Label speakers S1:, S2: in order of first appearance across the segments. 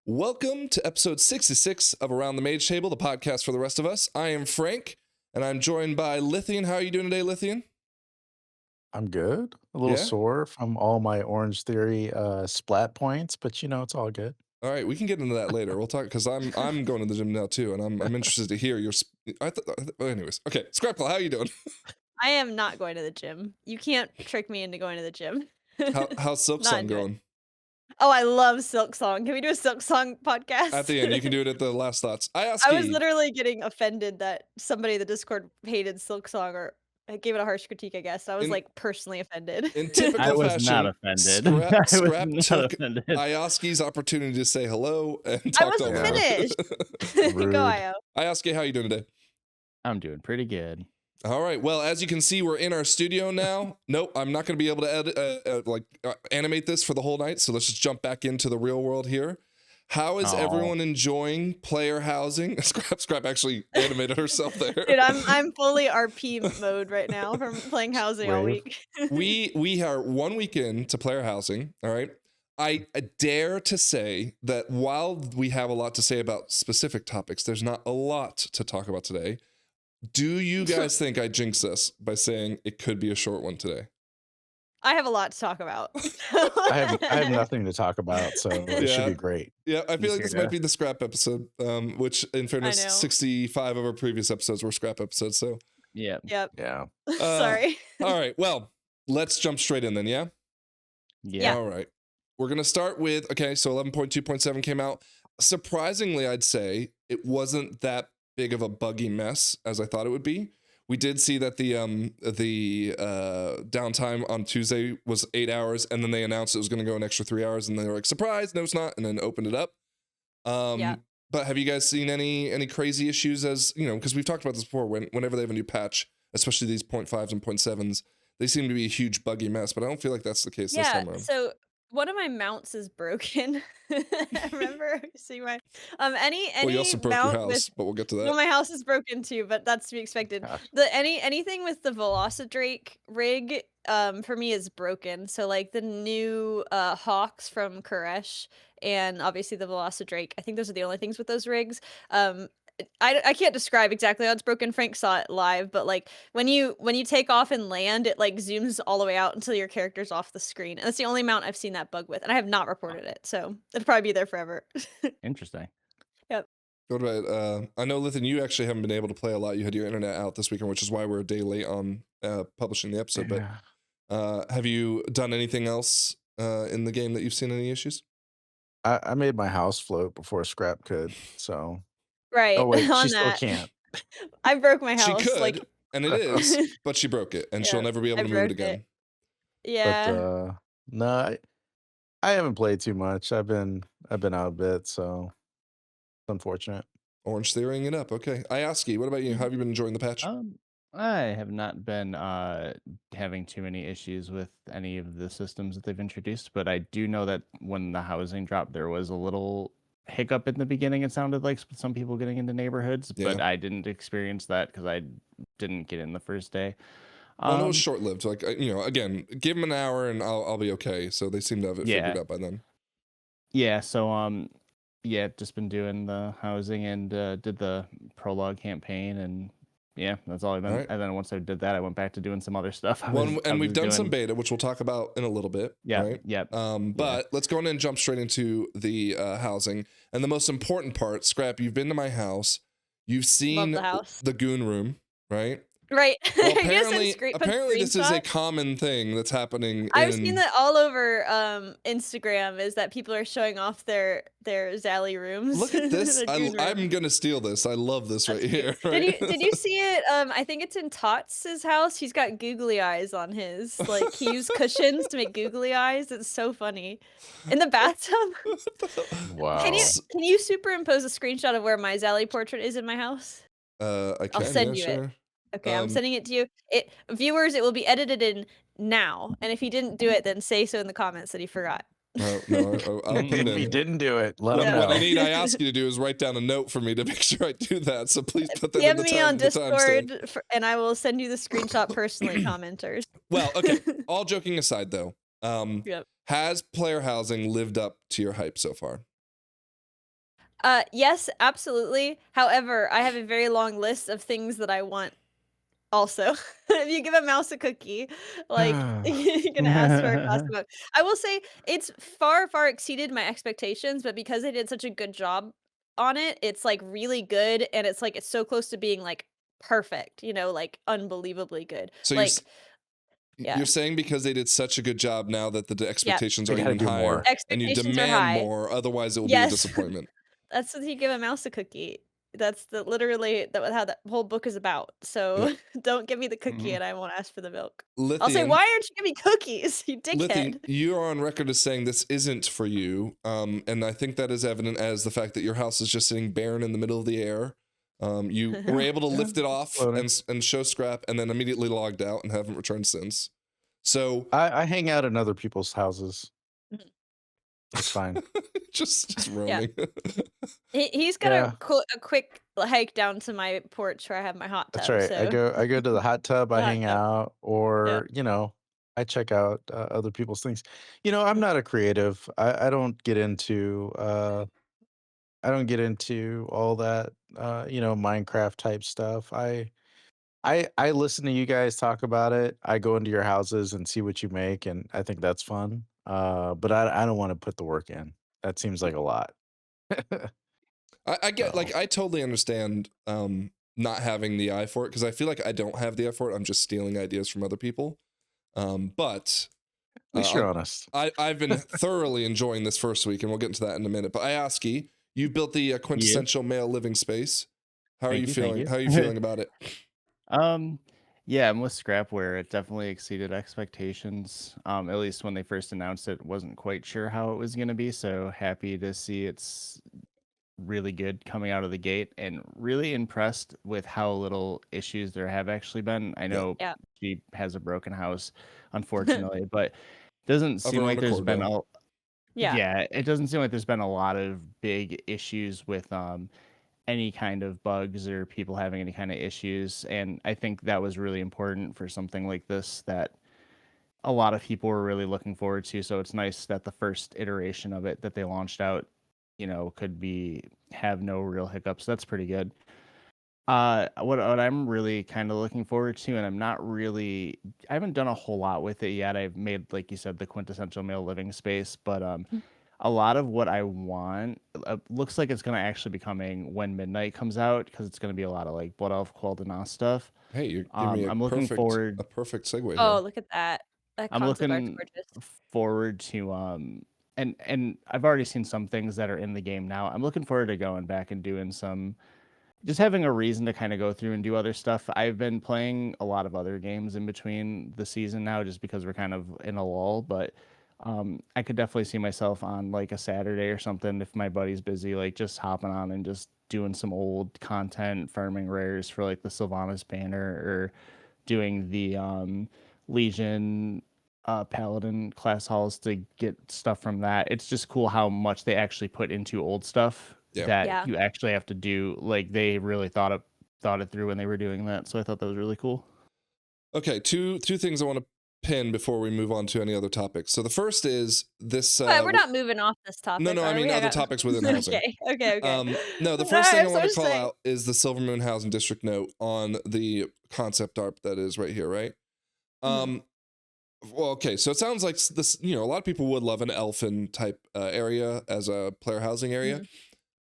S1: Welcome to episode 66 of Around the Mage Table, the podcast for the rest of us. I am Frank, and I'm joined by Lithian. How are you doing today, Lithian?
S2: I'm good. A little
S1: Yeah?
S2: sore from all my Orange Theory splat points, but it's all good.
S1: All right, we can get into that later. We'll talk because I'm going to the gym now too, and I'm interested to hear your. Anyways, okay, Scrapple, how are you doing?
S3: I am not going to the gym. You can't trick me into going to the gym.
S1: How's Silk
S3: Not
S1: Song
S3: into it.
S1: going?
S3: Oh, I love Silk Song. Can we do a Silk Song podcast?
S1: At the end, you can do it at the last thoughts.
S3: I was literally getting offended that somebody in the Discord hated Silk Song or gave it a harsh critique, I guess. I was like personally offended.
S1: In
S4: I
S1: typical
S4: was not
S1: fashion,
S4: offended.
S1: Scrap
S4: not
S1: took
S4: offended.
S1: Ioski's opportunity to say hello and
S3: I
S1: talked
S3: wasn't
S1: over her.
S3: finished.
S2: Rude.
S3: Go, Io.
S1: Ioski, how you doing today?
S4: I'm doing pretty good.
S1: All right. Well, as you can see, we're in our studio now. Nope, I'm not going to be able to animate this for the whole night. So let's just jump back into the real world here. How is everyone enjoying player housing? Scrap actually animated herself there.
S3: Dude, I'm fully RP mode right now from playing housing all week.
S1: we are 1 week in to player housing. All right. I dare to say that while we have a lot to say about specific topics, there's not a lot to talk about today. Do you guys think I jinxed us by saying it could be a short one today?
S3: I have a lot to talk about.
S2: I have nothing to talk about, so it should be great.
S1: Yeah, I feel like this
S2: Yeah.
S1: might be the scrap episode, which in fairness,
S3: know.
S1: 65 of our previous episodes were scrap episodes. So,
S4: Yeah.
S3: Yep.
S2: Yeah.
S3: Sorry.
S1: all right, well, let's jump straight in then, yeah?
S4: Yeah.
S1: All right. We're going to start with, okay, so 11.2.7 came out. Surprisingly, I'd say it wasn't that big of a buggy mess as I thought it would be. We did see that the downtime on Tuesday was 8 hours, and then they announced it was going to go an extra 3 hours, and they were like, surprise, no, it's not, and then opened it up.
S3: Yeah.
S1: But have you guys seen any crazy issues as, because we've talked about this before, whenever they have a new patch, especially these 0.5s and 0.7s, they seem to be a huge buggy mess, but I don't feel like that's the case this time around.
S3: So one of my mounts is broken. I remember seeing my any
S1: Well, you also broke your
S3: mount
S1: house,
S3: with
S1: but we'll get to that.
S3: well, my house is broken too, but that's to be expected.
S2: Gosh.
S3: Anything with the Velocidrake rig for me is broken. So like the new Hawks from Koresh and obviously the Velocidrake. I think those are the only things with those rigs. I can't describe exactly how it's broken. Frank saw it live, but like when you take off and land, it like zooms all the way out until your character's off the screen. And that's the only mount I've seen that bug with, and I have not reported it, so it'll probably be there forever.
S4: Interesting.
S1: What about, I know, Lithian, you actually haven't been able to play a lot. You had your internet out this weekend, which is why we're a day late on publishing the episode.
S2: Yeah.
S1: But have you done anything else in the game that you've seen any issues?
S2: I made my house float before Scrap could, so.
S3: Right.
S2: Oh, wait,
S3: on
S2: she still
S3: that.
S2: can't.
S3: I broke my
S1: She
S3: house.
S1: could,
S3: like
S1: and it is, but she broke it, and she'll
S3: Yeah,
S1: never be able
S3: I
S1: to move it
S3: broke
S1: again.
S3: it. Yeah.
S2: But no, I haven't played too much. I've been out a bit, so it's unfortunate.
S1: Orange theorying it up. Okay. Ioski, what about you? How have you been enjoying the patch?
S4: I have not been having too many issues with any of the systems that they've introduced, but I do know that when the housing dropped, there was a little hiccup in the beginning. It sounded like some people getting into neighborhoods, but I didn't experience that because I didn't get in the first day.
S1: Well, it was short-lived. Like, again, give them an hour and I'll be okay. So they seem to have it figured out by then.
S4: Yeah. So yeah, just been doing the housing and did the prologue campaign, and yeah, that's all I've been.
S1: All right.
S4: And then once I did that, I went back to doing some other stuff.
S1: We've done some beta, which we'll talk about in a little bit.
S4: Yeah.
S1: Right?
S4: Yeah.
S1: But let's go in and jump straight into the housing. And the most important part, Scrap, you've been to my house. You've seen
S3: the house.
S1: the goon room, right?
S3: Right.
S1: Well,
S3: Put
S1: apparently this is a
S3: screenshots.
S1: common thing that's happening.
S3: I've seen that all over Instagram, is that people are showing off their Xally rooms.
S1: Look at this.
S3: Their goon room.
S1: I'm gonna steal this. I love this right here. Right?
S3: Did you see it? I think it's in Tots' house. He's got googly eyes on his. Like he used cushions to make googly eyes. It's so funny. In the bathtub.
S2: Wow.
S3: Can you superimpose a screenshot of where my Xally portrait is in my house?
S1: I can.
S3: I'll send you
S1: sure.
S3: it. Okay, I'm sending it to you. Viewers, it will be edited in now. And if he didn't do it, then say so in the comments that he forgot.
S1: No, I'll put it
S2: If
S1: in.
S2: he didn't do it, let him
S1: What I
S2: know.
S1: need Ioski to do is write down a note for me to make sure I do that. So please put that in
S3: DM
S1: the
S3: me
S1: time.
S3: on
S1: the timestamp.
S3: Discord, and I will send you the screenshot personally, commenters.
S1: Well, okay. All joking aside, though,
S3: Yep.
S1: has player housing lived up to your hype so far?
S3: Yes, absolutely. However, I have a very long list of things that I want also. If you give a mouse a cookie, like, you're gonna ask for a glass of milk. I will say it's far, far exceeded my expectations, but because they did such a good job on it, it's, like, really good, and it's, like, it's so close to being, like, perfect, like, unbelievably good.
S1: So
S3: Like,
S1: you're
S3: yeah.
S1: saying because they did such a good job now that the
S3: Yeah.
S1: expectations
S2: They
S1: are
S2: gotta
S1: even
S2: do
S1: higher,
S2: more.
S1: and you
S3: Expectations are
S1: demand
S3: high.
S1: more, otherwise it will be a
S3: Yes.
S1: disappointment.
S3: That's what you give a mouse a cookie. That's literally how that whole book is about. So
S1: Yep.
S3: don't give me the cookie and I won't ask for the milk. I'll say,
S1: Lithium,
S3: why aren't you giving me cookies, you
S1: Lithium,
S3: dickhead?
S1: you are on record as saying this isn't for you, and I think that is evident as the fact that your house is just sitting barren in the middle of the air. You were
S2: Yeah,
S1: able to
S2: yeah,
S1: lift it off
S2: floating.
S1: and show scrap, and then immediately logged out and haven't returned since. So
S2: I hang out in other people's houses.
S3: Mhm.
S2: It's fine.
S1: just
S3: Yeah.
S1: roaming.
S3: He's got
S2: Yeah,
S3: a quick hike down to my porch where I have my hot
S2: that's
S3: tub,
S2: right.
S3: so
S2: I go to the hot tub, I
S3: the hot
S2: hang
S3: tub.
S2: out,
S3: Yeah.
S2: or I check out other people's things. I'm
S3: Mhm.
S2: not a creative. I don't get into all that Minecraft type stuff. I listen to you guys talk about it. I go into your houses and see what you make, and I think that's fun. But I don't want to put the work in. That seems like a lot.
S1: I get,
S2: So
S1: like, I totally understand not having the eye for it, because I feel like I don't have the eye for it. I'm just stealing ideas from other people. But
S2: at least you're honest.
S1: I've been thoroughly enjoying this first week, and we'll get into that in a minute. But Ayaski, you built the
S4: Yep.
S1: quintessential male living space. How are
S4: Thank
S1: you
S4: you. Thank
S1: feeling?
S4: you.
S1: How are you feeling about it?
S4: Yeah, I'm with Scrapware. It definitely exceeded expectations. At least when they first announced it, wasn't quite sure how it was going to be. So happy to see it's really good coming out of the gate, and really impressed with how little issues there have actually been. I
S1: Yeah.
S4: know
S3: Yeah.
S4: she has a broken house, unfortunately, but doesn't
S1: Of
S4: seem
S1: her
S4: like
S1: own
S4: there's
S1: accord,
S4: been
S1: though.
S3: Yeah.
S4: yeah, it doesn't seem like there's been a lot of big issues with any kind of bugs or people having any kind of issues. And I think that was really important for something like this that a lot of people were really looking forward to. So it's nice that the first iteration of it that they launched out, could have no real hiccups. That's pretty good. What I'm really kind of looking forward to, and I haven't done a whole lot with it yet. I've made, like you said, the quintessential male living space, but a lot of what I want looks like it's going to actually be coming when Midnight comes out, because it's going to be a lot of like Blood Elf Quell Dana stuff.
S1: Hey, you're giving me
S4: I'm looking
S1: a perfect segue
S3: Oh,
S1: here.
S3: look at that. That
S4: I'm
S3: concept art's
S4: looking
S3: gorgeous.
S4: forward to and I've already seen some things that are in the game now. I'm looking forward to going back and doing some, just having a reason to kind of go through and do other stuff. I've been playing a lot of other games in between the season now, just because we're kind of in a lull. But I could definitely see myself on like a Saturday or something, if my buddy's busy, like just hopping on and just doing some old content, farming rares for like the Sylvanas banner, or doing the Legion Paladin class halls to get stuff from that. It's just cool how much they actually put into old stuff
S1: Yeah.
S4: that
S3: Yeah.
S4: you actually have to do. Like they really thought it through when they were doing that. So I thought that was really cool.
S1: Okay, two things I want to pin before we move on to any other topics. So the first is this.
S3: But we're not moving off this topic,
S1: No,
S3: are
S1: I mean
S3: we?
S1: other topics within housing.
S3: Okay.
S1: No, the
S3: No,
S1: first thing I
S3: that's
S1: want
S3: what
S1: to
S3: I'm
S1: call
S3: saying.
S1: out is the Silver Moon Housing District note on the concept art that is right here, right?
S3: Mhm.
S1: Well, okay, so it sounds like this. A lot of people would love an elfin type area as a player housing area.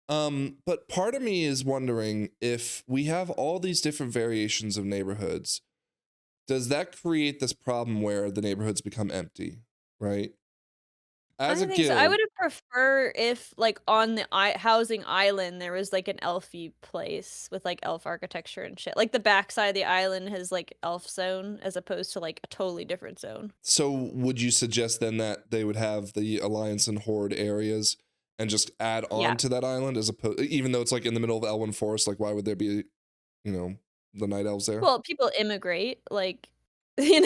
S1: But part of me is wondering, if we have all these different variations of neighborhoods, does that create this problem where the neighborhoods become empty, right?
S3: I
S1: As a
S3: don't think so. I
S1: guild,
S3: would have preferred if, like, on the housing island, there was like an elfy place with like elf architecture and shit. Like the backside of the island has like elf zone, as opposed to like a totally different zone.
S1: so would you suggest then that they would have the Alliance and Horde areas and just add
S3: Yeah.
S1: on to that island, as opposed, even though it's like in the middle of Elwyn Forest, like why would there be, the night elves there?
S3: Well, people immigrate, like, like they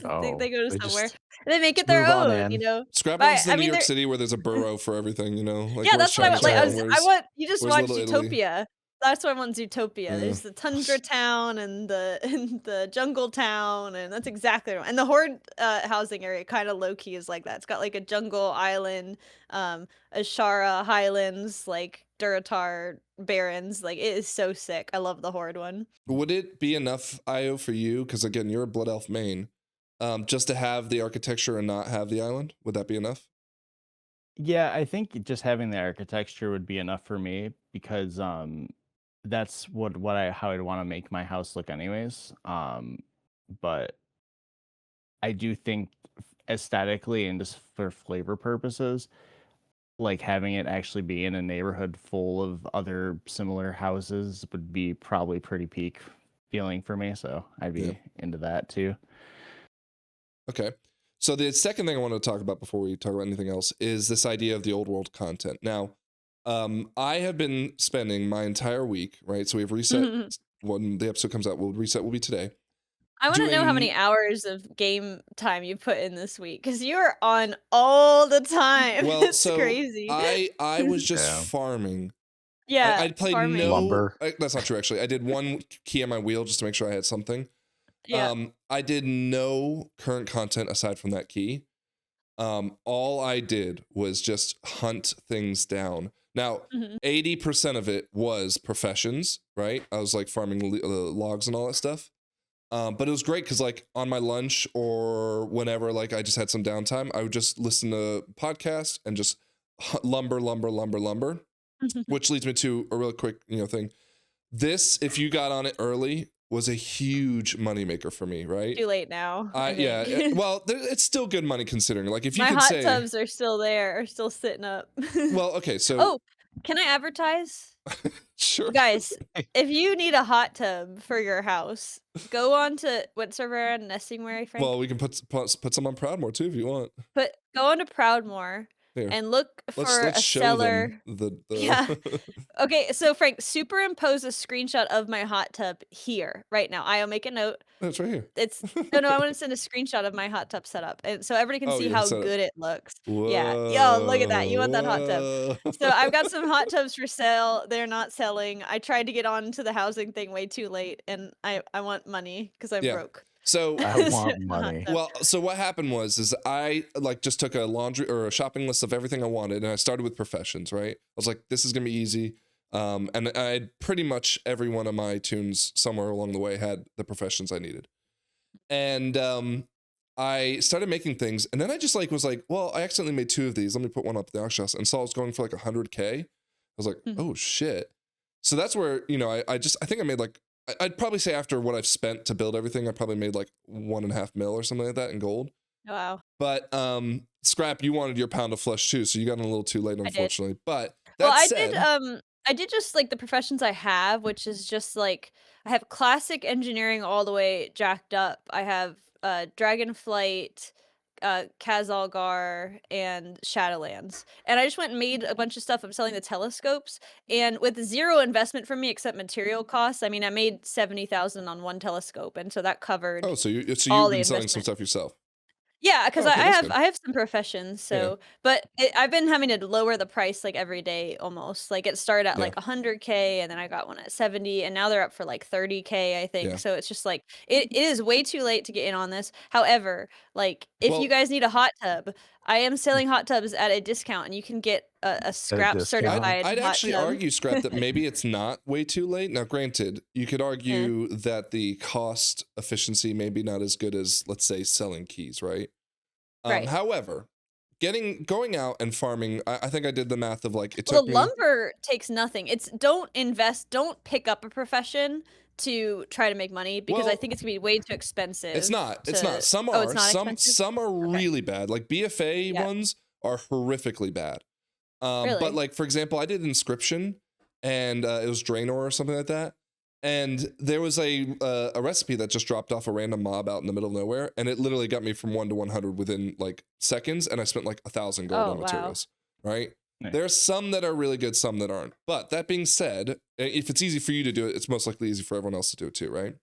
S2: Oh,
S3: go to
S2: they
S3: somewhere
S2: just
S3: and they make it
S2: just
S3: their
S2: move on
S3: own,
S2: in.
S1: Scrap
S3: But
S1: onto the
S3: I
S1: New
S3: mean,
S1: York
S3: they're
S1: City where there's a borough for everything, like
S3: yeah,
S1: where's
S3: that's what I
S1: Chinatown?
S3: want. You just
S1: Where's
S3: watched
S1: Little Italy?
S3: Zootopia. That's why I want Zootopia.
S1: Yeah.
S3: There's the Tundra Town and the and the Jungle Town, and that's exactly right. And the Horde housing area kind of low key is like that. It's got like a jungle island, Ashara Highlands, like Duratar Barons. Like, it is so sick. I love the Horde one.
S1: Would it be enough, Io, for you? Because again, you're a Blood Elf main. Just to have the architecture and not have the island? Would that be enough?
S4: Yeah, I think just having the architecture would be enough for me because that's how I'd want to make my house look anyways. But I do think aesthetically and just for flavor purposes, like having it actually be in a neighborhood full of other similar houses would be probably pretty peak feeling for me. So I'd be into that too.
S1: Okay. So the second thing I want to talk about before we talk about anything else is this idea of the old world content. Now, I have been spending my entire week, right? So we have reset when the episode comes out. Reset will be today.
S3: I want to know how many hours of game time you put in this week because you're on all the time.
S1: Well,
S3: It's
S1: so
S3: crazy.
S1: I was just
S2: Yeah.
S1: farming.
S3: Yeah,
S1: I played
S3: farming.
S2: Lumber.
S1: That's not true, actually. I did one key on my wheel just to make sure I had something.
S3: Yeah.
S1: I did no current content aside from that key. All I did was just hunt things down. Now, 80% of it was professions, right? I was like farming logs and all that stuff. But it was great because like on my lunch or whenever like I just had some downtime, I would just listen to podcasts and just lumber, which leads me to a real quick, thing. This, if you got on it early, was a huge moneymaker for me, right?
S3: Too late now. I
S1: Yeah. Well, it's still good money considering. Like if you
S3: My
S1: could
S3: hot
S1: say,
S3: tubs are still there, are still sitting up.
S1: well, okay, so
S3: Oh, can I advertise?
S1: sure,
S3: Guys, if you need a hot tub for your house, go on to what server on Nestingware, Frank?
S1: well, we can put some on Proudmoore too if you want.
S3: Go on to Proudmoore
S1: Here.
S3: and look for
S1: Let's
S3: a
S1: show
S3: seller.
S1: them the
S3: Yeah. Okay, so Frank, superimpose a screenshot of my hot tub here right now. I'll make a note.
S1: That's right here.
S3: It's no, I want to send a screenshot of my hot tub setup, and so everybody can
S1: Oh,
S3: see
S1: you
S3: how
S1: set it.
S3: good it looks.
S1: Whoa,
S3: Yeah, yo, look at that. You want that hot tub?
S1: whoa.
S3: So I've got some hot tubs for sale. They're not selling. I tried to get on to the housing thing way too late, and I want money because I'm
S1: Yeah.
S3: broke.
S1: So
S2: I want
S3: Hot
S2: money.
S3: tub.
S1: well, so what happened was I like just took a laundry or a shopping list of everything I wanted, and I started with professions. Right, I was like, this is gonna be easy. And I had pretty much every one of my tunes somewhere along the way had the professions I needed. And I started making things, and then I just like was like, well, I accidentally made 2 of these. Let me put one up at the auction house, and saw it was going for like 100K. I was like, oh shit. So that's where I think I made like I'd probably say after what I've spent to build everything, I probably made like 1.5 mil or something like that in gold.
S3: Wow.
S1: But Scrap, you wanted your pound of flesh too, so you got in a little too late, unfortunately. But that
S3: Well,
S1: said,
S3: I did just like the professions I have, which is just like I have classic engineering all the way jacked up. I have Dragonflight, Kazalgar, and Shadowlands. And I just went and made a bunch of stuff. I'm selling the telescopes, and with 0 investment from me except material costs. I mean, I made 70,000 on one telescope, and so that covered.
S1: oh, so you've
S3: all
S1: been
S3: the
S1: selling some
S3: investment.
S1: stuff yourself.
S3: Yeah, because
S1: Okay, that's good.
S3: I have some professions, so but I've been having to lower the price like every day almost. Like it started at
S1: Yeah.
S3: like 100K, and then I got one at 70, and now they're up for like 30K, I think.
S1: Yeah.
S3: So it's just like it is way too late to get in on this. However, like if
S1: Well-
S3: you guys need a hot tub, I am selling hot tubs at a discount, and you can get a scrap
S2: discount?
S3: certified
S1: I'd
S3: hot
S1: actually
S3: tub.
S1: argue, Scrap, that maybe it's not way too late. Now, granted, you could argue that the cost efficiency may be not as good as, let's say, selling keys, right?
S3: Right.
S1: However, going out and farming, I think I did the math of like it
S3: Well,
S1: took
S3: the
S1: me.
S3: lumber takes nothing. It's don't pick up a profession to try to make money because I
S1: Well,
S3: think it's gonna be way too expensive.
S1: It's not. Some
S3: Oh,
S1: are.
S3: it's not
S1: some
S3: expensive?
S1: some are really bad. Like BFA
S3: Yeah.
S1: ones are horrifically bad.
S3: Really?
S1: But like for example, I did Inscription, and it was Draenor or something like that. And there was a recipe that just dropped off a random mob out in the middle of nowhere, and it literally got me from 1 to 100 within like seconds, and I spent like 1,000 gold
S3: Oh,
S1: on
S3: wow.
S1: materials. Right?
S4: Nice.
S1: There's some that are really good, some that aren't. But that being said, if it's easy for you to do it, it's most likely easy for everyone else to do it too, right?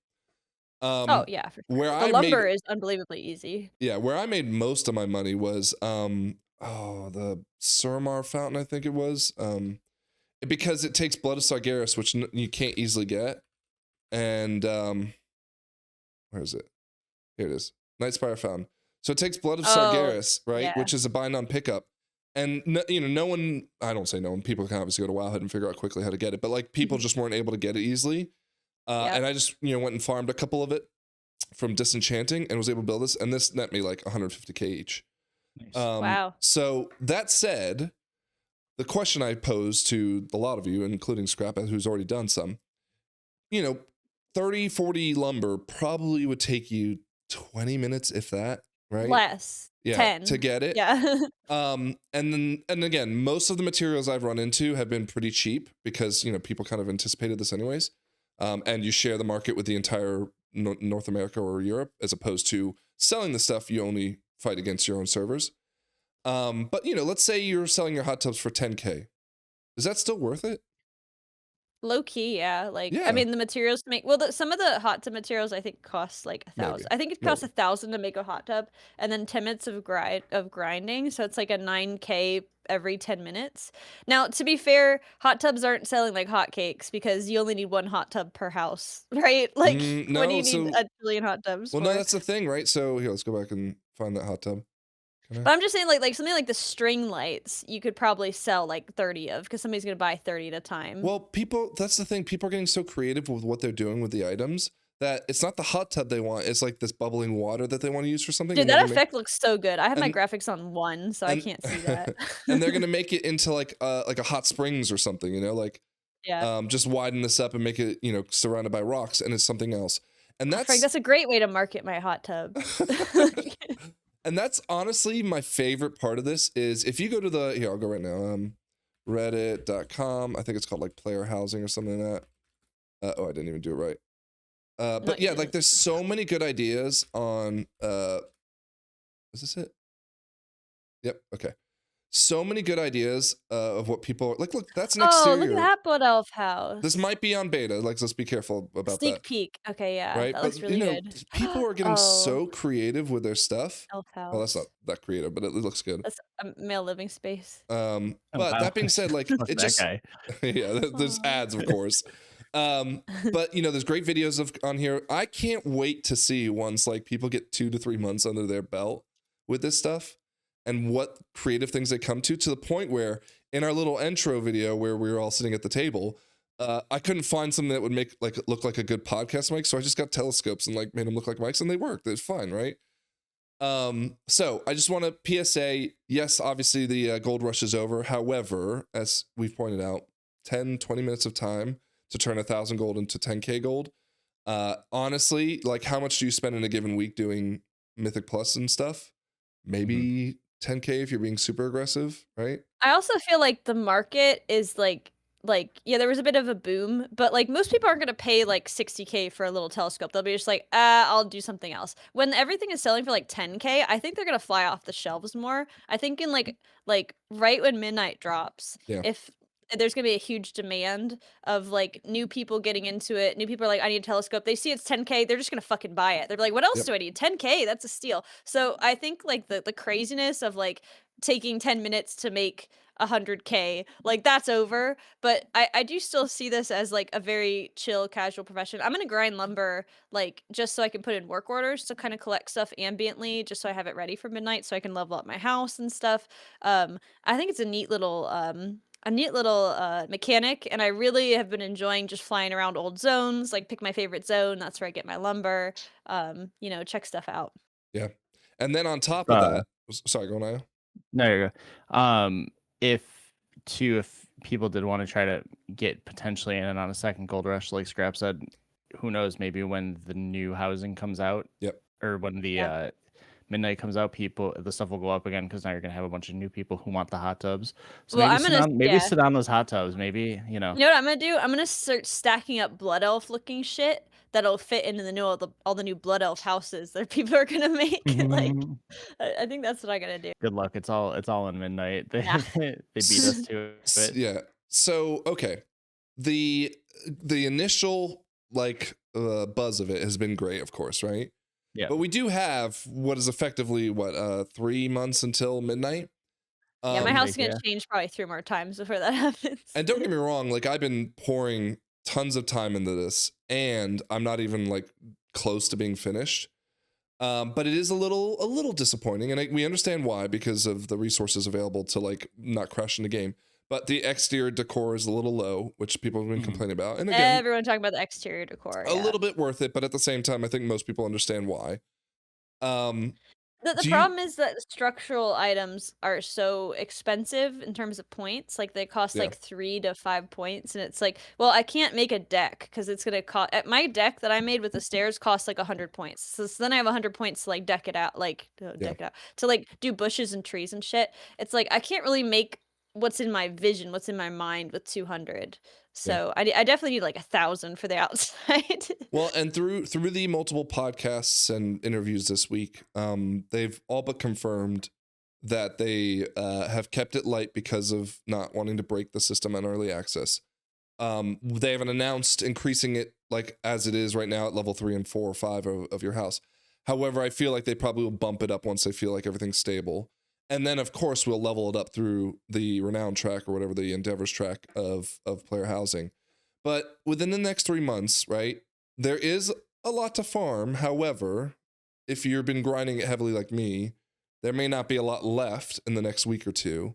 S3: Oh yeah, for sure.
S1: Where
S3: The
S1: I
S3: lumber
S1: made
S3: is unbelievably easy.
S1: yeah, where I made most of my money was the Suramar fountain, I think it was. Because it takes blood of Sargeras, which you can't easily get. And where is it? Here it is. Nightspire fountain. So it takes blood of
S3: Oh,
S1: Sargeras, right?
S3: yeah.
S1: Which is a bind on pickup. And no one, I don't say no one, people can obviously go to Wowhead and figure out quickly how to get it, but like people just weren't able to get it easily. And I just, went and farmed a couple of it from Disenchanting and was able to build this, and this net me like 150k each.
S4: Nice.
S3: Wow.
S1: So that said, the question I pose to a lot of you, including Scrap, who's already done some, 30, 40 lumber probably would take you 20 minutes, if that, right?
S3: Less.
S1: Yeah,
S3: 10.
S1: to get it.
S3: Yeah.
S1: And again, most of the materials I've run into have been pretty cheap because, people kind of anticipated this anyways. And you share the market with the entire North America or Europe, as opposed to selling the stuff you only fight against your own servers. But let's say you're selling your hot tubs for 10k. Is that still worth it?
S3: Low key, yeah. Like,
S1: Yeah.
S3: I mean, the materials to make, some of the hot tub materials I think cost like 1,000.
S1: Maybe,
S3: I think it costs 1,000 to make a hot tub, and then 10 minutes of grinding. So it's like a 9k every 10 minutes. Now, to be fair, hot tubs aren't selling like hotcakes because you only need one hot tub per house, right? Like,
S1: no,
S3: what do you need
S1: so-
S3: a trillion hot tubs
S1: Well,
S3: for?
S1: no, that's the thing, right? So here, let's go back and find that hot tub.
S3: But I'm just saying, like something like the string lights, you could probably sell like 30 of, because somebody's gonna buy 30 at a time.
S1: Well, that's the thing. People are getting so creative with what they're doing with the items that it's not the hot tub they want. It's like this bubbling water that they want to use for something.
S3: Dude,
S1: and they're
S3: that
S1: gonna
S3: effect looks so good. I have my
S1: and-
S3: graphics on 1, so I
S1: and-
S3: can't see that.
S1: and they're gonna make it into like a hot springs or something, like
S3: Yeah.
S1: just widen this up and make it, surrounded by rocks, and it's something else. And
S3: Frank,
S1: that's
S3: that's a great way to market my hot tub.
S1: and that's honestly my favorite part of this is if you go to here, I'll go right now. Reddit.com. I think it's called like player housing or something like that. I didn't even do it right. But
S3: No,
S1: yeah,
S3: you
S1: like there's so many good ideas on is this it? Yep, okay. So many good ideas of what people like. Look, that's an
S3: Oh,
S1: exterior.
S3: look at that Blood Elf house.
S1: This might be on beta. Like, let's be careful about
S3: Sneak
S1: that.
S3: peak. Okay, yeah,
S1: Right?
S3: that looks
S1: But
S3: really good.
S1: people are getting
S3: Oh,
S1: so creative with their stuff.
S3: Elf house.
S1: Well, that's not that creative, but it looks good.
S3: That's a male living space.
S1: But
S4: wow.
S1: that being said, like
S4: Look
S1: it
S4: at
S1: just
S4: that guy.
S1: yeah, there's
S3: Aw.
S1: ads, of course. But there's great videos on here. I can't wait to see once like people get 2 to 3 months under their belt with this stuff and what creative things they come to the point where in our little intro video where we were all sitting at the table, I couldn't find something that would make like it look like a good podcast mic, so I just got telescopes and like made them look like mics, and they worked. It's fine, right? So I just want to PSA, yes, obviously the gold rush is over. However, as we've pointed out, 10, 20 minutes of time to turn 1,000 gold into 10k gold. Honestly, like how much do you spend in a given week doing Mythic Plus and stuff? Maybe 10k if you're being super aggressive, right?
S3: I also feel like the market is like yeah, there was a bit of a boom, but like most people aren't gonna pay like 60k for a little telescope. They'll be just like, I'll do something else. When everything is selling for like 10k, I think they're gonna fly off the shelves more. I think in like right when midnight drops,
S1: Yeah.
S3: if there's gonna be a huge demand of like new people getting into it. New people are like, I need a telescope. They see it's 10k, they're just gonna fucking buy it. They're like, what else
S1: Yep.
S3: do I need? 10k, that's a steal. So I think like the craziness of like taking 10 minutes to make 100k, like that's over. But I do still see this as like a very chill casual profession. I'm gonna grind lumber like just so I can put in work orders to kind of collect stuff ambiently, just so I have it ready for midnight so I can level up my house and stuff. I think it's a neat little mechanic, and I really have been enjoying just flying around old zones, like pick my favorite zone, that's where I get my lumber, check stuff out.
S1: Yeah. And then on top of that, sorry, go on, Aya.
S4: No, you're good. If people did want to try to get potentially in on a second gold rush, like Scrap said, who knows? Maybe when the new housing comes out,
S1: Yep.
S4: or when the midnight comes out, the stuff will go up again because now you're gonna have a bunch of new people who want the hot tubs. So
S3: Well,
S4: maybe sit on those hot tubs. Maybe
S3: You know what I'm gonna do? I'm gonna start stacking up blood elf looking shit that'll fit into all the new blood elf houses that people are gonna make. Like, I think that's what I'm gonna do.
S4: good luck. It's all in midnight. They
S3: Yeah.
S4: they beat us to it.
S1: Yeah. So okay, the initial like buzz of it has been great, of course, right?
S4: Yeah.
S1: But we do have what is effectively 3 months until midnight.
S3: Yeah, my
S4: Um,
S3: house is gonna
S4: yeah.
S3: change probably 3 more times before that happens.
S1: And don't get me wrong, like I've been pouring tons of time into this, and I'm not even like close to being finished. But it is a little disappointing, and we understand why, because of the resources available to like not crash in the game. But the exterior decor is a little low, which people have been complaining about. And again,
S3: Everyone talking about the exterior decor.
S1: a little bit worth it, but at the same time, I think most people understand why.
S3: The
S1: Do you-
S3: problem is that structural items are so expensive in terms of points. Like they cost
S1: Yeah.
S3: like 3 to 5 points, and it's like, well, I can't make a deck because it's gonna cost. My deck that I made with the stairs costs like 100 points. So then I have 100 points to like deck it out, deck it out to like do bushes and trees and shit. It's like I can't really make what's in my vision, what's in my mind with 200. So I definitely need like 1,000 for the outside.
S1: Well, and through the multiple podcasts and interviews this week, they've all but confirmed that they have kept it light because of not wanting to break the system on early access. They haven't announced increasing it like as it is right now at level 3 and 4 or 5 of your house. However, I feel like they probably will bump it up once they feel like everything's stable. And then, of course, we'll level it up through the Renown track or whatever the Endeavors track of player housing. But within the next 3 months, right, there is a lot to farm. However, if you've been grinding it heavily like me, there may not be a lot left in the next week or two.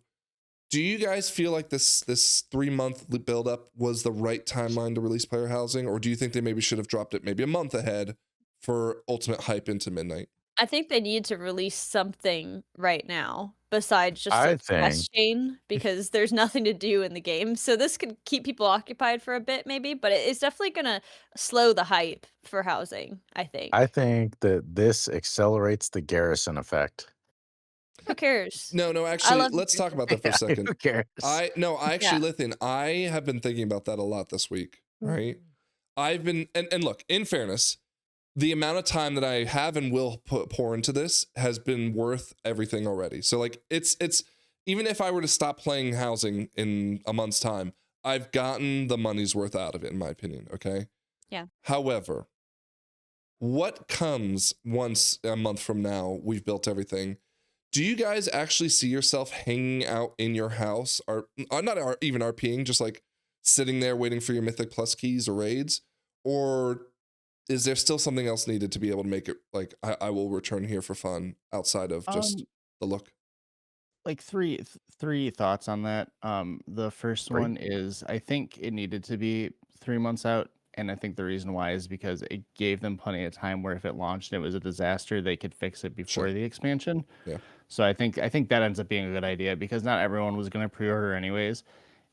S1: Do you guys feel like this 3-month build-up was the right timeline to release player housing? Or do you think they maybe should have dropped it maybe a month ahead for ultimate hype into midnight?
S3: I think they need to release something right now besides just
S2: I
S3: a
S2: think
S3: quest chain because there's nothing to do in the game. So this could keep people occupied for a bit maybe, but it's definitely going to slow the hype for housing, I think.
S2: I think that this accelerates the garrison effect.
S3: Who cares?
S1: No, actually,
S3: love
S1: let's talk about that for a second.
S2: Who cares?
S1: Lithian, I have been thinking about that a lot this week, right? I've been, and look, in fairness, the amount of time that I have and will pour into this has been worth everything already. So like it's even if I were to stop playing housing in a month's time, I've gotten the money's worth out of it, in my opinion. Okay.
S3: Yeah.
S1: However, what comes once a month from now, we've built everything. Do you guys actually see yourself hanging out in your house or not even RPing, just like sitting there waiting for your Mythic Plus keys or raids? Or is there still something else needed to be able to make it like I will return here for fun outside of just the look?
S4: Like three thoughts on that. The first
S2: Great.
S4: one is I think it needed to be 3 months out, and I think the reason why is because it gave them plenty of time where if it launched and it was a disaster, they could fix it before the expansion.
S1: Yeah.
S4: So I think that ends up being a good idea because not everyone was going to pre-order anyways,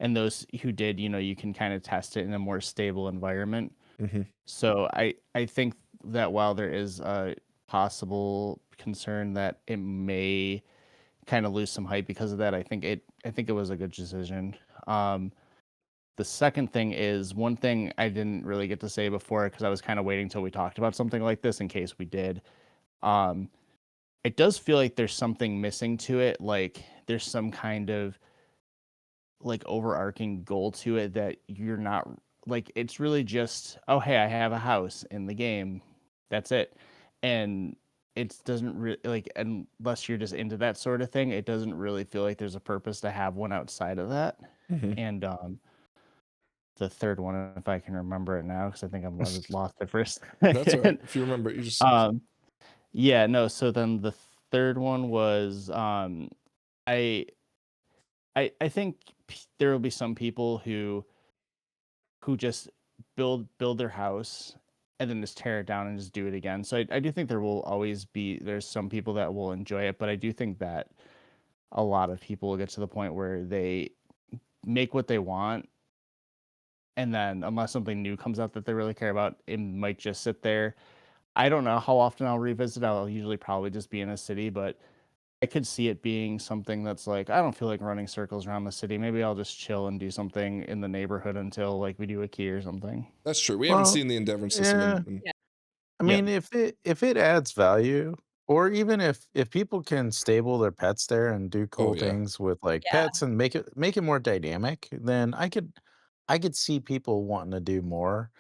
S4: and those who did, you can kind of test it in a more stable environment.
S1: Mm-hmm.
S4: So I think that while there is a possible concern that it may kind of lose some hype because of that, I think it was a good decision. The second thing is one thing I didn't really get to say before because I was kind of waiting till we talked about something like this in case we did. It does feel like there's something missing to it, like there's some kind of like overarching goal to it that you're not like it's really just, oh hey, I have a house in the game. That's it. And it doesn't really like unless you're just into that sort of thing, it doesn't really feel like there's a purpose to have one outside of that.
S1: Mm-hmm.
S4: And the third one, if I can remember it now, because I think I'm lost it for a second.
S1: That's all right. If you remember it, you just
S4: yeah, no, so then the third one was I think there will be some people who just build their house and then just tear it down and just do it again. So I do think there will always be, there's some people that will enjoy it, but I do think that a lot of people will get to the point where they make what they want, and then unless something new comes out that they really care about, it might just sit there. I don't know how often I'll revisit. I'll usually probably just be in a city, but I could see it being something that's like, I don't feel like running circles around the city. Maybe I'll just chill and do something in the neighborhood until like we do a key or something.
S1: That's true. We haven't seen the Endeavor system.
S2: Yeah. I mean, if it adds value, or even if people can stable their pets there and do cool things with like pets and make it more dynamic, then I could see people wanting to do more.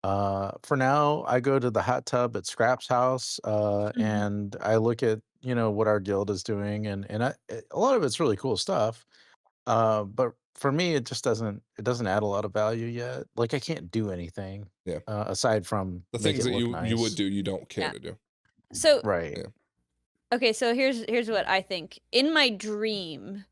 S2: For now, I go to the hot tub at Scrap's house, and I look at what our guild is doing, and a lot of it's really cool stuff. But for me, it just doesn't add a lot of value yet. Like I can't do anything, aside from
S1: the
S2: make
S1: things
S2: it
S1: that
S2: look
S1: you would
S2: nice.
S1: do, you don't care to do.
S3: So
S2: Right.
S1: Yeah.
S3: okay, so here's what I think. In my dream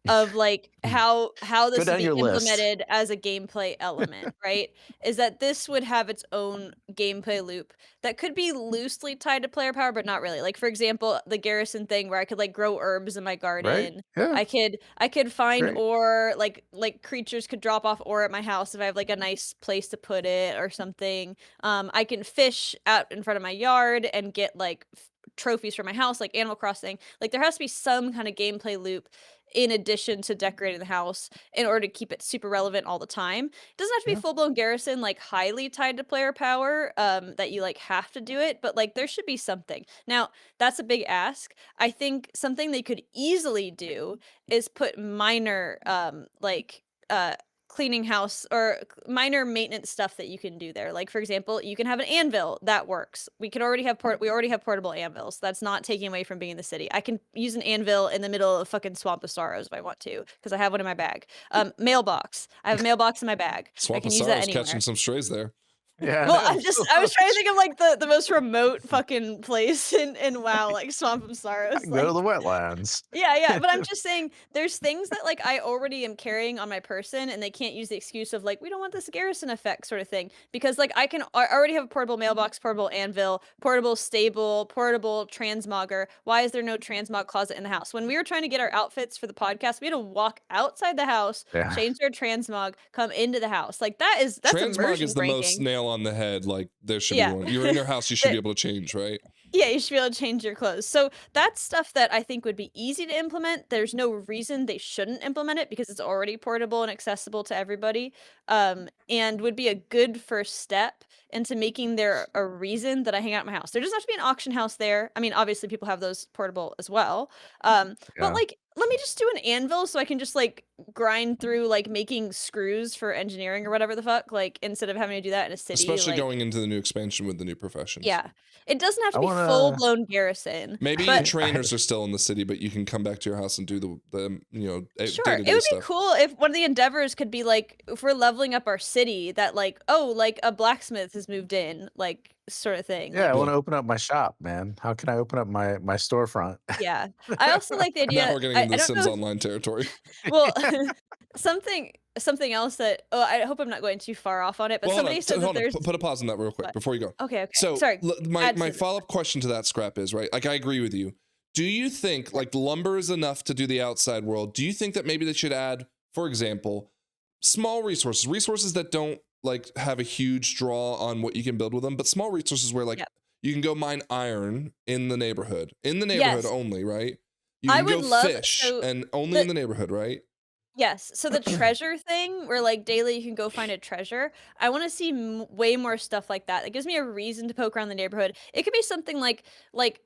S3: of like how this
S2: Go
S3: would
S2: down
S3: be
S2: your list.
S3: implemented as a gameplay element, right? Is that this would have its own gameplay loop that could be loosely tied to player power, but not really. Like for example, the garrison thing where I could like grow herbs in my
S2: Right?
S3: garden.
S2: Yeah.
S3: I could find
S2: Great.
S3: ore, like creatures could drop off ore at my house if I have like a nice place to put it or something. I can fish out in front of my yard and get like trophies for my house, like Animal Crossing. Like there has to be some kind of gameplay loop in addition to decorating the house in order to keep it super relevant all the time. It doesn't have to be
S2: Yeah.
S3: full-blown garrison, like highly tied to player power, that you like have to do it, but like there should be something. Now, that's a big ask. I think something they could easily do is put minor cleaning house or minor maintenance stuff that you can do there. Like for example, you can have an anvil that works. We already have portable anvils. That's not taking away from being in the city. I can use an anvil in the middle of fucking Swamp of Sorrows if I want to, because I have one in my bag. Mailbox. I have a mailbox in my bag. I
S1: Swamp
S3: can
S1: of
S3: use that
S1: Sorrows
S3: anywhere.
S1: catching some strays there.
S2: Yeah.
S3: Well,
S2: I
S3: I was trying to think of like the most remote fucking place in WoW, like Swamp of Sorrows.
S2: can go to the wetlands.
S3: Yeah, but I'm just saying there's things that like I already am carrying on my person and they can't use the excuse of like we don't want this garrison effect sort of thing, because like I already have a portable mailbox, portable anvil, portable stable, portable transmogger. Why is there no transmog closet in the house? When we were trying to get our outfits for the podcast, we had to walk outside the house,
S2: Yeah.
S3: change our transmog, come into the house. Like that's
S1: Transmog
S3: immersion
S1: is the most
S3: breaking.
S1: nail on the head. Like there should
S3: Yeah.
S1: be one. You're in your house, you should be able to change, right?
S3: Yeah, you should be able to change your clothes. So that's stuff that I think would be easy to implement. There's no reason they shouldn't implement it because it's already portable and accessible to everybody, and would be a good first step into making there a reason that I hang out at my house. There doesn't have to be an auction house there. I mean, obviously people have those portable as well.
S2: Yeah.
S3: But like, let me just do an anvil so I can just like grind through like making screws for engineering or whatever the fuck, like instead of having to do that in a city.
S1: Especially
S3: like,
S1: going into the new expansion with the new professions.
S3: yeah. It doesn't have to
S2: I
S3: be
S2: wanna-
S3: full-blown garrison.
S1: Maybe
S3: but
S1: trainers are still in the city, but you can come back to your house and do the
S3: sure,
S1: day-to-day
S3: it would
S1: stuff.
S3: be cool if one of the endeavors could be like, if we're leveling up our city, that like, oh, like a blacksmith has moved in, like sort of thing.
S2: Yeah, I
S3: Like,
S2: want to open up my shop, man. How can I open up my storefront?
S3: yeah. I also like the idea.
S1: Now we're getting
S3: I
S1: into
S3: don't
S1: Sims
S3: know.
S1: Online territory.
S3: Well, something else that I hope I'm not going too far off on it, but
S1: Well,
S3: somebody said that
S1: hold on.
S3: there's.
S1: Put a pause on that real quick
S3: What?
S1: before you go.
S3: Okay.
S1: So
S3: Sorry.
S1: my
S3: add to the-
S1: follow-up question to that, Scrap, is, right, like I agree with you. Do you think like lumber is enough to do the outside world? Do you think that maybe they should add, for example, small resources that don't like have a huge draw on what you can build with them, but small resources where like
S3: Yep.
S1: you can go mine iron in the neighborhood
S3: Yes.
S1: only, right? You
S3: I
S1: can
S3: would
S1: go
S3: love-
S1: fish
S3: so
S1: and only in the neighborhood, right?
S3: Yes. So the treasure thing, where like daily you can go find a treasure, I want to see way more stuff like that. It gives me a reason to poke around the neighborhood. It could be something like what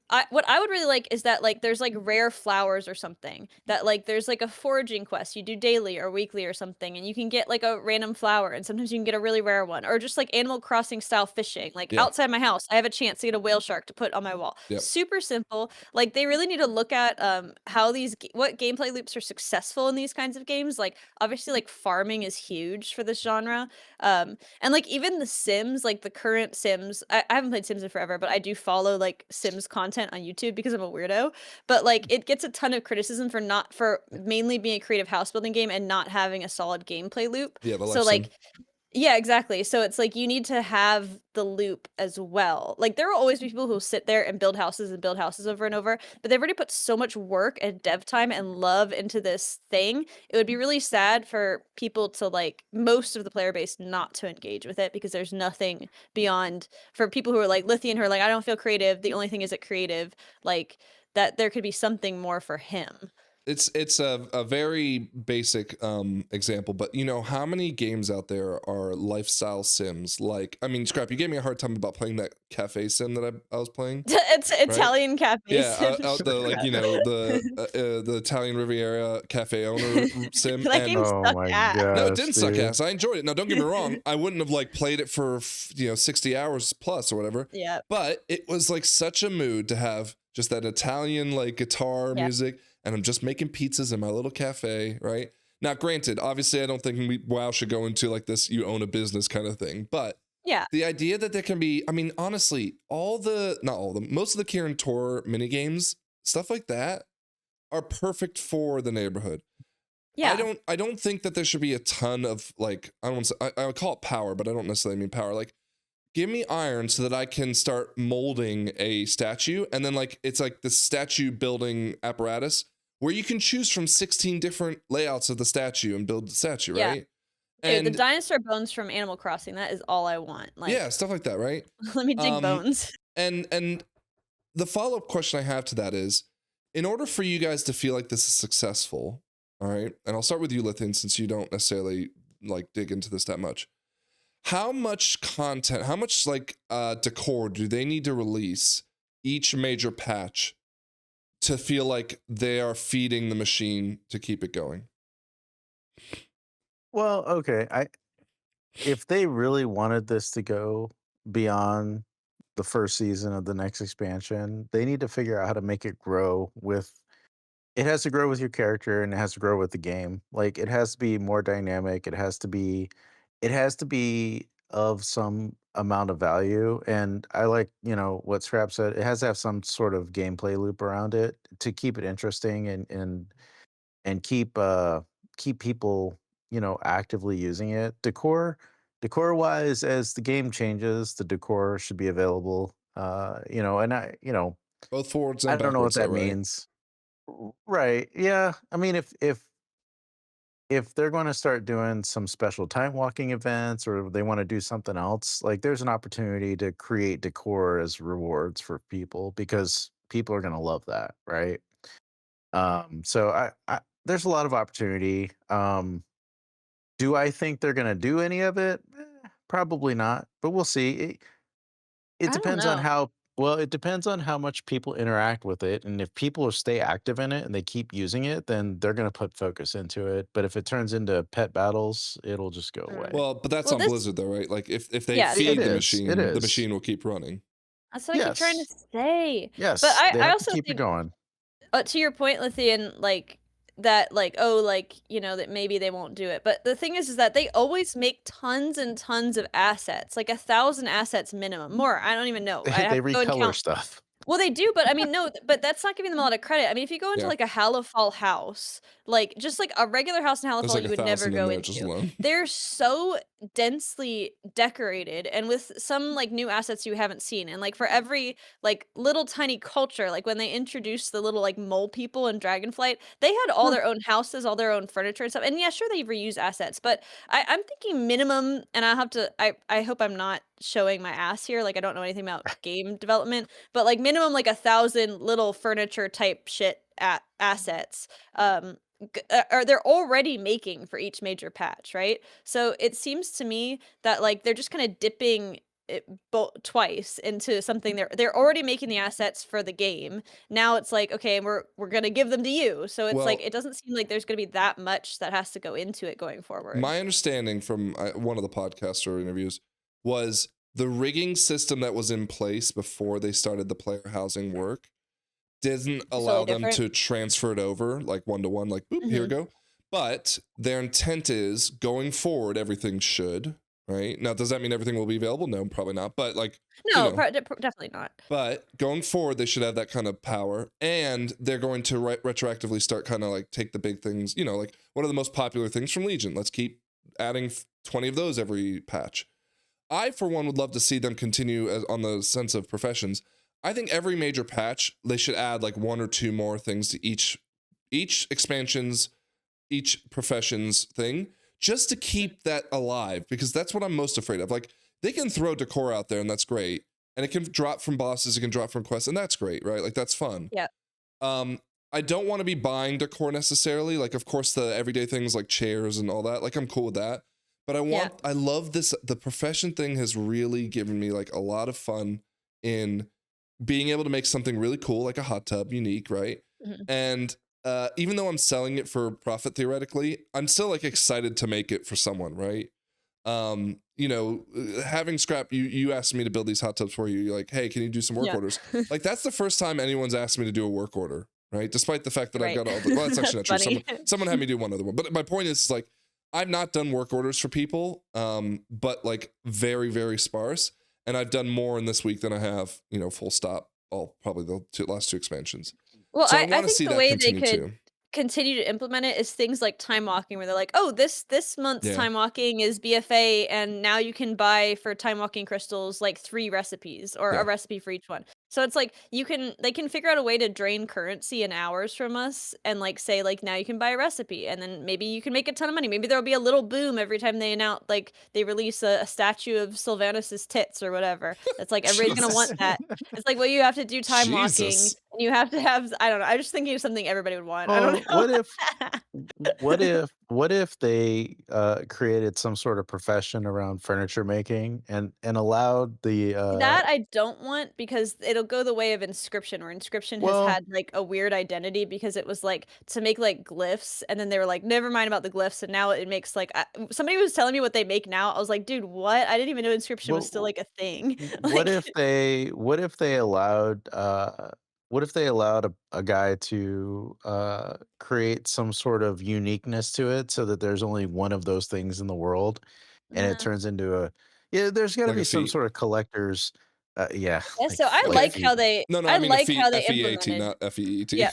S3: I would really like is that like there's like rare flowers or something that like there's like a foraging quest you do daily or weekly or something, and you can get like a random flower, and sometimes you can get a really rare one, or just like Animal Crossing style fishing. Like
S1: Yeah.
S3: outside my house, I have a chance to get a whale shark to put on my wall.
S1: Yep.
S3: Super simple. Like they really need to look at how what gameplay loops are successful in these kinds of games. Like obviously like farming is huge for this genre, and like even the Sims, like the current Sims, I haven't played Sims in forever, but I do follow like Sims content on YouTube because I'm a weirdo. But like it gets a ton of criticism for mainly being a creative house building game and not having a solid gameplay loop.
S1: Yeah, the
S3: So
S1: life
S3: like
S1: sim.
S3: yeah, exactly. So it's like you need to have the loop as well. Like there will always be people who will sit there and build houses over and over, but they've already put so much work and dev time and love into this thing. It would be really sad for people to like most of the player base not to engage with it because there's nothing beyond for people who are like Lithian who are like, I don't feel creative. The only thing is it creative, like that there could be something more for him.
S1: It's a very basic example, but you know how many games out there are lifestyle sims? Like, I mean, Scrap, you gave me a hard time about playing that cafe sim that I was playing.
S3: It's Italian cafes.
S1: Yeah, out the like, you know, the Italian Riviera cafe owner sim.
S3: That game
S2: Oh
S3: sucked
S2: my
S3: ass.
S2: god.
S1: No, it didn't suck ass. I enjoyed it. Now, don't get me wrong. I wouldn't have like played it for 60 hours plus or whatever.
S3: Yeah.
S1: But it was like such a mood to have just that Italian like guitar music, and I'm just making pizzas in my little cafe, right? Now, granted, obviously, I don't think WoW should go into like this you own a business kind of thing, but
S3: Yeah.
S1: The idea that there can be, I mean, honestly, most of the Kieran Tor minigames, stuff like that, are perfect for the neighborhood.
S3: Yeah.
S1: I don't think that there should be a ton of like, I don't want to say, I would call it power, but I don't necessarily mean power. Like, give me iron so that I can start molding a statue, and then like it's like the statue building apparatus where you can choose from 16 different layouts of the statue and build the statue,
S3: Yeah.
S1: right?
S3: Dude, the
S1: And
S3: dinosaur bones from Animal Crossing, that is all I want. Like,
S1: yeah, stuff like that, right?
S3: let me dig bones.
S1: And the follow-up question I have to that is, in order for you guys to feel like this is successful, all right, and I'll start with you, Lithian, since you don't necessarily like dig into this that much. How much content, how much like decor do they need to release each major patch to feel like they are feeding the machine to keep it going?
S2: Well, okay. If they really wanted this to go beyond the first season of the next expansion, they need to figure out how to make it grow with it has to grow with your character and it has to grow with the game. Like it has to be more dynamic. It has to be of some amount of value. And I like, what Scrap said, it has to have some sort of gameplay loop around it to keep it interesting and keep people, actively using it. Decor wise, as the game changes, the decor should be available. And
S1: Both forwards and
S2: I don't know what
S1: backwards, though,
S2: that
S1: right?
S2: means. Right. Yeah. I mean, if they're going to start doing some special time walking events or they want to do something else, like there's an opportunity to create decor as rewards for people because people are going to love that, right? So I there's a lot of opportunity. Do I think they're going to do any of it? Probably not, but we'll see. It
S3: I don't
S2: depends on
S3: know.
S2: it depends on how much people interact with it, and if people stay active in it and they keep using it, then they're gonna put focus into it, but if it turns into pet battles, it'll just go away.
S3: Mm.
S1: Well, but that's
S3: Well,
S1: on
S3: this,
S1: Blizzard, though, right? Like if they
S3: yeah,
S2: It
S1: feed the
S2: is, it
S1: machine
S2: is.
S1: will keep running.
S3: that's what I keep trying to
S2: Yes.
S3: say. But
S2: Yes, they
S3: I
S2: have to
S3: also
S2: keep it
S3: think,
S2: going.
S3: to your point, Lithian, like that, like, oh, like, that maybe they won't do it. But the thing is that they always make tons and tons of assets, like 1,000 assets minimum. More, I don't even know. I
S2: They
S3: have to go and
S2: recolor
S3: count.
S2: stuff.
S3: Well, they do, but I mean, no, but that's not giving them a lot of credit. I mean, if you go into
S1: Yeah.
S3: like a Halifal house, like just like a regular house in
S1: There's
S3: Halifal,
S1: like
S3: you would never
S1: 1,000 in
S3: go
S1: there just
S3: into.
S1: alone.
S3: They're so densely decorated and with some like new assets you haven't seen. And like for every like little tiny culture, like when they introduced the little like mole people in Dragonflight, they had all their own houses, all their own furniture and stuff. And yeah, sure, they reuse assets, but I'm thinking minimum, and I hope I'm not showing my ass here. Like I don't know anything about game development, but like minimum like 1,000 little furniture type shit assets or they're already making for each major patch, right? So it seems to me that like they're just kind of dipping it twice into something they're already making the assets for the game. Now it's like, okay, we're gonna give them to you. So it's like
S1: Well,
S3: it doesn't seem like there's gonna be that much that has to go into it going forward.
S1: my understanding from one of the podcaster interviews was the rigging system that was in place before they started the player housing work didn't allow
S3: Totally
S1: them
S3: different.
S1: to transfer it over like one-to-one, like boop, here we go. But their intent is going forward, everything should, right? Now, does that mean everything will be available? No, probably not. But like,
S3: No, definitely not.
S1: But going forward, they should have that kind of power, and they're going to retroactively start kind of like take the big things. Like what are the most popular things from Legion? Let's keep adding 20 of those every patch. I, for one, would love to see them continue on the sense of professions. I think every major patch, they should add like 1 or 2 more things to each expansion's, each profession's thing, just to keep that alive, because that's what I'm most afraid of. Like, they can throw decor out there, and that's great. And it can drop from bosses, it can drop from quests, and that's great, right? Like, that's fun.
S3: Yeah.
S1: I don't want to be buying decor necessarily. Like, of course, the everyday things like chairs and all that, like, I'm cool with that. But I love this. The profession thing has really given me like a lot of fun in being able to make something really cool, like a hot tub, unique, right? And even though I'm selling it for profit theoretically, I'm still like excited to make it for someone, right? Having Scrap, you asked me to build these hot tubs for you. You're like, hey, can you do some work orders? Like, that's the first time anyone's asked me to do a work order, right? Despite the fact that I've got all the, well, that's actually not true. Someone had me do one other one. But my point is like, I've not done work orders for people, but like very, very sparse. And I've done more in this week than I have, full stop, probably the last 2 expansions.
S3: Well,
S1: So I
S3: I
S1: want to
S3: think
S1: see
S3: the
S1: that
S3: way they
S1: continue
S3: could
S1: too.
S3: continue to implement it is things like time walking, where they're like, "Oh, this month's
S1: Yeah.
S3: time walking is BFA, and now you can buy for time walking crystals like 3 recipes or
S1: Yeah.
S3: a recipe for each one." So it's like they can figure out a way to drain currency and hours from us, and like say like now you can buy a recipe, and then maybe you can make a ton of money. Maybe there'll be a little boom every time they they release a statue of Sylvanus's tits or whatever. It's like everybody's gonna want that. It's like, well, you have to do time walking.
S1: Jesus.
S3: And you have to have, I don't know. I'm just thinking of something everybody would want. I don't know.
S2: What if they created some sort of profession around furniture making and allowed the
S3: That I don't want, because it'll go the way of Inscription, where Inscription has
S2: well
S3: had like a weird identity because it was like to make like glyphs, and then they were like, never mind about the glyphs, and now it makes like somebody was telling me what they make now. I was like, dude, what? I didn't even know Inscription was still
S2: well,
S3: like a thing.
S2: what
S3: Like,
S2: if they allowed a guy to create some sort of uniqueness to it so that there's only one of those things in the world and it
S3: uh,
S2: turns into a yeah, there's got to
S1: Like a
S2: be some
S1: feat.
S2: sort of collector's yeah,
S3: yeah,
S2: like
S3: so I
S1: Like a
S3: like
S2: feet.
S3: how they
S1: No,
S3: I
S1: I mean a
S3: like
S1: feat,
S3: how they
S1: F-E-A-T,
S3: implemented.
S1: not F-E-E-T.
S3: Yeah.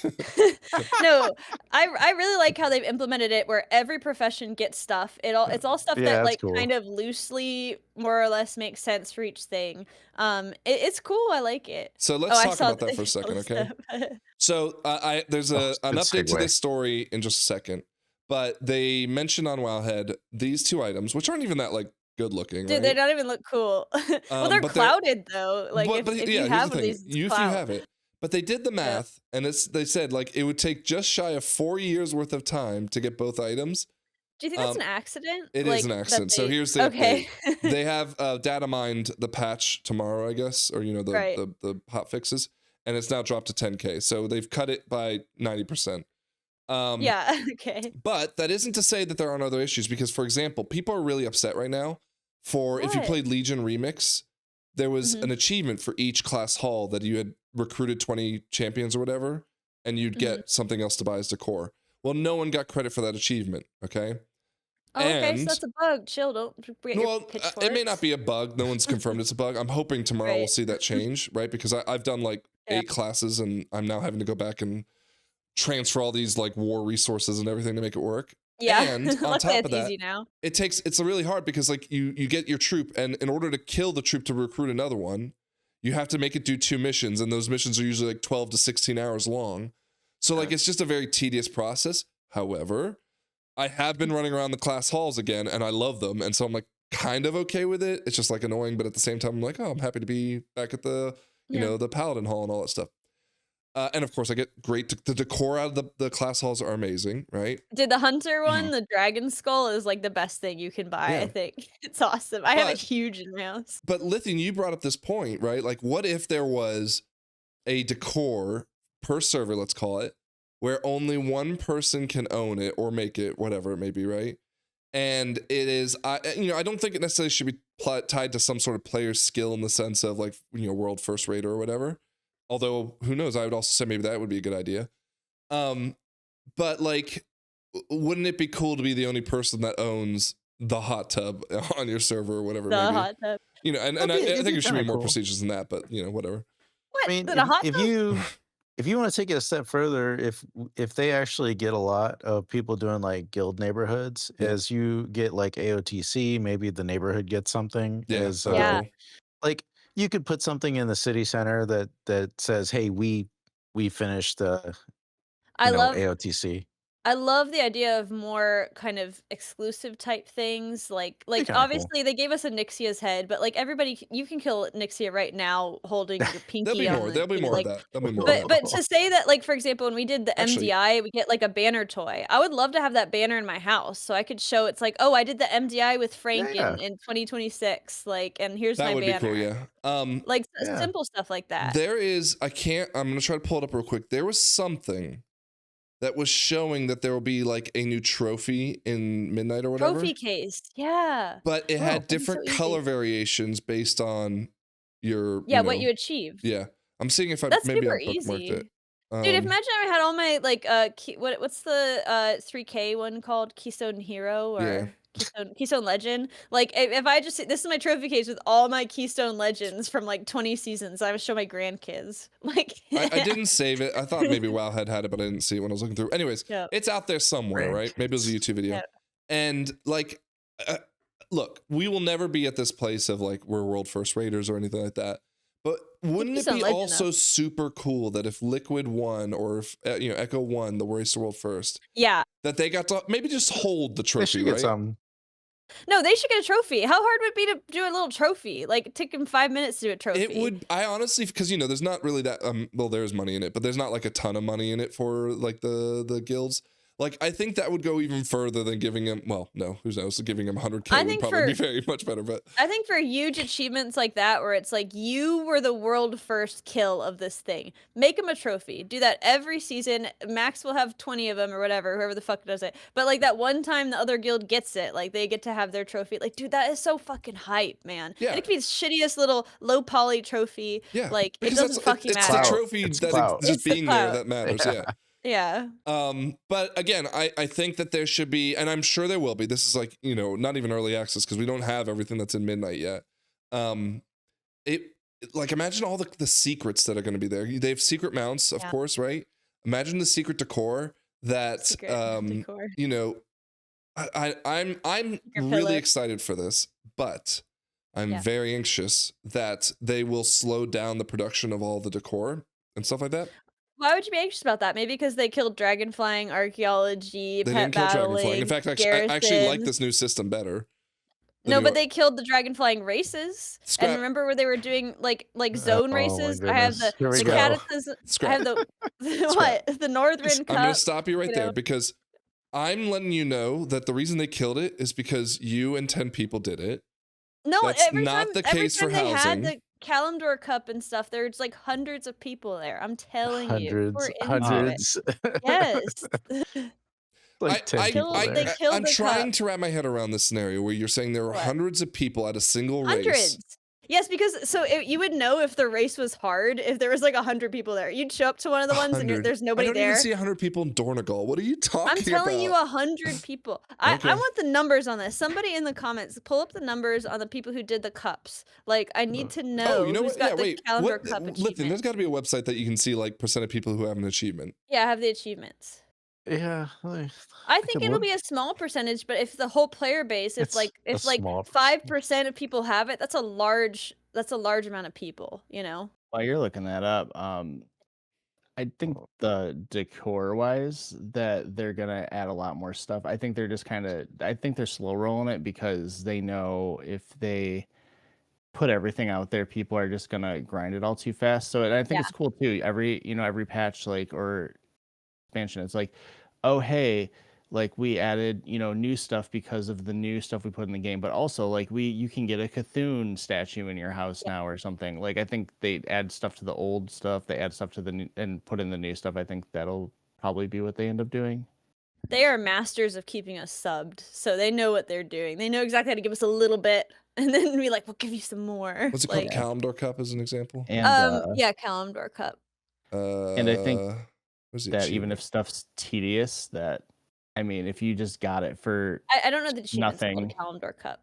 S3: No, I really like how they've implemented it where every profession gets stuff. It's all stuff
S2: Yeah,
S3: that
S2: that's
S3: like
S2: cool.
S3: kind of loosely more or less makes sense for each thing. It's cool. I like it.
S1: So
S3: Oh,
S1: let's
S3: I
S1: talk
S3: saw
S1: about that
S3: the
S1: for a second,
S3: yellow
S1: okay?
S3: stuff.
S1: So there's
S2: Oh,
S1: an
S2: good
S1: update to
S2: segue.
S1: this story in just a second, but they mentioned on Wowhead these 2 items, which aren't even that like good looking,
S3: Dude, they
S1: right?
S3: don't even look cool. Well, they're
S1: But they're
S3: clouded though. Like if
S1: yeah,
S3: you
S1: here's the
S3: have one of
S1: thing.
S3: these, it's
S1: If you
S3: cloud.
S1: have it, but they did the
S3: Yeah.
S1: math, and they said like it would take just shy of 4 years worth of time to get both items.
S3: Do you think that's
S1: Um,
S3: an accident?
S1: it is an
S3: Like that
S1: accident. So
S3: they
S1: here's the
S3: okay.
S1: update. They have data mined the patch tomorrow, I guess, or
S3: Right.
S1: the hot fixes, and it's now dropped to 10K. So they've cut it by 90%.
S3: Yeah, okay.
S1: But that isn't to say that there aren't other issues, because, for example, people are really upset right now if you
S3: What?
S1: played Legion Remix, there was
S3: Mhm.
S1: an achievement for each class hall that you had recruited 20 champions or whatever, and you'd
S3: Mhm.
S1: get something else to buy as decor. Well, no one got credit for that achievement, okay?
S3: Oh, okay, so
S1: And,
S3: that's a bug. Chill, don't get your
S1: well, it may not
S3: pitchforks.
S1: be a bug. No one's confirmed it's a bug. I'm hoping tomorrow we'll
S3: Right.
S1: see that change, right? Because I've done like
S3: Yeah.
S1: 8 classes, and I'm now having to go back and transfer all these like war resources and everything to make it work.
S3: Yeah.
S1: And on
S3: Luckily,
S1: top
S3: it's
S1: of that,
S3: easy now.
S1: it's really hard, because like you get your troop, and in order to kill the troop to recruit another one, you have to make it do 2 missions, and those missions are usually like 12 to 16 hours long. So like it's just a very tedious process. However, I have been running around the class halls again, and I love them, and so I'm like kind of okay with it. It's just like annoying, but at the same time I'm like, oh, I'm happy to be back at the
S3: Yeah.
S1: the paladin hall and all that stuff. And of course, I get the decor out of the class halls are amazing, right?
S3: Dude, the hunter one,
S2: Mhm.
S3: the dragon skull, is like the best thing you can buy, I
S1: Yeah.
S3: think. It's awesome. I have it
S1: But
S3: huge in my house.
S1: but Lithium, you brought up this point, right? Like, what if there was a decor per server, let's call it, where only one person can own it or make it, whatever it may be, right? And it is, I don't think it necessarily should be tied to some sort of player skill in the sense of like, world first rate or whatever. Although, who knows? I would also say maybe that would be a good idea. But like, wouldn't it be cool to be the only person that owns the hot tub on your server or whatever it
S3: The
S1: may be?
S3: hot tub.
S1: And
S2: It'd
S1: I
S2: be
S1: think there should be
S2: kinda
S1: more
S2: cool.
S1: procedures than that, but whatever.
S3: What?
S2: I mean,
S3: The hot
S2: if
S3: tub?
S2: you want to take it a step further, if they actually get a lot of people doing like guild neighborhoods,
S1: Yeah.
S2: as you get like AOTC, maybe the neighborhood gets something.
S1: Yeah,
S2: As
S1: that'd be
S3: Yeah.
S1: cool.
S2: like you could put something in the city center that says, "Hey, we finished the
S3: I love
S2: AOTC."
S3: I love the idea of more kind of exclusive type things. Like
S2: Be kinda cool.
S3: obviously they gave us a Nixia's head, but like you can kill Nixia right now holding your
S1: There'll
S3: pinky
S1: be
S3: on
S1: more.
S3: the
S1: There'll be more of
S3: like.
S1: that. There'll be more of
S3: But
S1: that.
S3: to say that, like, for example, when we did the
S1: Actually,
S3: MDI, we get like a banner toy. I would love to have that banner in my house so I could show it's like, oh, I did the MDI with Frank
S2: Yeah.
S3: in 2026. Like, and here's
S1: that
S3: my
S1: would be cool.
S3: banner.
S1: Yeah.
S3: Like
S2: Yeah.
S3: simple stuff like that.
S1: There is. I'm gonna try to pull it up real quick. There was something that was showing that there will be like a new trophy in Midnight or whatever.
S3: Trophy case. Yeah.
S1: But it
S2: Oh,
S1: had
S3: that'd be so
S1: different
S3: easy.
S1: color variations based on your
S3: Yeah, what you achieved.
S1: Yeah. I'm seeing if I
S3: That's
S1: maybe I
S3: super
S1: bookmarked
S3: easy.
S1: it.
S3: Dude, imagine I had all my like what's the 3K one called? Keystone Hero
S1: Yeah.
S3: or Keystone Legend? Like if I just this is my trophy case with all my Keystone Legends from like 20 seasons. I would show my grandkids. Like
S1: I didn't save it. I thought maybe Wowhead had it, but I didn't see it when I was looking through. Anyways,
S3: Yeah.
S1: it's out there somewhere, right? Maybe it was a YouTube video.
S3: Yeah.
S1: And like, look, we will never be at this place of like we're world first raiders or anything like that. But wouldn't it
S3: Keystone
S1: be
S3: Legend,
S1: also
S3: though.
S1: super cool that if Liquid won or if Echo won the Race to World First,
S3: Yeah.
S1: that they got to maybe just hold the
S2: They
S1: trophy,
S2: should get
S1: right?
S2: some.
S3: No, they should get a trophy. How hard would it be to do a little trophy? Like it took them 5 minutes to do a trophy.
S1: It would. I honestly, because there's not really that. Well, there's money in it, but there's not like a ton of money in it for like the guilds. Like I think that would go even further than giving him. Well, no, who knows? Giving him 100K
S3: I
S1: would
S3: think
S1: probably be very much better. But
S3: I think for huge achievements like that, where it's like you were the world first kill of this thing, make him a trophy. Do that every season. Max will have 20 of them or whatever, whoever the fuck does it. But like that one time the other guild gets it, like they get to have their trophy. Like, dude, that is so fucking hype, man.
S1: Yeah.
S3: And it could be the shittiest little low poly trophy.
S1: yeah,
S3: Like it
S1: because
S3: doesn't fucking
S1: it's
S3: matter.
S1: the trophy
S2: It's
S1: that
S2: clout.
S1: just
S3: It's the
S1: being there
S3: clout.
S1: that matters. Yeah.
S3: Yeah.
S1: But again, I think that there should be, and I'm sure there will be. This is like, not even early access because we don't have everything that's in Midnight yet. Like imagine all the secrets that are going to be there. They have secret mounts, of
S3: Yeah.
S1: course, right? Imagine the secret decor that
S3: Secret decor.
S1: I'm
S3: Secret
S1: really
S3: pillow.
S1: excited for this, but I'm
S3: Yeah.
S1: very anxious that they will slow down the production of all the decor and stuff like that.
S3: Why would you be anxious about that? Maybe because they killed dragon flying, archaeology,
S1: They
S3: pet
S1: didn't kill
S3: battling,
S1: Dragonflying. In fact, I actually like
S3: garrison.
S1: this new system better.
S3: No, but they killed the dragon flying races.
S1: Scrap.
S3: And remember where they were doing like zone
S2: Oh my
S3: races? I have
S2: goodness.
S3: the
S2: Here we
S3: the
S2: go.
S3: Catathas. I
S1: Scrap.
S3: have the what? The Northern
S1: I'm going to
S3: Cup.
S1: stop you right
S3: you
S1: there
S3: know.
S1: because I'm letting you know that the reason they killed it is because you and 10 people did it.
S3: No,
S1: That's
S3: every
S1: not
S3: time,
S1: the
S3: every
S1: case for
S3: time they
S1: housing.
S3: had the Kalimdor Cup and stuff, there's like hundreds of people there. I'm telling you. We're
S2: Hundreds.
S3: into it. Yes.
S2: Like 10 people
S3: They
S2: there.
S3: killed
S1: I'm
S3: the
S1: trying
S3: cup.
S1: to wrap my head around this scenario where you're saying there were
S3: What?
S1: hundreds of people at a single race.
S3: Hundreds. Yes, because you would know if the race was hard if there was like 100 people there. You'd show up to one of the ones and
S1: 100.
S3: there's
S1: I
S3: nobody
S1: don't
S3: there.
S1: even see 100 people in Dornegal. What are you talking
S3: I'm telling
S1: about?
S3: you 100 people. I
S1: Okay.
S3: want the numbers on this. Somebody in the comments, pull up the numbers on the people who did the cups. Like, I need to know
S1: Oh, you know
S3: who's
S1: what?
S3: got
S1: Yeah,
S3: the
S1: wait.
S3: calendar
S1: What?
S3: cup
S1: Listen,
S3: achievement.
S1: there's got to be a website that you can see like percent of people who have an achievement.
S3: Yeah, I have the achievements.
S2: Yeah.
S3: I think it'll be a small percentage, but if the whole player base, if
S2: It's
S3: like
S2: a
S3: if like
S2: small
S3: 5% of people have it, that's a large amount of people,
S4: While you're looking that up, I think the decor wise that they're gonna add a lot more stuff. I think they're just I think they're slow rolling it because they know if they put everything out there, people are just gonna grind it all too fast. So I think it's cool too. Every patch or expansion, it's like, oh hey, like we added new stuff because of the new stuff we put in the game, but also like you can get a Cthulhu statue in your house now or something. Like I think they add stuff to the old stuff, they add stuff to the new and put in the new stuff. I think that'll probably be what they end up doing.
S3: They are masters of keeping us subbed, so they know what they're doing. They know exactly how to give us a little bit and then be like, we'll give you some more.
S1: What's it
S3: like,
S1: called? Kalimdor Cup as an example.
S4: And
S3: yeah, Kalimdor Cup.
S4: and I think
S1: where's the
S4: that even
S1: achievement?
S4: if stuff's tedious, that I mean, if you just got it for
S3: I don't know the achievements called
S4: nothing.
S3: Kalimdor Cup.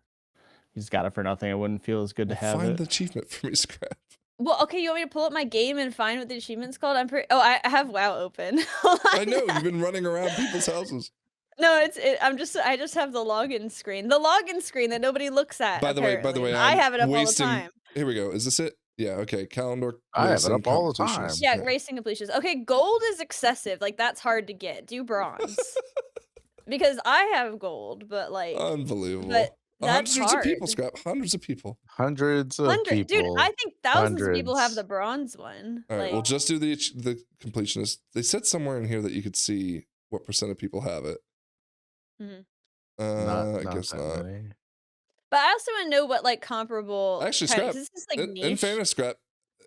S4: you just got it for nothing, it wouldn't feel as good to have
S1: Find
S4: it.
S1: the achievement for me, Scrap.
S3: Well, okay, you want me to pull up my game and find what the achievement's called? I have WoW open. Hold
S1: I
S3: on.
S1: know you've been running around people's houses.
S3: No, I just have the login screen. The login screen that nobody looks at.
S1: By the way,
S3: apparently.
S1: I
S3: have it up
S1: wasting,
S3: all the time.
S1: Here we go. Is this it? Yeah. Okay. Kalimdor.
S2: I have it
S1: racing
S2: up all the time.
S1: competitions.
S3: Yeah,
S1: Okay.
S3: racing completions. Okay, gold is excessive. Like that's hard to get. Do bronze. Because I have gold, but like
S1: Unbelievable.
S3: but that's
S1: Hundreds
S3: hard.
S1: of people, Scrap. Hundreds of people.
S2: Hundreds of
S3: 100
S2: people.
S3: Dude, I think thousands of people have
S2: Hundreds.
S3: the bronze one.
S1: All right.
S3: Like,
S1: We'll just do the completionist. They said somewhere in here that you could see what percent of people have it.
S3: Mhm.
S1: I guess
S2: that
S1: not.
S2: many.
S3: but I also want to know what like comparable
S1: Actually,
S3: kind-
S1: Scrap.
S3: 'cause this is like
S1: In
S3: niche.
S1: fairness, Scrap.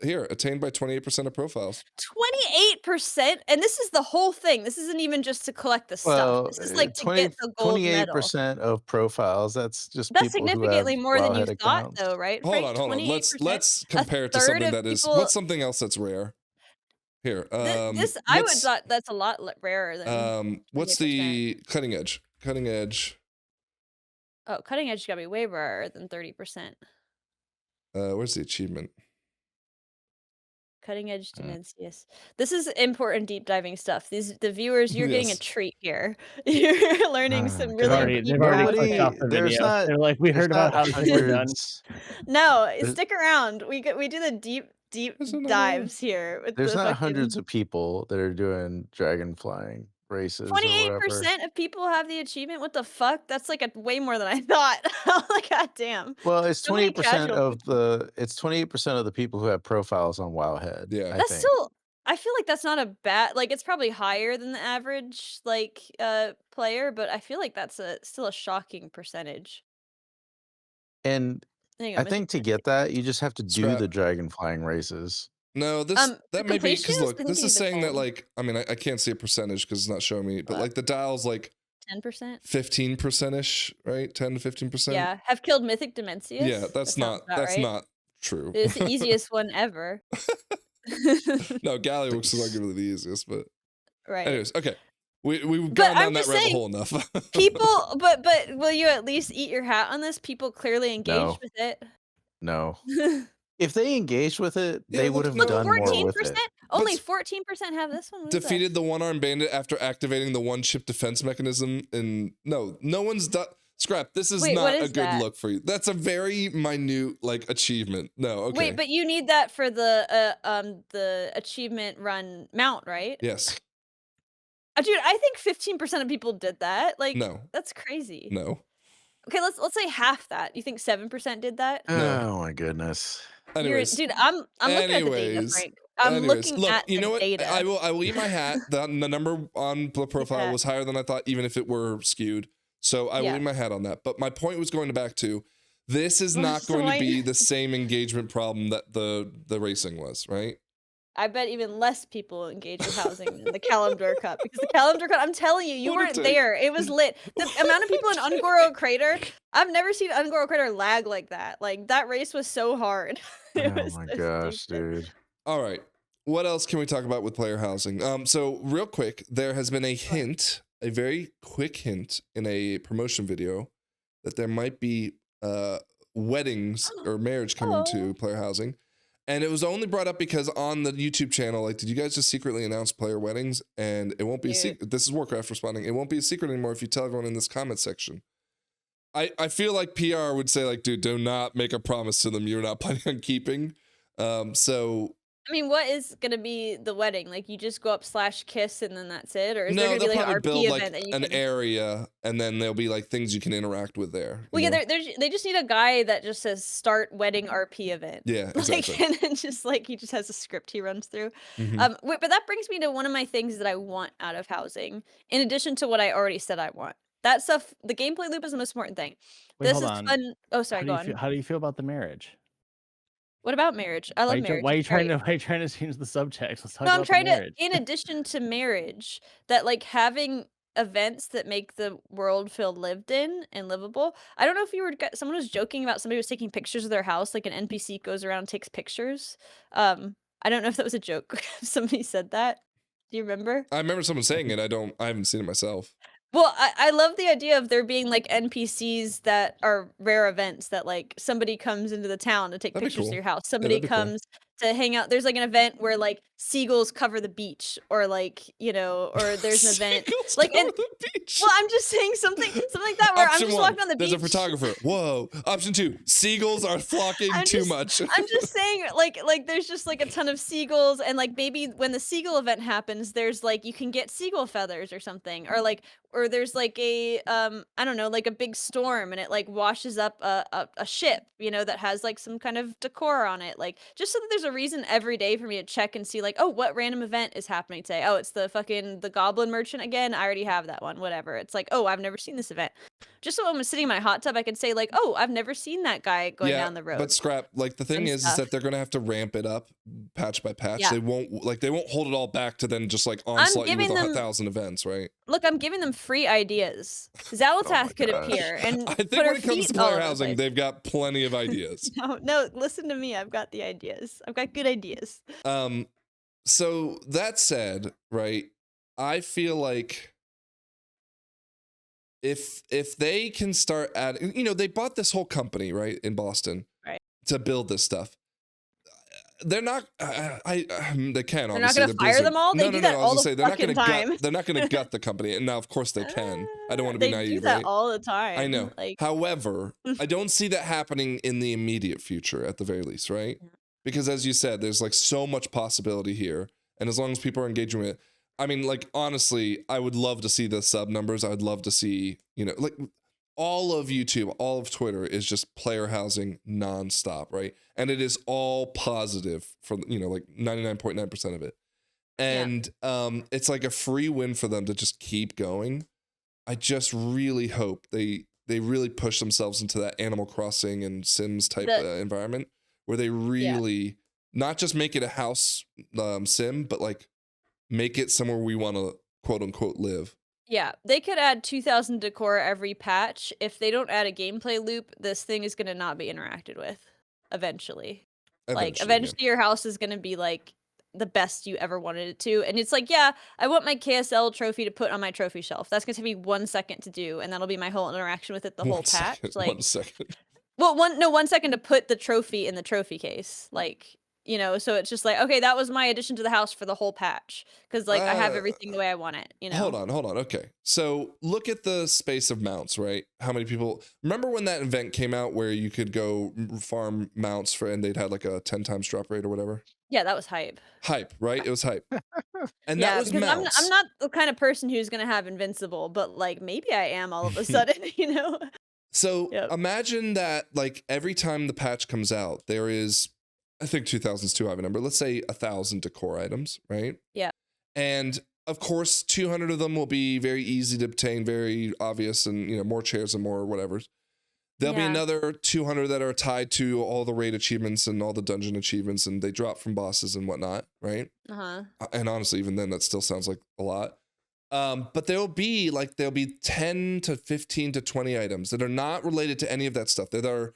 S1: Here, attained by 28% of profiles.
S3: 28%, and this is the whole thing. This isn't even just to collect the
S2: Well,
S3: stuff. This is like to get the gold medal.
S2: 28% of profiles. That's just
S3: That's
S2: people who
S3: significantly
S2: have
S3: more than you
S2: Wowhead
S3: thought,
S2: accounts.
S3: though, right?
S1: Hold
S3: Frank?
S1: on.
S3: 28%?
S1: Let's compare it to
S3: third
S1: something
S3: of
S1: that is.
S3: people-
S1: What's something else that's rare? Here.
S3: This I would thought that's a lot rarer than.
S1: What's
S3: 20%.
S1: the cutting edge? Cutting edge.
S3: Oh, cutting edge gotta be way rarer than 30%.
S1: Where's the achievement?
S3: Cutting edge Dimensius. This is important deep diving stuff. The viewers, you're getting a
S1: Yes.
S3: treat here. You're learning some really
S4: They've
S3: deep
S4: already
S3: housing.
S4: clicked off the
S2: there's
S4: video.
S2: not-
S4: They're like, we heard
S2: There's
S4: about
S2: not
S4: how we're done.
S2: hundreds.
S3: No,
S2: There's-
S3: stick around. We do the deep
S1: There's another
S3: dives here. With
S2: There's
S3: the
S2: not
S3: fucking
S2: hundreds of people that are doing dragon flying races.
S3: 28% of people have the achievement. What the fuck? That's like way more than I thought. Like, God damn.
S2: Well, it's
S3: So many
S2: 28%
S3: casual
S2: of the people who have profiles on Wowhead.
S1: Yeah.
S2: I
S3: That's
S2: think.
S3: still. I feel like that's not a bad. Like, it's probably higher than the average player, but I feel like that's still a shocking percentage.
S2: And
S3: There you go,
S2: I think to get that, you just have to do
S1: Scrap.
S2: the dragon flying races.
S1: No, this
S3: the
S1: that may be because
S3: completionist,
S1: look,
S3: I think
S1: this
S3: you
S1: is
S3: need the
S1: saying that
S3: gold.
S1: like I mean I can't see a percentage because it's not showing me, but
S3: What?
S1: like the dial's like
S3: 10%.
S1: 15% ish, right? 10 to 15%.
S3: Yeah, have killed Mythic Dimensius.
S1: Yeah, that's not not true.
S3: It's the easiest one ever.
S1: No, Gallywix is arguably the easiest, but
S3: Right.
S1: anyways, okay. We've
S3: But
S1: gone
S3: I'm
S1: down that
S3: just
S1: rabbit
S3: saying,
S1: hole enough.
S3: People, but will you at least eat your hat on this? People clearly engaged
S2: No.
S3: with it.
S2: No. If they engaged with it,
S1: Yeah,
S2: they
S1: look,
S2: would have
S1: no,
S2: done more
S3: 14%.
S2: with it.
S3: Only
S1: But
S3: 14% have this one. What is
S1: Defeated
S3: that?
S1: the one-armed bandit after activating the one-chip defense mechanism. And no one's done. Scrap. This is
S3: Wait,
S1: not
S3: what
S1: a
S3: is
S1: good
S3: that?
S1: look for you. That's a very minute like achievement. No, okay.
S3: Wait, but you need that for the achievement run mount, right?
S1: Yes.
S3: Dude, I think 15% of people did that. Like,
S1: No.
S3: that's crazy.
S1: No.
S3: Okay, let's say half that. You think 7% did that?
S1: No.
S2: Oh my goodness.
S1: Anyways,
S3: Dude, I'm looking at the data,
S1: anyways,
S3: Frank. I'm looking
S1: look,
S3: at
S1: you
S3: the
S1: know what?
S3: data.
S1: I will eat my hat. The number on the profile
S3: Yeah.
S1: was higher than I thought, even if it were skewed. So I will
S3: Yeah.
S1: eat my hat on that. But my point was going back to this is
S3: What's
S1: not
S3: the
S1: going to
S3: point?
S1: be the same engagement problem that the racing was, right?
S3: I bet even less people engage with housing than the Kalimdor Cup, because the Kalimdor Cup, I'm telling you, you
S1: What
S3: weren't
S1: a
S3: there. It was lit. The amount of people in Ungoro Crater, I've never seen Ungoro Crater lag like that. Like, that race was so hard. It
S2: Oh
S3: was
S2: my
S3: so
S2: gosh,
S3: stupid.
S2: dude.
S1: All right. What else can we talk about with player housing? So real quick, there has been a hint, a very quick hint in a promotion video that there might be weddings or marriage coming to player housing. And it was only brought up because on the YouTube channel, like, did you guys just secretly announce player weddings? And it won't be a secret. This is Warcraft responding. It won't be a secret anymore if you tell everyone in this comment section. I feel like PR would say, like, dude, do not make a promise to them you're not planning on keeping. So
S3: I mean, what is gonna be the wedding? Like, you just go up /kiss and then that's it, or is there
S1: no,
S3: gonna be
S1: they'll
S3: like
S1: probably
S3: an RP
S1: build
S3: event
S1: like
S3: that you
S1: an
S3: can?
S1: area, and then there'll be like things you can interact with there.
S3: Well,
S1: you
S3: yeah,
S1: know?
S3: they just need a guy that just says "Start Wedding RP Event."
S1: Yeah,
S3: Like,
S1: exactly.
S3: and then just like he just has a script he runs through.
S1: Mhm.
S3: But that brings me to one of my things that I want out of housing, in addition to what I already said I want. That stuff, the gameplay loop is the most important thing.
S4: Wait,
S3: This
S4: hold
S3: is
S4: on.
S3: fun. Oh, sorry, go on.
S4: How do you feel about the marriage?
S3: What about marriage? I love marriage.
S4: Why are you
S3: It's great.
S4: trying to change the subject? Let's talk
S3: No, I'm
S4: about
S3: trying
S4: the
S3: to,
S4: marriage.
S3: in addition to marriage, that like having events that make the world feel lived in and livable. I don't know if you were, someone was joking about somebody was taking pictures of their house, like an NPC goes around and takes pictures. I don't know if that was a joke. Somebody said that. Do you remember?
S1: I remember someone saying it. I haven't seen it myself.
S3: Well, I love the idea of there being like NPCs that are rare events that like somebody comes into the town to take
S1: That'd be
S3: pictures of
S1: cool.
S3: your house.
S1: Yeah,
S3: Somebody
S1: that'd be cool.
S3: comes to hang out. There's like an event where like seagulls cover the beach, or like, you know, or there's an event
S1: Seagulls
S3: like,
S1: cover
S3: and
S1: the beach.
S3: well, I'm just saying something like that where I'm
S1: Option
S3: just
S1: one,
S3: walking on the
S1: there's
S3: beach.
S1: a photographer. Whoa. Option two, seagulls are flocking
S3: I'm
S1: too
S3: just-
S1: much.
S3: I'm just saying, like there's just like a ton of seagulls, and like maybe when the seagull event happens, there's like you can get seagull feathers or something, or there's like a I don't know, like a big storm, and it like washes up a ship, you know, that has like some kind of decor on it, like just so that there's a reason every day for me to check and see like, oh, what random event is happening today? Oh, it's the goblin merchant again. I already have that one. Whatever. It's like, oh, I've never seen this event. Just so when I'm sitting in my hot tub, I can say like, oh, I've never seen that guy going down the road.
S1: But Scrap, like the thing
S3: and
S1: is
S3: stuff.
S1: that they're gonna have to ramp it up patch by patch.
S3: Yeah.
S1: They won't hold it all back to then just like onslaught you with
S3: giving them-
S1: 1,000 events, right?
S3: Look, I'm giving them free ideas. Xalatath could
S2: gosh.
S3: appear and
S1: I think
S3: put her
S1: when it comes
S3: feet
S1: to
S3: all
S1: player
S3: over the
S1: housing,
S3: place.
S1: they've got plenty of ideas.
S3: No, listen to me. I've got the ideas. I've got good ideas.
S1: So that said, right, I feel like if they can start adding, they bought this whole company, right, in Boston,
S3: Right.
S1: to build this stuff. They're not. They can
S3: They're not
S1: obviously.
S3: gonna
S1: They're
S3: fire
S1: Blizzard.
S3: them all. They
S1: No,
S3: do
S1: no,
S3: that
S1: no. I
S3: all
S1: was
S3: the
S1: gonna say they're not
S3: fucking
S1: gonna
S3: time.
S1: gut. They're not gonna gut the company. And now, of course, they can. I don't want to be
S3: They
S1: naive,
S3: do that
S1: right?
S3: all the time.
S1: I know.
S3: Like,
S1: However, I don't see that happening in the immediate future, at the very least, right?
S3: Yeah.
S1: Because as you said, there's like so much possibility here, and as long as people are engaging with it, I mean, like honestly, I would love to see the sub numbers. I would love to see, like all of YouTube, all of Twitter is just player housing nonstop, right? And it is all positive for like 99.9% of it, and it's like a free win for them to just keep going. I just really hope they really push themselves into that Animal Crossing and Sims type environment where they really not just make it a house sim, but like make it somewhere we want to quote unquote live.
S3: Yeah, they could add 2,000 decor every patch. If they don't add a gameplay loop, this thing is gonna not be interacted with eventually. Like, eventually your house is gonna be like the best you ever wanted it to. And it's like, yeah, I want my KSL trophy to put on my trophy shelf. That's gonna take me 1 second to do, and that'll be my whole interaction with it the whole patch. Like
S1: 1 second.
S3: Well, 1 second to put the trophy in the trophy case. Like, so it's just like, okay, that was my addition to the house for the whole patch. Because like I have everything the way I want it,
S1: Hold on. Okay. So look at the space of mounts, right? How many people remember when that event came out where you could go farm mounts and they'd had like a 10 times drop rate or whatever?
S3: Yeah, that was hype.
S1: Hype, right? It was hype. And
S3: Yeah,
S1: that was
S3: because
S1: mounts.
S3: I'm not the kind of person who's gonna have invincible, but like maybe I am all of a sudden,
S1: So imagine that like every time the patch comes out, there is, I think 2000 is too high of a number. Let's say 1,000 decor items, right?
S3: Yeah.
S1: And of course, 200 of them will be very easy to obtain, very obvious, and more chairs and more whatever. There'll be another 200 that are tied to all the raid achievements and all the dungeon achievements, and they drop from bosses and whatnot, right? And honestly, even then, that still sounds like a lot. But there'll be 10 to 15 to 20 items that are not related to any of that stuff, that are,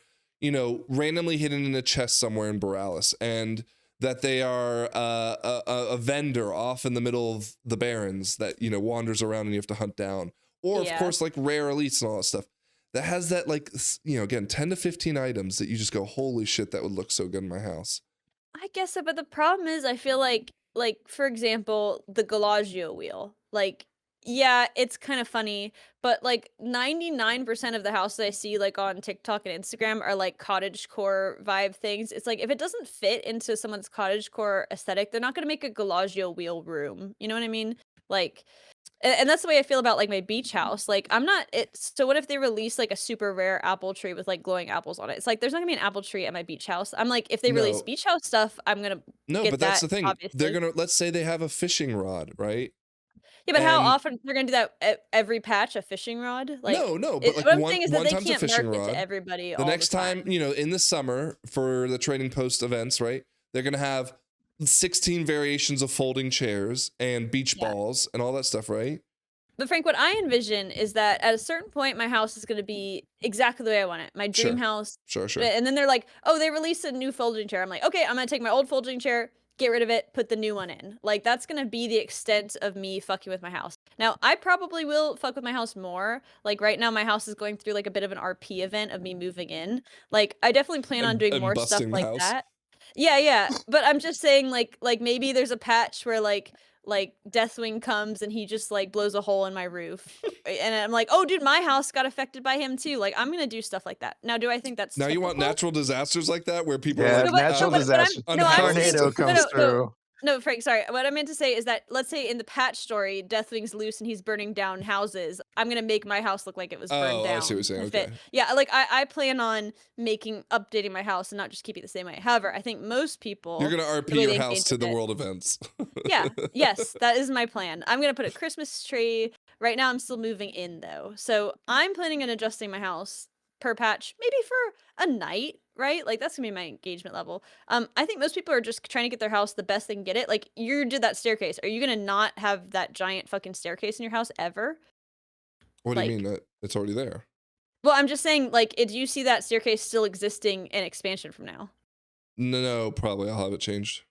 S1: randomly hidden in a chest somewhere in Borealis, and that they are a vendor off in the middle of the Barrens that, wanders around and you have to hunt down. Or, of course, like rare elites and all that stuff. That has that, like, again, 10 to 15 items that you just go, holy shit, that would look so good in my house.
S3: I guess so, but the problem is I feel like, for example, the Galagio wheel. Like, yeah, it's kind of funny, but like 99% of the houses I see like on TikTok and Instagram are like cottagecore vibe things. It's like if it doesn't fit into someone's cottagecore aesthetic, they're not gonna make a Galagio wheel room. You know what I mean? Like, and that's the way I feel about like my beach house. Like so what if they release like a super rare apple tree with like glowing apples on it? It's like there's not gonna be an apple tree at my beach house. I'm like, if they release beach house stuff, I'm gonna get
S1: but that's
S3: that,
S1: the thing.
S3: obviously.
S1: They're gonna, let's say they have a fishing rod, right?
S3: Yeah, but how often they're gonna do that every patch, a fishing rod? Like,
S1: no, but like
S3: what I'm saying is that they
S1: time's a
S3: can't
S1: fishing
S3: market
S1: rod.
S3: to everybody
S1: The
S3: all
S1: next
S3: the time.
S1: time, in the summer for the Trading Post events, right? They're gonna have 16 variations of folding chairs and beach balls and all that stuff, right?
S3: But Frank, what I envision is that at a certain point, my house is going to be exactly the way I want it. My dream house.
S1: Sure.
S3: And then they're like, oh, they released a new folding chair. I'm like, okay, I'm going to take my old folding chair, get rid of it, put the new one in. Like, that's going to be the extent of me fucking with my house. Now, I probably will fuck with my house more. Like, right now, my house is going through like a bit of an RP event of me moving in. Like, I definitely plan on doing more stuff like that. Yeah. But I'm just saying, like maybe there's a patch where like Deathwing comes and he just like blows a hole in my roof, and I'm like, oh dude, my house got affected by him too. Like, I'm gonna do stuff like that. Now, do I think that's
S1: now
S3: typical?
S1: You want natural disasters like that where people are like,
S2: natural disaster, tornado comes through.
S3: No, Frank, sorry. What I meant to say is that, let's say in the patch story, Deathwing's loose and he's burning down houses. I'm going to make my house look like it was burned down.
S1: I see what you're saying. Okay.
S3: Yeah, like I plan on updating my house and not just keeping it the same way. However, I think most people...
S1: You're going to RP your house to the world events.
S3: Yeah, yes, that is my plan. I'm going to put a Christmas tree. Right now, I'm still moving in, though. So I'm planning on adjusting my house per patch, maybe for a night, right? Like, that's gonna be my engagement level. I think most people are just trying to get their house the best they can get it. Like, you did that staircase. Are you gonna not have that giant fucking staircase in your house ever?
S1: What do you mean that it's already there?
S3: Well, I'm just saying, like, do you see that staircase still existing in expansion from now?
S1: No, probably I'll have it changed.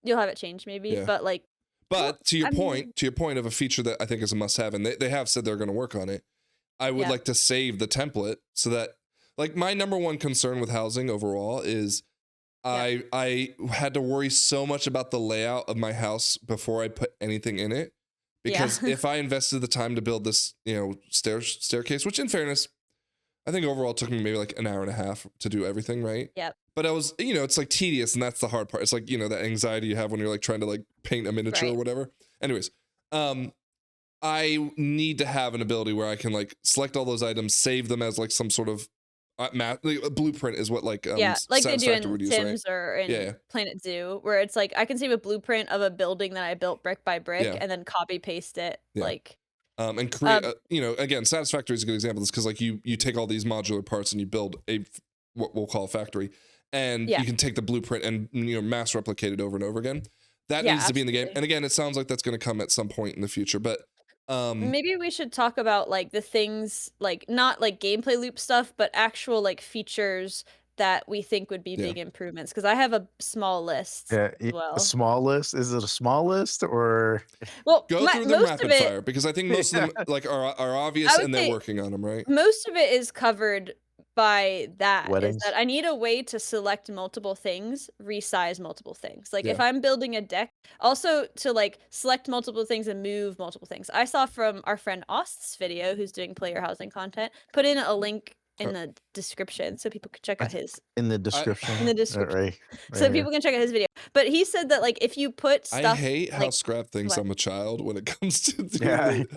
S3: You'll have it changed maybe,
S1: Yeah.
S3: but like.
S1: But to your
S3: I mean-
S1: point of a feature that I think is a must-have, and they have said they're going to work on it. I would
S3: Yeah.
S1: like to save the template so that, like, my number one concern with housing overall is I had to worry so much about the layout of my house before I put anything in it, because if I invested the time to build this, staircase, which in fairness, I think overall it took me maybe like an hour and a half to do everything, right?
S3: Yep.
S1: But I was, it's like tedious, and that's the hard part. It's like, that anxiety you have when you're like trying to like paint a miniature or whatever. Anyways, I need to have an ability where I can like select all those items, save them as like some sort of a blueprint is what like
S3: like they do
S1: Satisfactory would
S3: in
S1: use, right?
S3: Sims or in
S1: Yeah.
S3: Planet Zoo, where it's like I can save a blueprint of a building that I built brick by brick
S1: Yeah.
S3: and then copy paste it.
S1: Yeah.
S3: Like
S1: And create, again, Satisfactory is a good example of this, because like you take all these modular parts and you build what we'll call a factory, and you can take the blueprint and mass replicate it over and over again. That needs to be in the game. And again, it sounds like that's going to come at some point in the future, but
S3: maybe we should talk about like the things, like not like gameplay loop stuff, but actual like features that we think would be big improvements, because I have a small list as well.
S2: A small list? Is it a small list or?
S1: Go through them rapid fire, because I think most of them like are obvious and they're working on them, right?
S3: Most of it is covered by that.
S2: Weddings?
S3: Is that I need a way to select multiple things, resize multiple things. Like if I'm building a deck, also to like select multiple things and move multiple things. I saw from our friend Ost's video, who's doing player housing content, put in a link in the description so people can check out his
S2: in the description.
S3: in the description.
S2: Right
S3: so
S2: here.
S3: people can check out his video. But he said that like if you put stuff,
S1: I hate how scrap thinks I'm a child when it comes to doing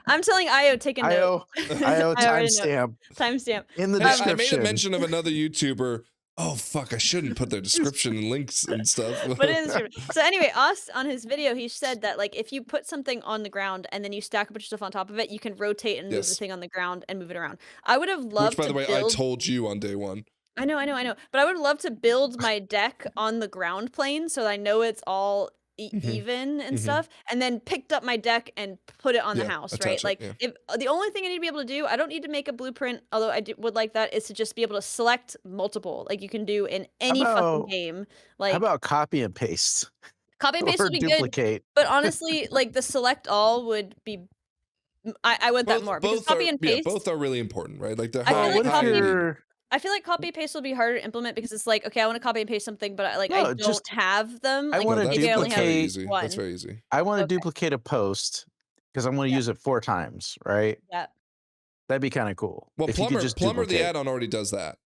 S3: I'm telling Io, take a note.
S2: Io timestamp.
S3: Timestamp.
S2: In the description.
S1: I made a mention of another YouTuber. Oh fuck, I shouldn't put their description and links and stuff.
S3: But in the description. So anyway, on his video, he said that like if you put something on the ground and then you stack a bunch of stuff on top of it, you can rotate and move the thing on the ground and move it around. I would have loved
S1: Which, by the way,
S3: build...
S1: I told you on day one.
S3: I know. But I would love to build my deck on the ground plane so that I know it's all even and stuff, and then picked up my deck and put it on the house, right? Like if the only thing I need to be able to do, I don't need to make a blueprint, although I would like that, is to just be able to select multiple, like you can do in any fucking game. Like
S2: how about copy and paste?
S3: Copy and paste
S2: or
S3: would be
S2: duplicate.
S3: good, but honestly, like the select all would be. I want that more, because copy and paste.
S1: Both are really important, right? Like they're
S3: I feel like copy and paste will be harder to implement, because it's like, okay, I want to copy and paste something, but I don't have them.
S2: I want to duplicate.
S1: That's very easy.
S2: I want to duplicate a post because I'm going to use it 4 times, right?
S3: Yeah.
S2: That'd be kind of cool.
S1: Well, Plumber the add-on already does that.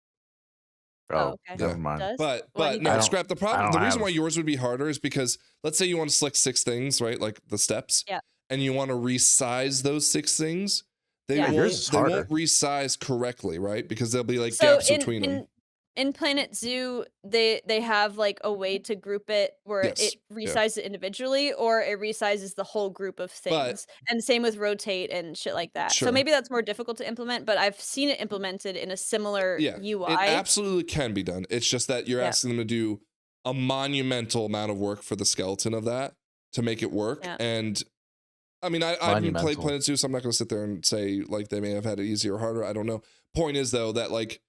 S2: Oh, okay. Never mind.
S1: But no, scrap the problem. The reason why yours would be harder is because let's say you want to select 6 things, right? Like the steps.
S3: Yeah.
S1: And you want to resize those 6 things. They won't resize correctly, right? Because there'll be like gaps between them.
S3: In Planet Zoo, they have like a way to group it where it resizes it individually, or it resizes the whole group of things. And same with rotate and shit like that. So maybe that's more difficult to implement, but I've seen it implemented in a similar UI.
S1: It absolutely can be done. It's just that you're asking them to do a monumental amount of work for the skeleton of that to make it work. And I mean, I haven't played Planet Zoo, so I'm not going to sit there and say like they may have had it easier or harder. I don't know. Point is though that like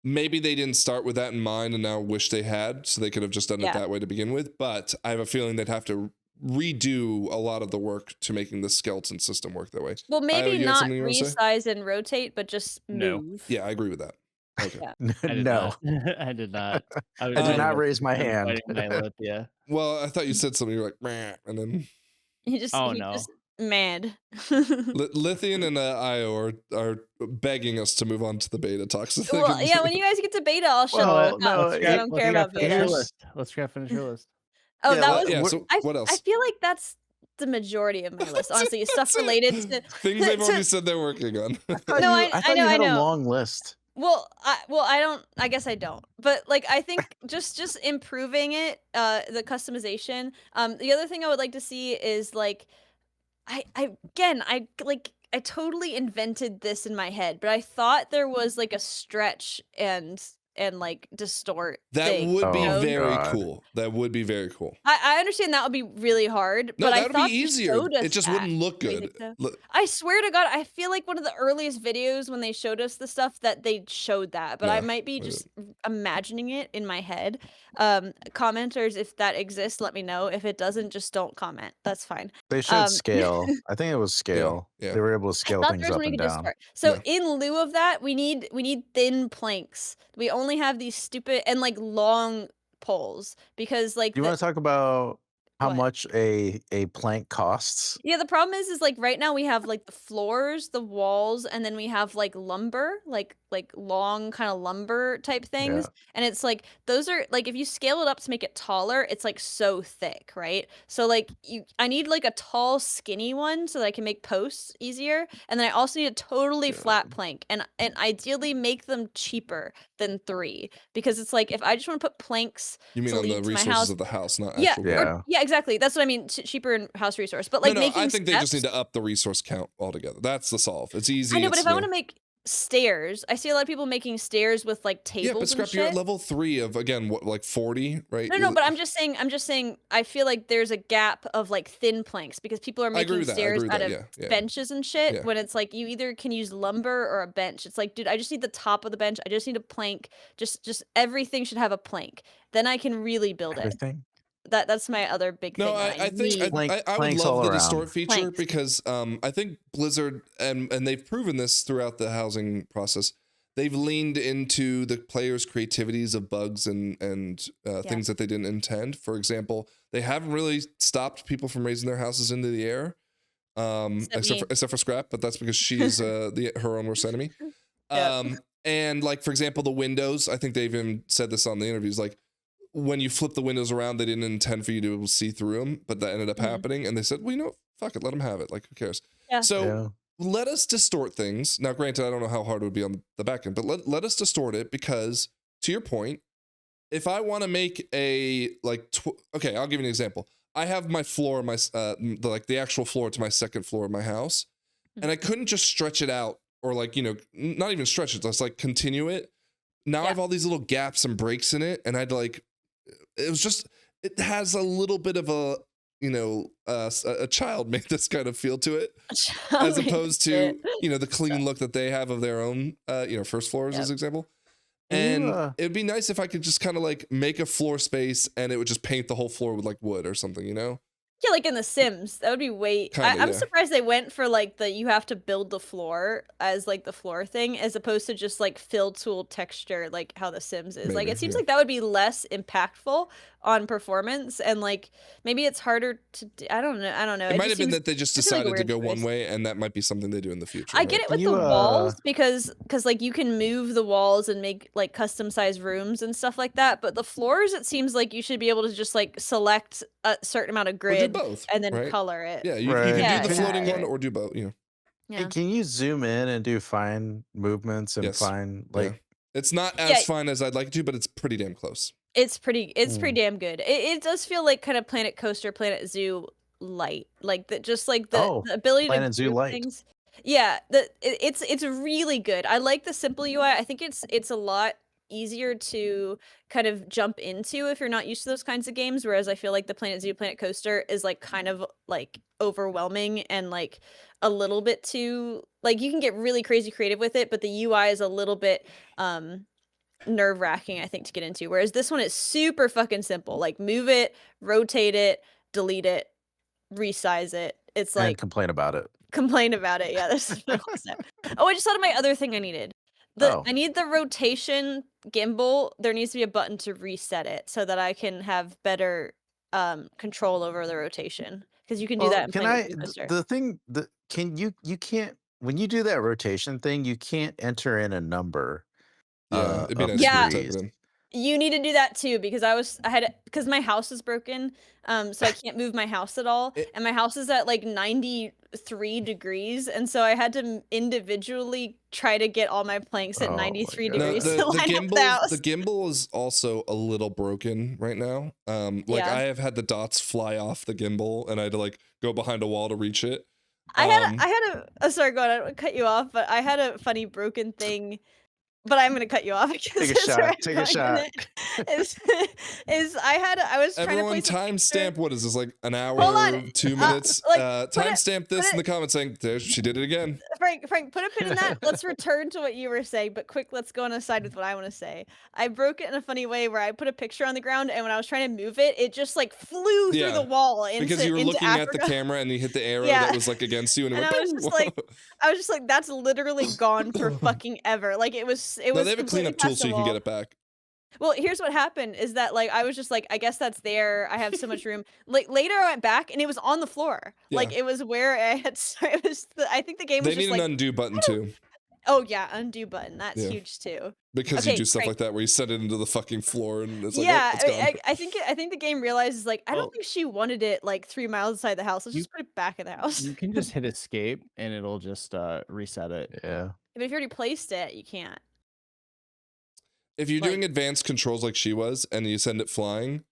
S1: maybe they didn't start with that in mind and now wish they had, so they could have just done it that way to begin with. But I have a feeling they'd have to redo a lot of the work to making the skeleton system work that way.
S3: Well, maybe not resize and rotate, but just move.
S1: Yeah, I agree with that. Okay.
S2: No,
S4: I did not.
S2: I did not raise my hand.
S1: Well, I thought you said something. You were like, meh, and then.
S3: He just mad.
S1: Lithian and Io are begging us to move on to the beta talks.
S3: Well, yeah, when you guys get to beta, I'll shut up.
S2: No,
S3: I don't care about beta.
S4: Let's finish your list.
S3: Oh, that was.
S1: Yeah, so what else?
S3: I feel like that's the majority of my list. Honestly, stuff related to
S1: things they've already said they're working on.
S3: I thought you had
S2: a long list.
S3: Well, I don't. I guess I don't. But like, I think just improving it, the customization. The other thing I would like to see is like, I totally invented this in my head, but I thought there was like a stretch and and like distort
S1: That
S3: things,
S1: would be
S3: you know?
S1: very
S2: God.
S1: cool. That would be very cool.
S3: I understand that would be really hard,
S1: No,
S3: but
S1: that
S3: I
S1: would
S3: thought
S1: be
S3: they
S1: easier.
S3: showed us
S1: It just
S3: that.
S1: wouldn't look
S3: You
S1: good.
S3: think so?
S1: Look,
S3: I swear to God, I feel like one of the earliest videos when they showed us the stuff that they showed that, but I
S1: Yeah,
S3: might be
S1: I
S3: just imagining it in my head. Commenters, if that exists, let me know. If it doesn't, just don't comment. That's fine.
S2: They showed
S3: Um,
S2: scale. I think it was scale.
S1: yeah.
S2: They were able to
S3: I
S2: scale
S3: thought
S2: things
S3: there was
S2: up
S3: one you
S2: and
S3: could just
S2: down.
S3: start. So
S1: No.
S3: in lieu of that, we need thin planks. We only have these stupid and like long poles because like
S2: Do you want to talk about how
S3: What?
S2: much a plank costs?
S3: Yeah, the problem is like right now we have like the floors, the walls, and then we have like lumber, like long kind of lumber type things.
S2: Yeah.
S3: And it's like those are like if you scale it up to make it taller, it's like so thick, right? So like I need like a tall, skinny one so that I can make posts easier. And then I also need a totally flat plank and ideally make them cheaper than 3. Because it's like if I just want to put planks
S1: You mean
S3: to
S1: on the
S3: lead to my
S1: resources
S3: house.
S1: of the house, not
S3: Yeah,
S1: actual wood.
S2: Yeah.
S3: yeah, exactly. That's what I mean. Cheaper in house resource, but like
S1: no,
S3: making
S1: I think they just need
S3: steps-
S1: to up the resource count altogether. That's the solve. It's easy.
S3: I know, but
S1: it's
S3: if I
S1: the-
S3: want to make stairs, I see a lot of people making stairs with like tables
S1: yeah, but
S3: and
S1: scrap, you're at
S3: shit.
S1: level 3 of again what like 40, right?
S3: No, but I'm just saying. I feel like there's a gap of like thin planks because people are
S1: I agree
S3: making
S1: with that. I
S3: stairs
S1: agree with
S3: out
S1: that.
S3: of
S1: Yeah.
S3: benches and shit.
S1: Yeah.
S3: When it's like you either can use lumber or a bench. It's like, dude, I just need the top of the bench. I just need a plank. Just everything should have a plank. Then I can really build it.
S2: Everything.
S3: That's my other big
S1: No,
S3: thing. that
S1: I think
S3: need.
S1: I would
S2: Planks
S1: love
S2: all
S1: the
S2: around.
S1: distort feature
S3: Planks.
S1: because I think Blizzard and they've proven this throughout the housing process. They've leaned into the players' creativities of bugs and things that they didn't intend. For example, they haven't really stopped people from raising their houses into the air, except for Scrap, but that's because she's her own worst enemy.
S3: Yep.
S1: And like for example, the windows. I think they've even said this on the interviews. Like when you flip the windows around, they didn't intend for you to be able to see through them, but that ended up happening. And they said, well, you know, fuck it, let them have it. Like who cares?
S3: Yeah.
S1: So.
S2: Yeah.
S1: Let us distort things. Now, granted, I don't know how hard it would be on the back end, but let us distort it because, to your point, if I want to make a okay, I'll give you an example. I have my floor, the actual floor to my second floor of my house, and I couldn't just stretch it out or not even stretch it. Just like continue it. Now I have all these little gaps and breaks in it, and it has a little bit of a a child made this kind of feel to it, as opposed to the clean look that they have of their own first floors as example. And it'd be nice if I could just kind of like make a floor space and it would just paint the whole floor with like wood or something,
S3: Yeah, like in The Sims. That would be way. I'm surprised they went for like you have to build the floor as like the floor thing, as opposed to just like fill tool texture, like how The Sims is. Like it seems like that would be less impactful on performance, and like maybe it's harder to do. I don't know.
S1: It might have been that they just decided to go
S3: choice.
S1: one way, and that might be something they do in the future.
S3: I get it with the walls because like you can move the walls and make like custom sized rooms and stuff like that, but the floors, it seems like you should be able to just like select a certain amount of grid
S1: both,
S3: and then
S1: right?
S3: color it.
S1: Yeah, you can do the floating one
S3: right.
S1: or do both.
S3: Yeah.
S2: Can you zoom in and do fine movements and fine like?
S1: It's not as fine as I'd like it to, but it's pretty damn close.
S3: It's pretty damn good. It does feel like kind of Planet Coaster, Planet Zoo light, like the ability
S2: Planet
S3: to
S2: Zoo
S3: do
S2: light.
S3: things. Yeah, it's really good. I like the simple UI. I think it's a lot easier to kind of jump into if you're not used to those kinds of games, whereas I feel like the Planet Zoo, Planet Coaster is like kind of like overwhelming and like a little bit too like you can get really crazy creative with it, but the UI is a little bit nerve-wracking, I think, to get into, whereas this one is super fucking simple. Like move it, rotate it, delete it, resize it. It's like
S2: and complain about it.
S3: Yeah, there's no concept. Oh, I just thought of my other thing I needed. I need the rotation gimbal. There needs to be a button to reset it so that I can have better control over the rotation, because you can do that in Planet Coaster.
S2: The thing that you can't, when you do that rotation thing, you can't enter in a number.
S1: It'd be nice
S3: Yeah.
S1: to type it in.
S3: You need to do that too, because because my house is broken, so I can't move my house at all, and my house is at like 93 degrees, and so I had to individually try to get all my planks at 93 degrees to line up the house.
S1: The gimbal is also a little broken right now. I have had the dots fly off the gimbal, and I had to like go behind a wall to reach it.
S3: I had a sorry, go on, I don't cut you off, but I had a funny broken thing but I'm gonna cut you off because
S2: Take a
S3: it's where
S2: shot.
S3: I'm
S2: Take a
S3: going
S2: shot.
S3: with it. Is I was trying
S1: Everyone
S3: to place a picture.
S1: timestamp. What is this, like an hour,
S3: Hold on.
S1: 2 minutes?
S3: Like,
S1: Timestamp this
S3: put
S1: in
S3: it-
S1: the comments saying there she did it again.
S3: Frank, put a pin in that. Let's return to what you were saying, but quick, let's go on a side with what I want to say. I broke it in a funny way where I put a picture on the ground, and when I was trying to move it, it just like flew
S1: Yeah,
S3: through the wall into
S1: Because you were looking
S3: Africa.
S1: at the camera and you hit the arrow
S3: Yeah.
S1: that was like against you, and it
S3: And
S1: went.
S3: I was just like, that's literally gone for fucking ever. Like it was.
S1: No,
S3: was
S1: they have a
S3: completely
S1: cleanup tool
S3: past
S1: so
S3: the
S1: you can get
S3: wall.
S1: it back.
S3: Well, here's what happened is that like I was just like, I guess that's there. I have so much room. Like later I went back and it was on the floor. Like
S1: Yeah.
S3: it was where I had it was I think the game was
S1: They
S3: just
S1: need an
S3: like,
S1: undo button too,
S3: oh yeah, undo button. That's
S1: Yeah.
S3: huge too.
S1: because you
S3: Okay,
S1: do stuff
S3: great.
S1: like that where you set it into the fucking floor and it's like,
S3: Yeah,
S1: oh, it's gone.
S3: I think the game realizes like I
S4: Well-
S3: don't think she wanted it like 3 miles inside the house. Let's
S4: You-
S3: just put it back in the house.
S4: You can just hit escape and it'll just reset it.
S2: Yeah.
S3: But if you already placed it, you can't.
S1: If you're
S3: like-
S1: doing advanced controls like she was and you send it flying,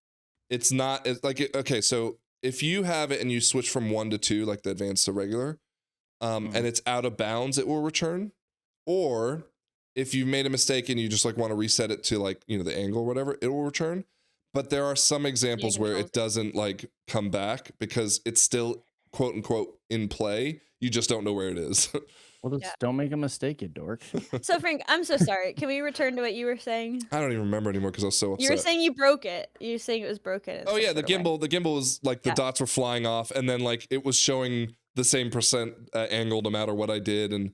S1: it's not okay. So if you have it and you switch from 1 to 2, like the advanced to regular, and it's out of bounds, it will return. Or if you made a mistake and you just like want to reset it to like, you know, the angle or whatever, it will return. But there are some examples where
S3: controls
S1: it doesn't like come back because it's still quote unquote in play. You just don't know where it is.
S4: Well, just
S3: Yeah.
S4: don't make a mistake, you dork.
S3: So Frank, I'm so sorry. Can we return to what you were saying?
S1: I don't even remember anymore because I was so upset.
S3: You were saying you broke it. You were saying it was broken. and
S1: Oh yeah,
S3: stuff
S1: the
S3: put away.
S1: gimbal. The gimbal was like the
S3: Yeah.
S1: dots were flying off, and then like it was showing the same percent angle no matter what I did. And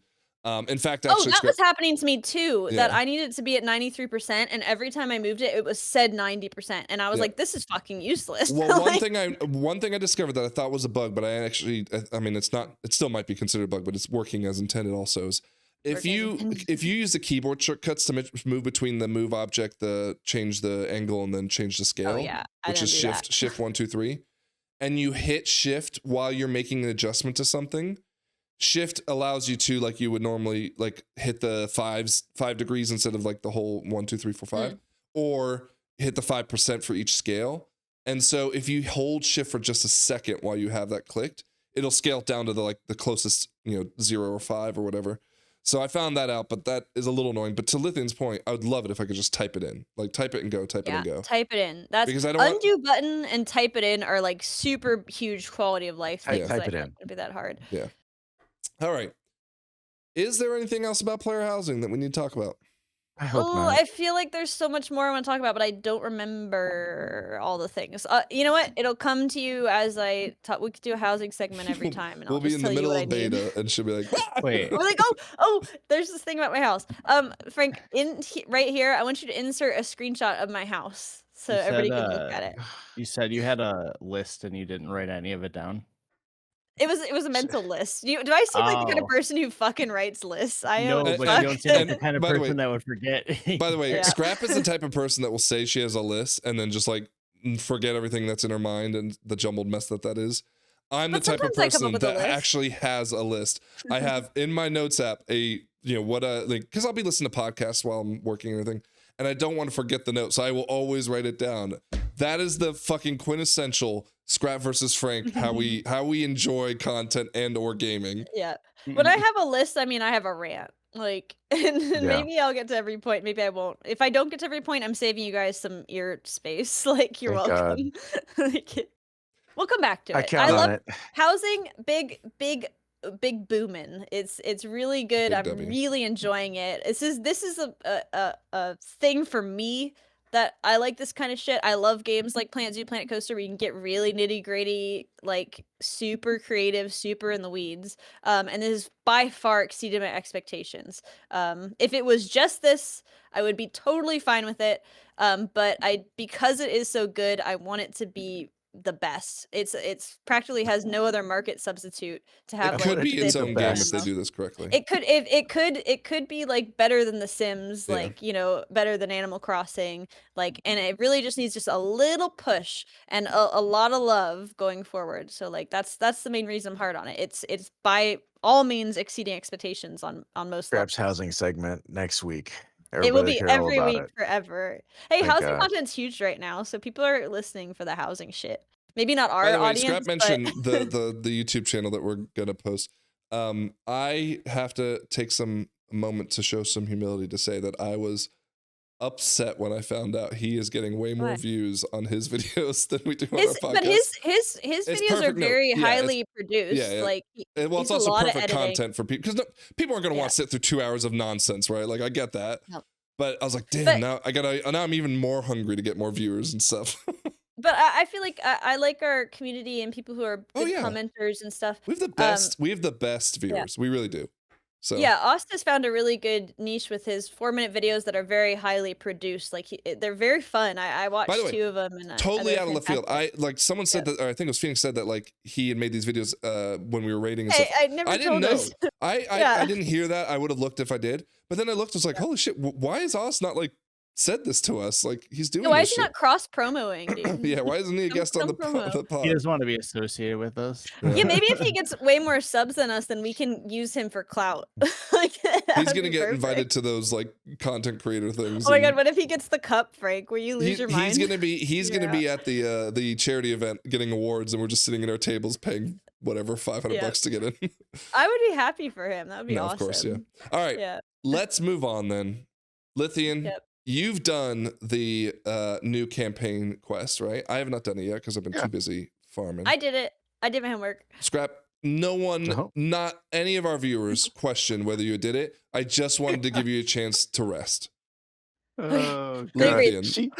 S1: in fact,
S3: Oh,
S1: actually,
S3: that was happening to me too. That
S1: Yeah.
S3: I needed to be at 93%, and every time I moved it, it was said 90%, and I was
S1: Yeah.
S3: like, "This is fucking useless."
S1: well,
S3: Like,
S1: one thing I discovered that I thought was a bug, but I mean, it's not. It still might be considered a bug, but it's working as intended. Also, is if you use the keyboard shortcuts to move between the move object, the change the angle, and then change the scale,
S3: oh yeah, I
S1: which
S3: didn't
S1: is
S3: do that.
S1: shift 1 2 3, and you hit shift while you're making an adjustment to something. Shift allows you to, like you would normally, like hit the 5 degrees instead of like the whole 1 2 3 4 5, or hit the 5% for each scale. And so if you hold shift for just a second while you have that clicked, it'll scale it down to the closest, 0 or 5 or whatever. So I found that out, but that is a little annoying. But to Lithian's point, I would love it if I could just type it in, like type it and go, type it and go.
S3: Type it in. That's
S1: Because I don't want-
S3: undo button and type it in are like super huge quality of life
S2: Type-
S3: things.
S2: type
S3: that
S2: it
S3: I
S2: in.
S3: think It'd be that hard.
S1: All right. Is there anything else about player housing that we need to talk about?
S2: I hope
S3: Oh,
S2: not.
S3: I feel like there's so much more I want to talk about, but I don't remember all the things. You know what? It'll come to you as I talk. We could do a housing segment every time, and
S1: We'll
S3: I'll
S1: be
S3: just
S1: in the
S3: tell you
S1: middle
S3: what
S1: of
S3: I need.
S1: beta, and she'll be like,
S4: Wait.
S3: We're like, oh, there's this thing about my house. Frank, right here, I want you to insert a screenshot of my house so
S4: You
S3: everybody
S4: said,
S3: can look at it.
S4: You said you had a list and you didn't write any of it down.
S3: It was a mental list. Do I seem like the kind of
S4: Oh.
S3: person who fucking writes lists? I
S4: No,
S3: don't
S4: but
S3: fuck-
S4: you don't seem like the
S1: And
S4: kind of
S1: by the way-
S4: person that would forget.
S1: By the way,
S3: Yeah.
S1: Scrap is the type of person that will say she has a list and then just like forget everything that's in her mind and the jumbled mess that is. I'm
S3: But
S1: the type of
S3: sometimes I come up
S1: person
S3: with a
S1: that
S3: list.
S1: actually has a list. I have in my notes app because I'll be listening to podcasts while I'm working and everything, and I don't want to forget the note, so I will always write it down. That is the fucking quintessential Scrap versus Frank, how we enjoy content and or gaming.
S3: Yeah. When I have a list, I mean I have a rant. Like, and
S2: Yeah.
S3: maybe I'll get to every point. Maybe I won't. If I don't get to every point, I'm saving you guys some ear space. Like, you're
S2: Thank God.
S3: welcome. Like, we'll come back to
S2: I
S3: it.
S2: count
S3: love
S2: on it.
S3: housing. Big booming. It's really good.
S1: Big
S3: I'm
S1: W.
S3: really enjoying it. This is a thing for me that I like this kind of shit. I love games like Planet Zoo, Planet Coaster, where you can get really nitty gritty, like super creative, super in the weeds. And this has by far exceeded my expectations. If it was just this, I would be totally fine with it. But because it is so good, I want it to be the best. It's practically has no other market substitute to have.
S1: It
S3: like,
S1: could be
S2: it's
S1: its
S2: the
S1: own game if
S2: best.
S1: they do this correctly.
S3: It could be like better than The Sims,
S1: Yeah.
S3: like, better than Animal Crossing, like, and it really just needs just a little push and a lot of love going forward. So like that's the main reason I'm hard on it. It's by all means exceeding expectations on most
S2: Scrap's
S3: levels.
S2: housing segment next week.
S3: It will
S2: Everybody
S3: be
S2: hear all
S3: every
S2: about
S3: week
S2: it.
S3: forever. Hey,
S2: Thank
S3: housing
S2: God.
S3: content's huge right now, so people are listening for the housing shit. Maybe not our
S1: By the way,
S3: audience,
S1: Scrap
S3: but
S1: mentioned the YouTube channel that we're gonna post. I have to take some a moment to show some humility to say that I was upset when I found out he is getting way more
S3: Why?
S1: views on his videos than we do on our podcast.
S3: But his
S1: It's
S3: videos are
S1: perfect. No,
S3: very
S1: yeah, it's
S3: highly produced.
S1: yeah.
S3: Like
S1: Well, it's
S3: he's a
S1: also
S3: lot of
S1: perfect
S3: editing.
S1: content for people because people aren't going to
S3: Yeah.
S1: want to sit through 2 hours of nonsense, right? Like I get that,
S3: No.
S1: but I was like, damn,
S3: But-
S1: now I'm even more hungry to get more viewers and stuff.
S3: But I feel like I like our community and people who are
S1: Oh,
S3: good
S1: yeah.
S3: commenters and stuff.
S1: We have the best. We have the best viewers. We really do. So
S3: Yeah, Austin's found a really good niche with his 4-minute videos that are very highly produced. Like they're very fun. I watched
S1: By the way,
S3: 2 of them and
S1: totally
S3: they're
S1: out of left field.
S3: fantastic.
S1: Someone said that, or I think it was Phoenix said that like he had made these videos when we were rating and
S3: Hey,
S1: stuff.
S3: I never
S1: I didn't
S3: told
S1: know.
S3: us.
S1: I
S3: Yeah.
S1: didn't hear that. I would have looked if I did. But then I looked. I was like, holy shit! Why is Oz not like said this to us? Like he's doing.
S3: Why
S1: this
S3: is he
S1: shit.
S3: not cross promoing, dude?
S1: Yeah, why isn't he a guest on the
S3: promo.
S1: pod?
S4: He doesn't want to be associated with us.
S3: Yeah, maybe if he gets way more subs than us, then we can use him for clout. Like, that
S1: He's
S3: would
S1: gonna
S3: be
S1: get
S3: perfect.
S1: invited to those like content creator things.
S3: Oh my
S1: and
S3: god, what if he gets the cup, Frank? Will you lose your mind?
S1: He's gonna be
S3: Yeah.
S1: be at the charity event getting awards, and we're just sitting at our tables paying whatever $500
S3: Yeah.
S1: to get in.
S3: I would be happy for him. That would be
S1: No,
S3: awesome.
S1: of course, yeah. All right,
S3: Yeah.
S1: let's move on then. Lithian,
S3: Yep.
S1: you've done the new campaign quest, right? I have not done it yet because I've been
S2: Yeah.
S1: too busy farming.
S3: I did it. I did my homework.
S1: Scrap. No one,
S2: No.
S1: not any of our viewers questioned whether you did it. I just wanted to give you a chance to rest.
S2: Oh,
S3: Wait,
S1: God.
S2: She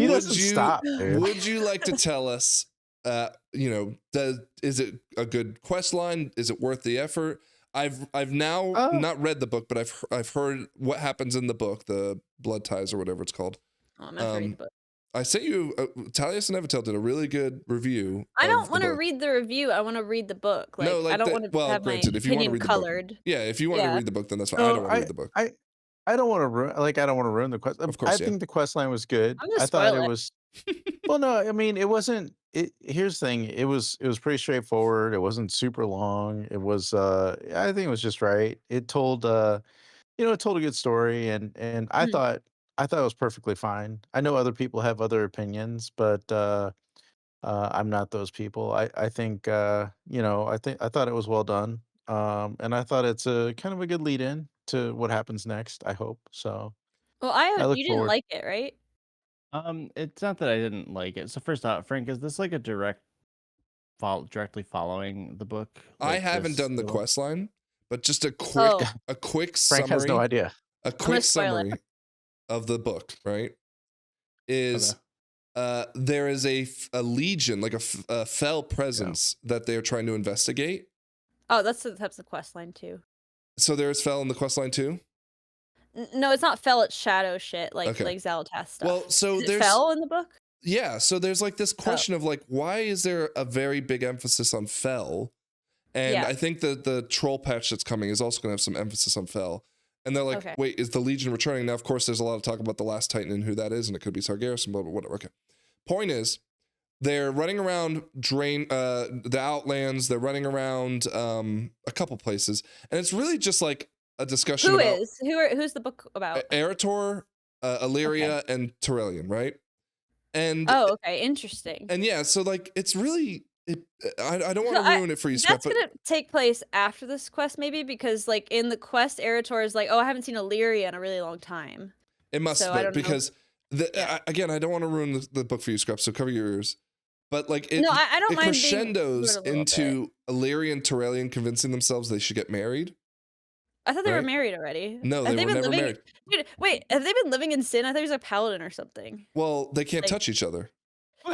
S1: Would
S2: doesn't
S1: you-
S2: stop, dude.
S1: Would you like to tell us, is it a good quest line? Is it worth the effort? I've now not read the book, but I've heard what happens in the book, the Blood Ties or whatever it's called.
S3: Oh, I'm not reading the book.
S1: I sent you, Talius and Evatel did a really good review.
S3: I
S1: of
S3: don't
S1: the
S3: want to
S1: book.
S3: read the review. I want to read the book. Like,
S1: No, like
S3: I don't
S1: the-
S3: want to
S1: well,
S3: have
S1: granted,
S3: my
S1: if you wanna
S3: opinion
S1: read the book.
S3: colored.
S1: Yeah, if you want to
S3: Yeah.
S1: read the book, then that's fine. I don't want to read the book.
S2: I don't want to ruin. Like I don't want to ruin the quest.
S1: Of course,
S2: I
S1: yeah.
S2: think the quest line was good.
S3: I'm gonna
S2: I thought
S3: spoil
S2: it
S3: it.
S2: was. Well, no, I mean it wasn't. Here's the thing. It was pretty straightforward. It wasn't super long. It was. I think it was just right. It told. It told a good story, and I
S3: Mhm.
S2: thought it was perfectly fine. I know other people have other opinions, but I'm not those people. I think I thought it was well done. And I thought it's a kind of a good lead in to what happens next. I hope so.
S3: Well,
S2: look
S3: you didn't
S2: forward.
S3: like it, right?
S4: It's not that I didn't like it. So first off, Frank, is this like a directly following the book?
S1: I
S4: Like
S1: haven't
S4: this
S1: done the
S4: little-
S1: quest line, but just a quick
S3: Oh.
S2: Frank
S1: summary.
S2: has no idea.
S1: A quick
S3: spoil it.
S1: summary of the book, right? Is there is a legion, like a fell presence that they're trying to investigate.
S3: Oh, that's the quest line too.
S1: So there's fell in the quest line too.
S3: No, it's not fell. It's shadow shit, like
S1: Okay.
S3: Xalatath stuff.
S1: Well, so
S3: Is it
S1: there's
S3: fell in the book?
S1: yeah. So there's like this question of like, why is there a very big emphasis on fell? And
S3: Yeah.
S1: I think that the troll patch that's coming is also going to have some emphasis on fell. And they're like,
S3: Okay.
S1: wait, is the Legion returning? Now, of course, there's a lot of talk about the last Titan and who that is, and it could be Sargeras and blah, blah, whatever. Okay. Point is, they're running around the Outlands. They're running around a couple places. And it's really just like a discussion
S3: Who's
S1: about
S3: the book about?
S1: Eretor, Illyria, and Tyrellian, right? And
S3: Oh, okay, interesting.
S1: and yeah, so like it's really I don't want
S3: So
S1: to ruin it for you, Scott,
S3: That's gonna take place after this quest, maybe, because like in the quest, Eretor is like, "Oh, I haven't seen Illyria in a really long time."
S1: it must
S3: so I don't know.
S1: because again, I don't want to ruin the book for you, Scrap, so cover your ears. But like it,
S3: No, I don't
S1: it
S3: mind being
S1: crescendos
S3: ruined a little
S1: into Illyria and Tyrellian convincing themselves they should get married.
S3: I thought they were
S1: Right?
S3: married already.
S1: No,
S3: Have
S1: they were
S3: been
S1: never
S3: living...
S1: married.
S3: Dude, wait, have they been living in sin? I thought he was a paladin or something.
S1: Well, they can't
S3: Like-
S1: touch each other.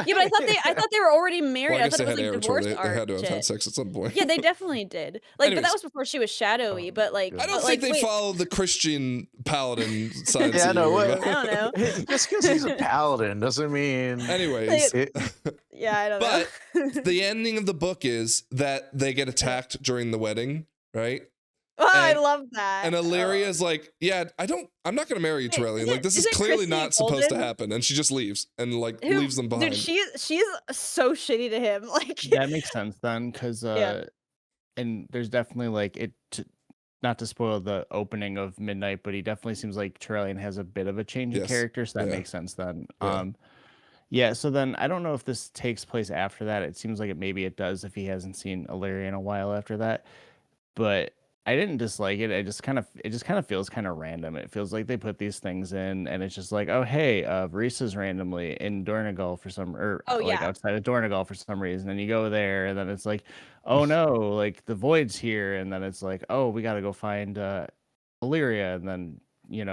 S3: Yeah, but I thought they were already married.
S1: Well, I
S3: I
S1: guess
S3: thought
S1: they
S3: it
S1: had
S3: was like
S1: Eretor.
S3: divorce
S1: They had to have had
S3: shit.
S1: sex at some point.
S3: Yeah, they definitely did. Like, but
S1: Anyways.
S3: that was before she was shadowy. But like,
S1: I don't
S3: but,
S1: think
S3: like,
S1: they
S3: wait,
S1: follow the Christian paladin side.
S2: Yeah, I know.
S3: I don't know.
S2: Just because he's a paladin doesn't mean.
S1: Anyways,
S3: Yeah, I don't
S1: But
S3: know.
S1: the ending of the book is that they get attacked during the wedding, right?
S3: Oh, I
S1: and-
S3: love that.
S1: And Illyria
S3: Oh.
S1: is like, yeah, I'm not gonna marry you,
S3: Wait,
S1: Tyrellian.
S3: is
S1: Like
S3: it-
S1: this
S3: is
S1: is
S3: it
S1: clearly
S3: Christy
S1: not supposed to
S3: Golden?
S1: happen. And she just leaves and like
S3: Who-
S1: leaves them behind.
S3: Dude, she's so shitty to him. Like,
S4: That makes sense then, because
S3: Yeah.
S4: and there's definitely like not to spoil the opening of Midnight, but he definitely seems like Tyrellian has a bit of a change in
S1: Yes.
S4: character, so that
S1: Yeah.
S4: makes sense then.
S1: Yeah.
S4: Yeah, so then I don't know if this takes place after that. It seems like maybe it does if he hasn't seen Illyria in a while after that. But I didn't dislike it. It just kind of feels kind of random. It feels like they put these things in, and it's just like, oh hey, Varisa's randomly in Dornagal for some, or
S3: Oh
S4: like
S3: yeah.
S4: outside of Dornagal for some reason, and you go there, and then it's like, oh no, like the Void's here, and then it's like, oh, we got to go find Illyria, and then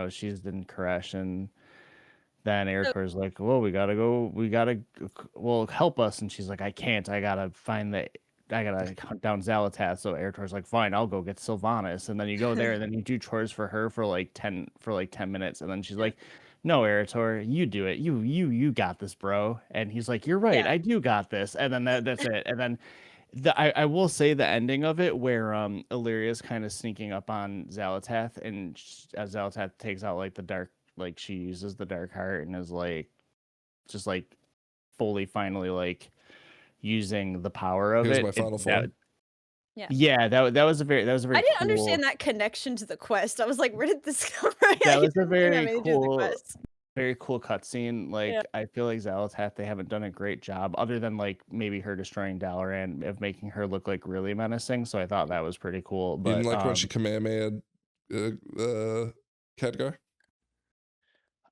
S4: she's in Koresh, and then
S3: So
S4: Eritor's like, well, well, help us, and she's like, I can't, I gotta hunt down Xalatath. So Eritor's like, fine, I'll go get Sylvanas. And then you go there and then you do chores for her for like 10 minutes. And then she's like, no, Eritor, you do it. You got this, bro. And he's like, you're right,
S3: yeah.
S4: I do got this. And then that's it. And then I will say the ending of it where Illyria's kind of sneaking up on Xalatath, and as Xalatath takes out like the dark, like she uses the dark heart and is like just like fully finally like using the power of
S1: Here's
S4: it.
S1: my final form.
S4: Yeah, that was a very
S3: I didn't
S4: cool,
S3: understand that connection to the quest. I was like, where did this come from?
S4: that was a
S3: Didn't think that
S4: very
S3: made it to the
S4: cool
S3: quest.
S4: very cool cutscene. Like
S3: Yeah.
S4: I feel like Xalatath, they haven't done a great job other than like maybe her destroying Dalaran of making her look like really menacing. So I thought that was pretty cool.
S1: You
S4: But
S1: didn't like when she Kamehameha Khadgar?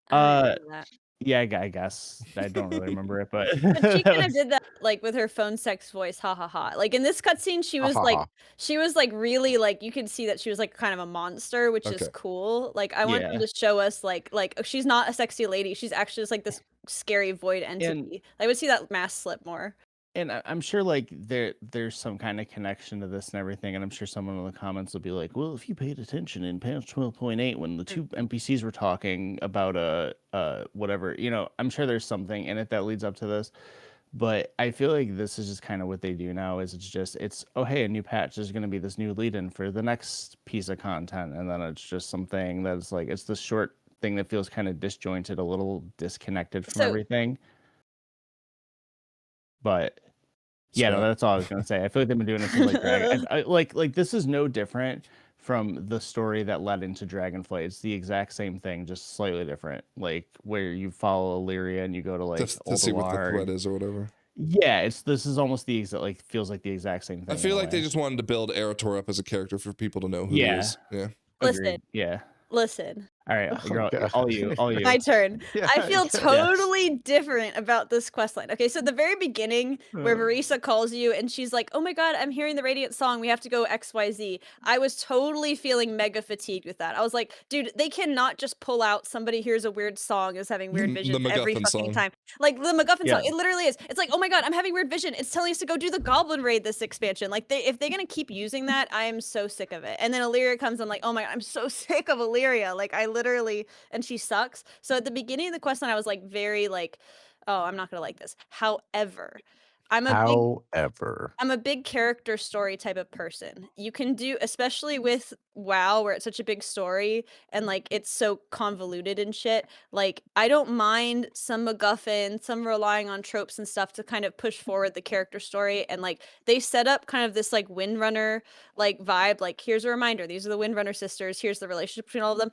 S3: I don't remember that.
S4: yeah, I guess I don't really remember it, but
S3: But she
S4: that
S3: kind of
S4: was-
S3: did that like with her phone sex voice, ha ha ha. Like in this cutscene, she was like really like you could see that she was like kind of a monster, which is
S1: Okay.
S3: cool. Like I want them
S4: Yeah.
S3: to show us like she's not a sexy lady. She's actually just like this scary void entity. I would see that mask slip more.
S4: And I'm sure like there's some kind of connection to this and everything, and I'm sure someone in the comments will be like, well, if you paid attention in patch 12.8 when the two NPCs were talking about whatever, I'm sure there's something in it that leads up to this. But I feel like this is just kind of what they do now is it's oh hey, a new patch, there's gonna be this new lead-in for the next piece of content, and then it's just something that's like it's this short thing that feels kind of disjointed, a little disconnected from everything. But yeah, no, that's all I was gonna say. I feel like they've been doing this with like Dragon. Like this is no different from the story that led into Dragonflight. It's the exact same thing, just slightly different. Like where you follow Illyria and you go to like
S1: to see what the threat is or whatever.
S4: Yeah, this is almost the exact like feels like the exact same thing.
S1: I feel like they just wanted to build Eritor up as a character for people to know who he is. Yeah.
S3: Listen.
S4: Yeah.
S3: Listen.
S4: All right, all you.
S3: My turn.
S2: Yeah,
S3: I feel totally different about this questline. Okay, so at the very beginning, where Marisa calls you and she's like, "Oh my god, I'm hearing the Radiant song. We have to go XYZ." I was totally feeling mega fatigued with that. I was like, dude, they cannot just pull out somebody hears a weird song is having weird visions every fucking
S1: song.
S3: time. Like the MacGuffin song, it literally is. It's like, oh my god, I'm having weird vision. It's telling us to go do the Goblin Raid this expansion. Like if they're gonna keep using that, I am so sick of it. And then Illyria comes, I'm like, oh my god, I'm so sick of Illyria. Like I literally, and she sucks. So at the beginning of the questline, I was like very like, oh, I'm not gonna like this. However, I'm a big character story type of person. You can do, especially with WoW, where it's such a big story and like it's so convoluted and shit. Like I don't mind some MacGuffin, some relying on tropes and stuff to kind of push forward the character story. And like they set up kind of this like Windrunner like vibe. Like here's a reminder: these are the Windrunner sisters. Here's the relationship between all of them.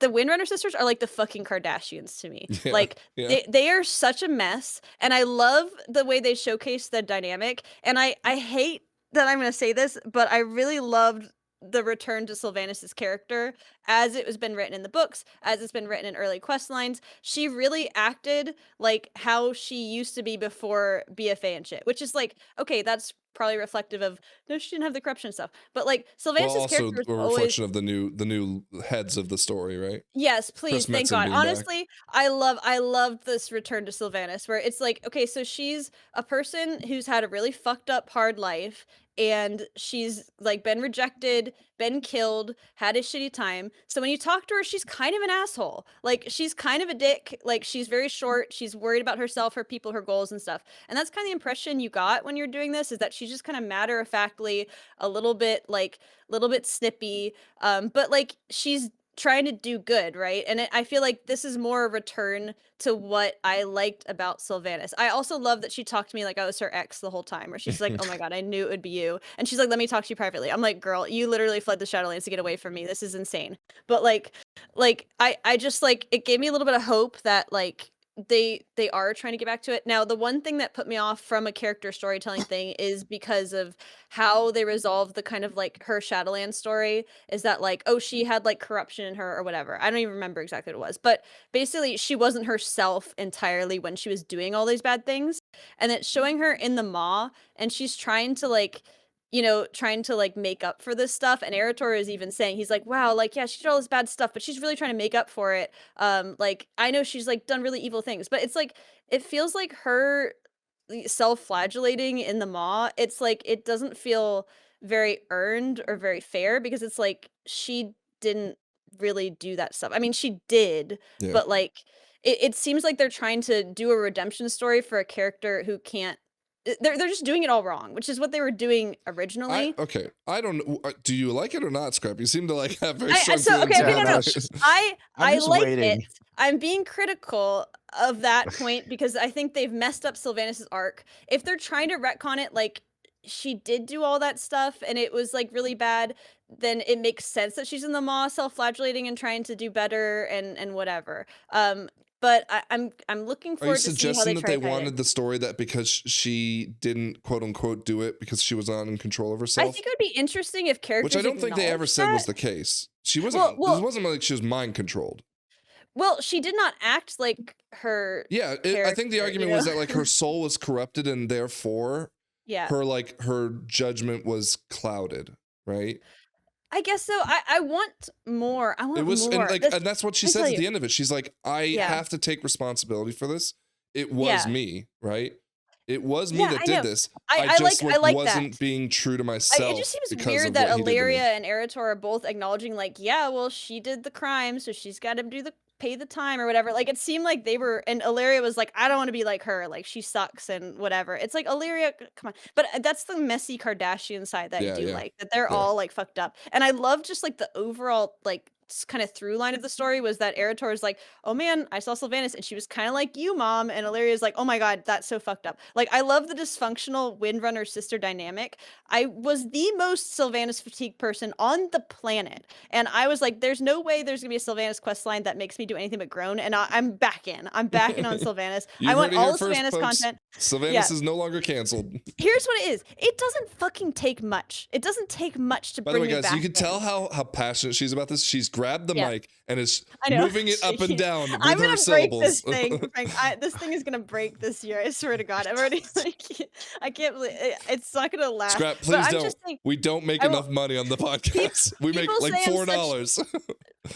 S3: The Windrunner sisters are like the fucking Kardashians to me.
S1: Yeah,
S3: like
S1: yeah.
S3: they are such a mess, and I love the way they showcase the dynamic. And I hate that I'm going to say this, but I really loved the return to Sylvanas' character as it has been written in the books, as it's been written in early quest lines. She really acted like how she used to be before BFA and shit, which is like, okay, that's probably reflective of no, she didn't have the corruption stuff, but like Sylvanas'
S1: Well, also
S3: character was
S1: a
S3: always
S1: reflection of the new heads of the story, right?
S3: yes, please,
S1: Chris
S3: thank
S1: Metzen
S3: God.
S1: being back.
S3: Honestly, I loved this return to Sylvanas, where it's like, okay, so she's a person who's had a really fucked up hard life, and she's like been rejected, been killed, had a shitty time. So when you talk to her, she's kind of an asshole. Like she's kind of a dick. Like she's very short. She's worried about herself, her people, her goals and stuff. And that's kind of the impression you got when you're doing this, is that she's just kind of matter-of-factly, a little bit snippy, but like she's trying to do good, right? And I feel like this is more a return to what I liked about Sylvanas. I also love that she talked to me like I was her ex the whole time, where she's like, oh my god, I knew it would be you. And she's like, let me talk to you privately. I'm like, girl, you literally fled the Shadowlands to get away from me. This is insane. But like I just like, it gave me a little bit of hope that like they are trying to get back to it. Now, the one thing that put me off from a character storytelling thing is because of how they resolve the kind of like her Shadowland story is that like, oh, she had like corruption in her or whatever. I don't even remember exactly what it was, but basically she wasn't herself entirely when she was doing all these bad things. And it's showing her in the Maw and she's trying to like, trying to like make up for this stuff. And Erator is even saying, he's like, wow, like, yeah, she did all this bad stuff, but she's really trying to make up for it. Like, I know she's like done really evil things, but it's like, it feels like her self-flagellating in the Maw. It's like, it doesn't feel very earned or very fair because it's like, she didn't really do that stuff. I mean, she did,
S1: Yeah.
S3: but like, it seems like they're trying to do a redemption story for a character who can't. They're just doing it all wrong, which is what they were doing originally.
S1: Okay. I don't know. Do you like it or not, Scrap? You seem to like have very
S3: I-
S1: strong
S3: so,
S1: feelings
S3: okay,
S2: okay,
S1: about
S2: no,
S1: it.
S2: it's just-
S3: I
S2: I'm just
S3: like
S2: waiting.
S3: it. I'm being critical of that point because I think they've messed up Sylvanas' arc. If they're trying to retcon it, like she did do all that stuff and it was like really bad, then it makes sense that she's in the Maw, self-flagellating and trying to do better and whatever. But I'm looking
S1: Are you
S3: forward to see how
S1: suggesting
S3: they
S1: that
S3: try
S1: they
S3: to tie it in.
S1: wanted the story that because she didn't quote unquote do it because she was not in control of
S3: I
S1: herself?
S3: think it would be interesting if characters.
S1: Which I don't think they ever
S3: acknowledged
S1: said was
S3: that.
S1: the case. She wasn't.
S3: Well,
S1: This wasn't like she was mind controlled.
S3: Well, she did not act like her.
S1: Yeah, I think the
S3: character,
S1: argument was that like her soul was corrupted and therefore
S3: Yeah,
S1: her judgment was clouded, right?
S3: I guess so. I want more. I want
S1: It was
S3: more.
S1: and like
S3: This-
S1: and that's what she
S3: let me
S1: says
S3: tell
S1: at the
S3: you.
S1: end of it. She's like, I
S3: Yeah.
S1: have to take responsibility for this. It was
S3: Yeah.
S1: me, right? It was me
S3: Yeah,
S1: that
S3: I
S1: did
S3: know.
S1: this.
S3: I
S1: just
S3: like that.
S1: wasn't being true to myself.
S3: It just seems
S1: because
S3: weird
S1: of
S3: that
S1: what he did to me.
S3: Ilaria and Erator are both acknowledging, like, yeah, well, she did the crime, so she's got to pay the time or whatever. Like, it seemed like they were, and Ilaria was like, I don't want to be like her, like she sucks and whatever. It's like Ilaria, come on, but that's the messy Kardashian side that I do like, that they're all like fucked up, and I love just like the overall like kind of through line of the story was that Erator is like, oh man, I saw Sylvanas and she was kind of like you, mom, and Illyria's like, oh my god, that's so fucked up. Like, I love the dysfunctional Windrunner sister dynamic. I was the most Sylvanas fatigue person on the planet, and I was like, there's no way there's gonna be a Sylvanas quest line that makes me do anything but groan, and I'm back in on Sylvanas. I want all the Sylvanas content.
S1: Sylvanas is no longer canceled.
S3: Here's what it is. It doesn't fucking take much. It doesn't take much to
S1: By the
S3: bring
S1: way,
S3: me
S1: guys,
S3: back
S1: you can
S3: in.
S1: tell how passionate she's about this. She's grabbed the
S3: Yeah.
S1: mic and is
S3: I know.
S1: moving it up and down with
S3: I'm
S1: her
S3: gonna break
S1: syllables.
S3: this thing. Frank. This thing is gonna break this year. I swear to God. I'm already like, I can't believe it's not gonna last.
S1: Scrap,
S3: But
S1: please
S3: I'm
S1: don't.
S3: just saying,
S1: We don't make
S3: I will-
S1: enough money on the podcast. We make
S3: people
S1: like
S3: say I'm
S1: $4.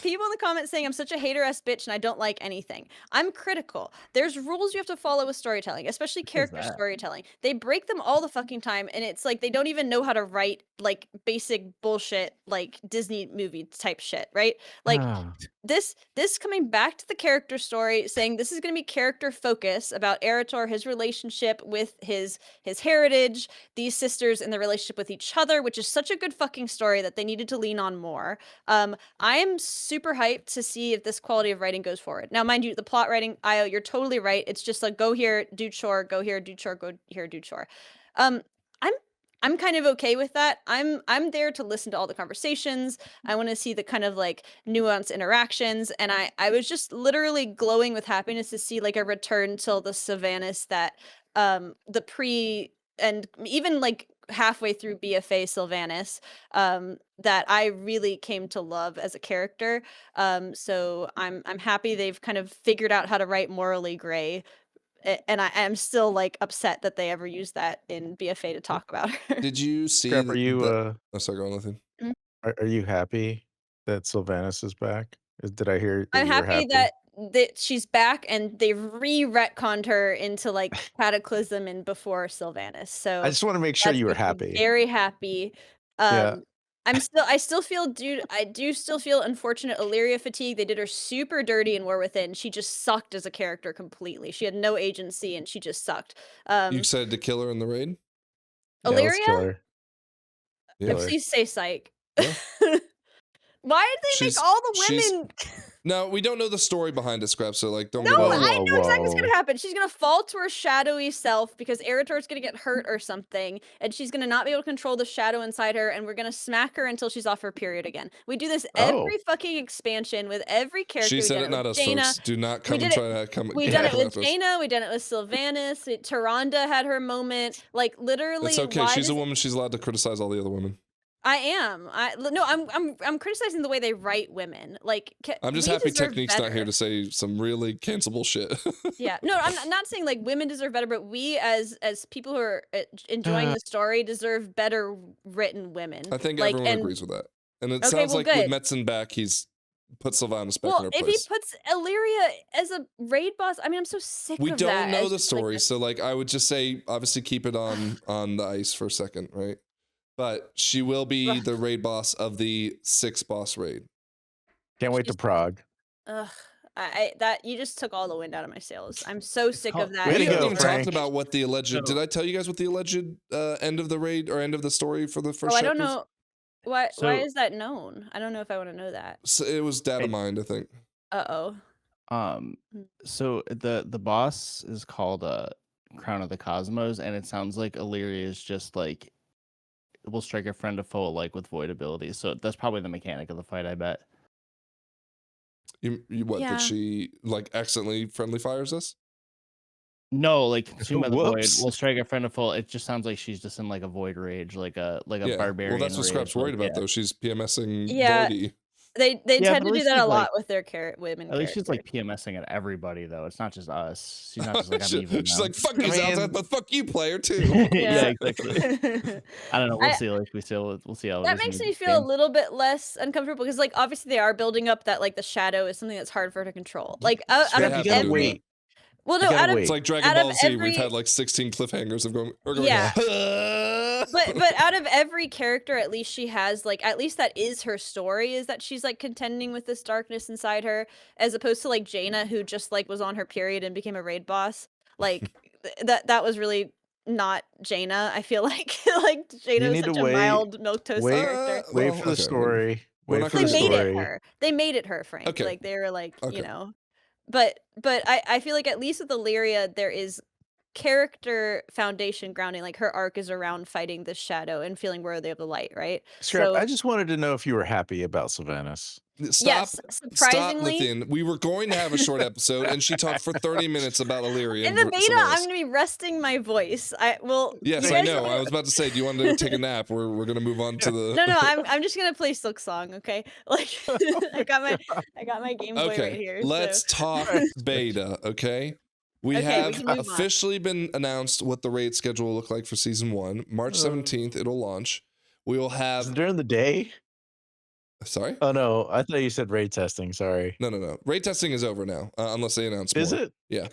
S3: people in the comments saying I'm such a hater-ass bitch and I don't like anything. I'm critical. There's rules you have to follow with storytelling, especially character
S4: that?
S3: storytelling. They break them all the fucking time, and it's like they don't even know how to write like basic bullshit like Disney movie type shit, right? Like
S2: Ah.
S3: this coming back to the character story, saying this is going to be character focus about Erator, his relationship with his heritage, these sisters and the relationship with each other, which is such a good fucking story that they needed to lean on more. I am super hyped to see if this quality of writing goes forward. Now, mind you, the plot writing, Io, you're totally right. It's just like go here, do chore, go here, do chore, go here, do chore. I'm kind of okay with that. I'm there to listen to all the conversations. I want to see the kind of like nuanced interactions, and I was just literally glowing with happiness to see like a return to the Sylvanas that the pre and even like halfway through BFA Sylvanas that I really came to love as a character. So I'm happy they've kind of figured out how to write morally gray. And I am still like upset that they ever used that in BFA to talk about her.
S1: Did you see?
S2: Scrap, are you
S1: Oh, sorry, go on, Nathan.
S2: are you happy that Sylvanas is back? Did I hear that
S3: I'm
S2: you were
S3: happy that she's back and they re-retconned her into like Cataclysm and before Sylvanas. So
S2: I just want to make sure
S3: that
S2: you were
S3: makes me
S2: happy.
S3: Very happy.
S2: Yeah.
S3: I still feel, dude, I do still feel unfortunate Illyria fatigue. They did her super dirty in War Within. She just sucked as a character completely. She had no agency and she just sucked.
S1: You excited to kill her in the raid?
S2: Yeah, let's kill
S3: Illyria?
S2: her.
S1: Yeah.
S2: Kill her.
S3: Please say psych.
S1: Yeah.
S3: Why did they
S1: She's-
S3: make all the
S1: she's-
S3: women?
S1: No, we don't know the story behind it, Scrap. So like, don't
S3: No,
S1: get
S2: Whoa,
S1: me
S3: I
S1: wrong.
S2: whoa,
S3: know exactly what's
S2: whoa.
S3: gonna happen. She's gonna fall to her shadowy self because Erator's gonna get hurt or something, and she's gonna not be able to control the shadow inside her, and we're gonna smack her until she's off her period again. We do this
S2: Oh.
S3: every fucking expansion with every character.
S1: She
S3: We
S1: said
S3: done
S1: it,
S3: it
S1: not
S3: with
S1: us,
S3: Jaina.
S1: folks. Do not come
S3: We
S1: and
S3: did
S1: try to come.
S3: We
S1: come
S3: done it with
S1: after us.
S3: Jaina. We done it with Sylvanas. Tyrande had her moment. Like literally,
S1: It's okay.
S3: why
S1: She's a
S3: does
S1: woman. She's allowed to criticize all the other women.
S3: I am. I'm criticizing the way they write women. Like
S1: I'm just
S3: we
S1: happy
S3: deserve
S1: Technique's not here
S3: better.
S1: to say some really cancelable shit.
S3: Yeah, no, I'm not saying like women deserve better, but we as people who are enjoying the story deserve better written women.
S1: I think
S3: like,
S1: everyone
S3: and
S1: agrees with that. And it
S3: Okay,
S1: sounds
S3: well,
S1: like with
S3: good.
S1: Metzen back, he's put Sylvanas back in
S3: well,
S1: her
S3: if
S1: place.
S3: he puts Illyria as a raid boss, I mean, I'm so sick
S1: We
S3: of that.
S1: don't know
S3: as
S1: the
S3: just, like,
S1: story,
S3: a-
S1: so like I would just say, obviously keep it on the ice for a second, right? But she will be
S3: Ugh.
S1: the raid boss of the 6 boss raid.
S2: Can't wait to
S3: She's-
S2: Prague.
S3: Ugh, that you just took all the wind out of my sails. I'm so sick
S4: called-
S3: of that.
S2: Way
S1: We
S2: to
S1: haven't
S2: go,
S1: even
S2: Frank.
S1: talked about what the alleged.
S4: So-
S1: Did I tell you guys what the alleged end of the raid or end of the story for the first?
S3: Oh, I don't
S1: chapters?
S3: know. Why
S4: So-
S3: is that known? I don't know if I want to know that.
S1: So it was data
S4: Hey.
S1: mined, I think.
S3: Uh-oh.
S4: So the boss is called Crown of the Cosmos, and it sounds like Illyria is just like will strike a friend or foe like with void abilities. So that's probably the mechanic of the fight, I bet.
S1: You what?
S3: Yeah.
S1: Did she like accidentally friendly fires us?
S4: No, like consumed by the void
S2: Whoops.
S4: will strike a friend or foe. It just sounds like she's just in like a void rage, like a barbarian.
S1: Well, that's what Scrap's
S4: rage,
S1: worried
S4: like,
S1: about, though. She's PMSing
S3: Yeah.
S1: Voidy.
S3: They
S4: Yeah,
S3: tend
S4: but
S3: to
S4: at
S3: do
S4: least
S3: that a
S4: she's,
S3: lot
S4: like-
S3: with their women.
S4: At least she's like
S3: characters.
S4: PMSing at everybody, though. It's not just us. She's not just like I'm
S1: She-
S4: evil.
S1: she's
S4: now.
S1: like, fuck you,
S2: I mean-
S1: Zalzad, but fuck you, player, too.
S4: yeah, exactly. I don't know. We'll
S3: I-
S4: see. Like we'll see how it
S3: That
S4: is in
S3: makes
S4: the
S3: me feel a
S4: game.
S3: little bit less uncomfortable because, like, obviously they are building up that like the shadow is something that's hard for her to control. Like, out
S1: They
S3: of
S1: have
S2: you
S1: to
S2: gotta
S1: do
S3: every,
S2: wait.
S3: well,
S2: You
S3: no,
S2: gotta
S3: out of
S2: wait.
S1: It's like Dragon
S3: Out of
S1: Ball Z. We've
S3: every-
S1: had like 16 cliffhangers of going. We're going
S3: Yeah.
S1: "Ah."
S3: but out of every character, at least she has like at least that is her story, is that she's like contending with this darkness inside her, as opposed to like Jaina, who just like was on her period and became a raid boss. Like that was really not Jaina. I feel like like Jaina
S2: You
S3: was
S2: need to
S3: such a
S2: wait-
S3: mild milquetoast
S2: wait-
S3: character.
S2: Wait
S1: Well,
S2: for the
S1: okay,
S2: story.
S1: we're
S2: Wait
S1: not
S2: for
S3: They
S2: the
S1: gonna
S3: made
S2: story.
S3: it her. They made it her, Frank.
S1: Okay.
S3: Like they were like,
S1: Okay.
S3: you know. But I feel like at least with Illyria there is character foundation grounding. Like her arc is around fighting the shadow and feeling worthy of the light, right?
S2: Scrap,
S3: So-
S2: I just wanted to know if you were happy about Sylvanas.
S1: Stop.
S3: Yes,
S1: Stop,
S3: surprisingly.
S1: Lithian. We were going to have a short episode, and she talked for 30 minutes about Illyria.
S3: In
S1: and
S3: the beta,
S1: Sylvanas.
S3: I'm gonna be resting my voice. I will.
S1: Yes,
S3: you
S1: I
S3: guys-
S1: know. I was about to say, do you want to take a nap? We're gonna move on to the.
S3: No, I'm just gonna play Silk Song. Okay, like I got my Game Boy
S1: Okay,
S3: right here.
S1: let's
S3: so.
S1: talk beta. Okay, we
S3: Okay, we
S1: have
S3: can move on.
S1: officially been announced what the raid schedule will look like for season 1. March 17th, it'll launch. We will
S2: Is it
S1: have.
S2: during the day?
S1: Sorry.
S2: Oh no, I thought you said raid testing. Sorry.
S1: No. Raid testing is over now, unless they announce more.
S2: Is it?
S1: Yeah.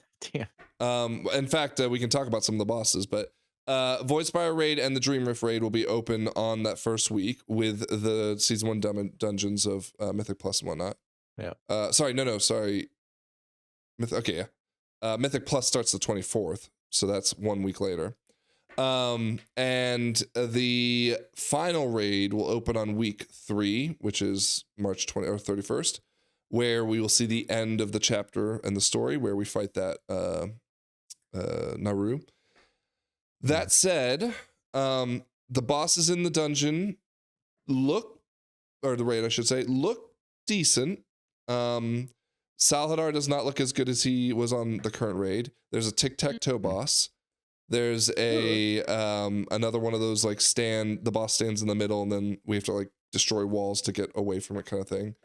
S2: Damn.
S1: In fact, we can talk about some of the bosses, but Voidspire raid and the Dream Rift raid will be open on that first week with the season 1 dungeons of Mythic Plus and whatnot.
S2: Yeah.
S1: Sorry. Okay, yeah. Mythic Plus starts the 24th, so that's 1 week later. And the final raid will open on week 3, which is March 20 or 31st, where we will see the end of the chapter and the story where we fight that Naru. That said, the bosses in the dungeon look decent. Salhadar does not look as good as he was on the current raid. There's a tic-tac-toe boss. There's a another one of those like the boss stands in the middle and then we have to like destroy walls to get away from it kind of thing.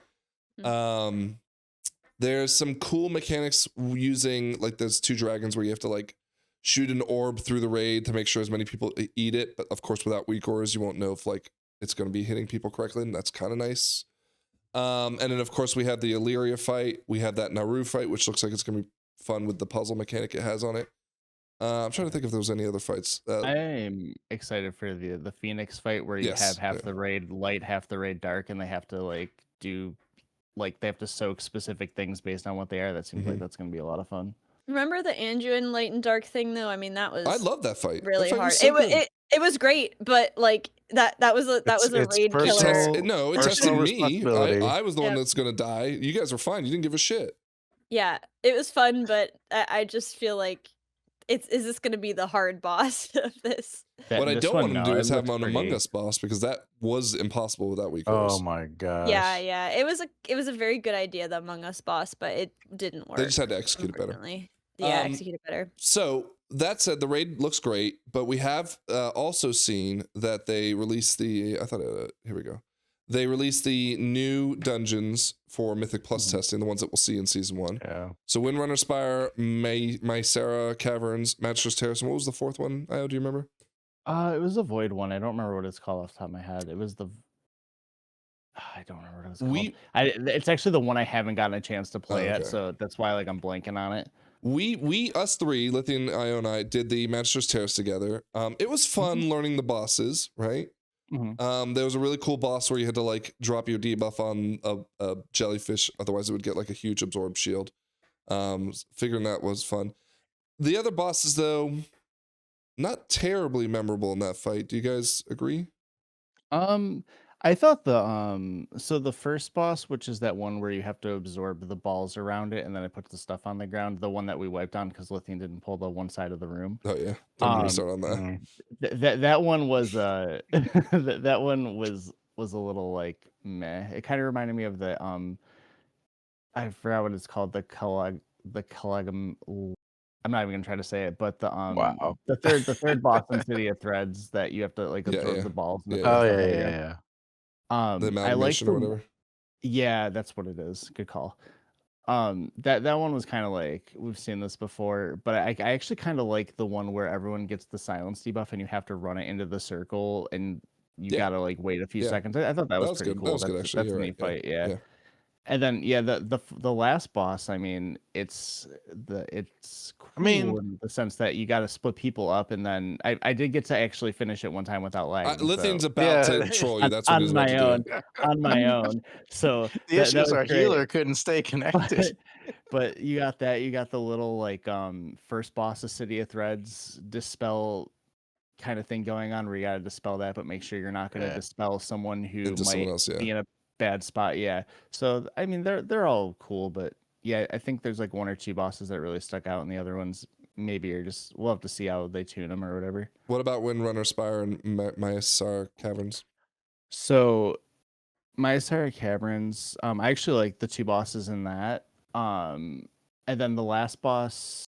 S1: There's some cool mechanics using like those 2 dragons where you have to like shoot an orb through the raid to make sure as many people eat it, but of course without weak ores you won't know if like it's going to be hitting people correctly, and that's kind of nice. And then of course we have the Illyria fight. We have that Naru fight, which looks like it's going to be fun with the puzzle mechanic it has on it. I'm trying to think if there was any other fights.
S4: I'm excited for the Phoenix fight where you
S1: Yes,
S4: have half
S1: yeah.
S4: the raid light, half the raid dark, and they have to like do like they have to soak specific things based on what they are. That seems like that's gonna be a lot of fun.
S3: Remember the Anduin Light and Dark thing though? I mean, that was
S1: I love that fight.
S3: really
S1: That fight
S3: hard.
S1: was so good.
S3: It was great, but like that was a
S2: It's
S3: raid
S1: It
S3: killer.
S2: personal-
S1: no, it
S2: personal
S1: tested me.
S2: responsibility.
S1: I was the one
S3: Yep.
S1: that's gonna die. You guys were fine. You didn't give a shit.
S3: Yeah, it was fun, but I just feel like is this gonna be the hard boss of this?
S1: What I
S4: This
S1: don't
S4: one,
S1: want them to
S4: no,
S1: do
S4: it
S1: is have
S4: looks
S1: an Among
S4: pretty-
S1: Us boss, because that was impossible without weak
S2: Oh
S1: horse.
S2: my gosh.
S3: Yeah, it was a very good idea, the Among Us boss, but it didn't work.
S1: They just had to execute it better.
S3: unfortunately. Yeah,
S1: Um,
S3: execute it better.
S1: So that said, the raid looks great, but we have also seen that they released the. Here we go. They released the new dungeons for Mythic Plus testing, the ones that we'll see in season 1.
S2: Yeah.
S1: So Windrunner Spire, Mycera Caverns, Matchless Terrace, and what was the 4th one? Do you remember?
S4: It was the Void one. I don't remember what it's called off the top of my head. It was the. I don't remember what it was called. It's actually the one I haven't gotten a chance to play yet,
S1: okay.
S4: so that's why like I'm blanking on it.
S1: Us three, Lithium, Io, and I, did the Matchless Terrace together. It was fun learning the bosses, right? There was a really cool boss where you had to like drop your debuff on a jellyfish, otherwise it would get like a huge absorb shield. Figuring that was fun. The other bosses, though, not terribly memorable in that fight. Do you guys agree?
S4: I thought the first boss, which is that one where you have to absorb the balls around it and then it puts the stuff on the ground, the one that we wiped on because Lithium didn't pull the one side of the room.
S1: Oh yeah, don't get me started on that.
S4: That one was that one was a little like meh. It kind of reminded me of the I forgot what it's called, the Caligum. I'm not even gonna try to say it, but
S2: Wow.
S4: the third boss in City of Threads that you have to like absorb the balls. And
S2: Oh yeah.
S1: The
S4: I like
S1: amalgamation or whatever.
S4: Yeah, that's what it is. Good call. That one was kind of like, we've seen this before, but I actually kind of like the one where everyone gets the silence debuff and you have to run it into the circle and you gotta like wait a few seconds. I thought that was pretty
S1: good.
S4: cool.
S1: That was good, actually.
S4: That's a
S1: You're
S4: neat
S1: right.
S4: fight. Yeah. And then the last boss, I mean, it's cool in the sense that you got to split people up, and then I did get to actually finish it one time without lagging.
S1: Lithium's about to troll you. That's what he's about to do.
S4: On my own. So
S2: The issue is our healer couldn't stay connected.
S4: But you got that. You got the little like first boss of City of Threads dispel kind of thing going on where you got to dispel that, but make sure you're not going to dispel someone who might be in a bad spot. Yeah. So I mean they're all cool, but yeah, I think there's like one or two bosses that really stuck out, and the other ones maybe are just, we'll have to see how they tune them or whatever.
S1: What about Windrunner Spire and Mycera Caverns?
S4: So Mycera Caverns, I actually like the two bosses in that. And then the last boss.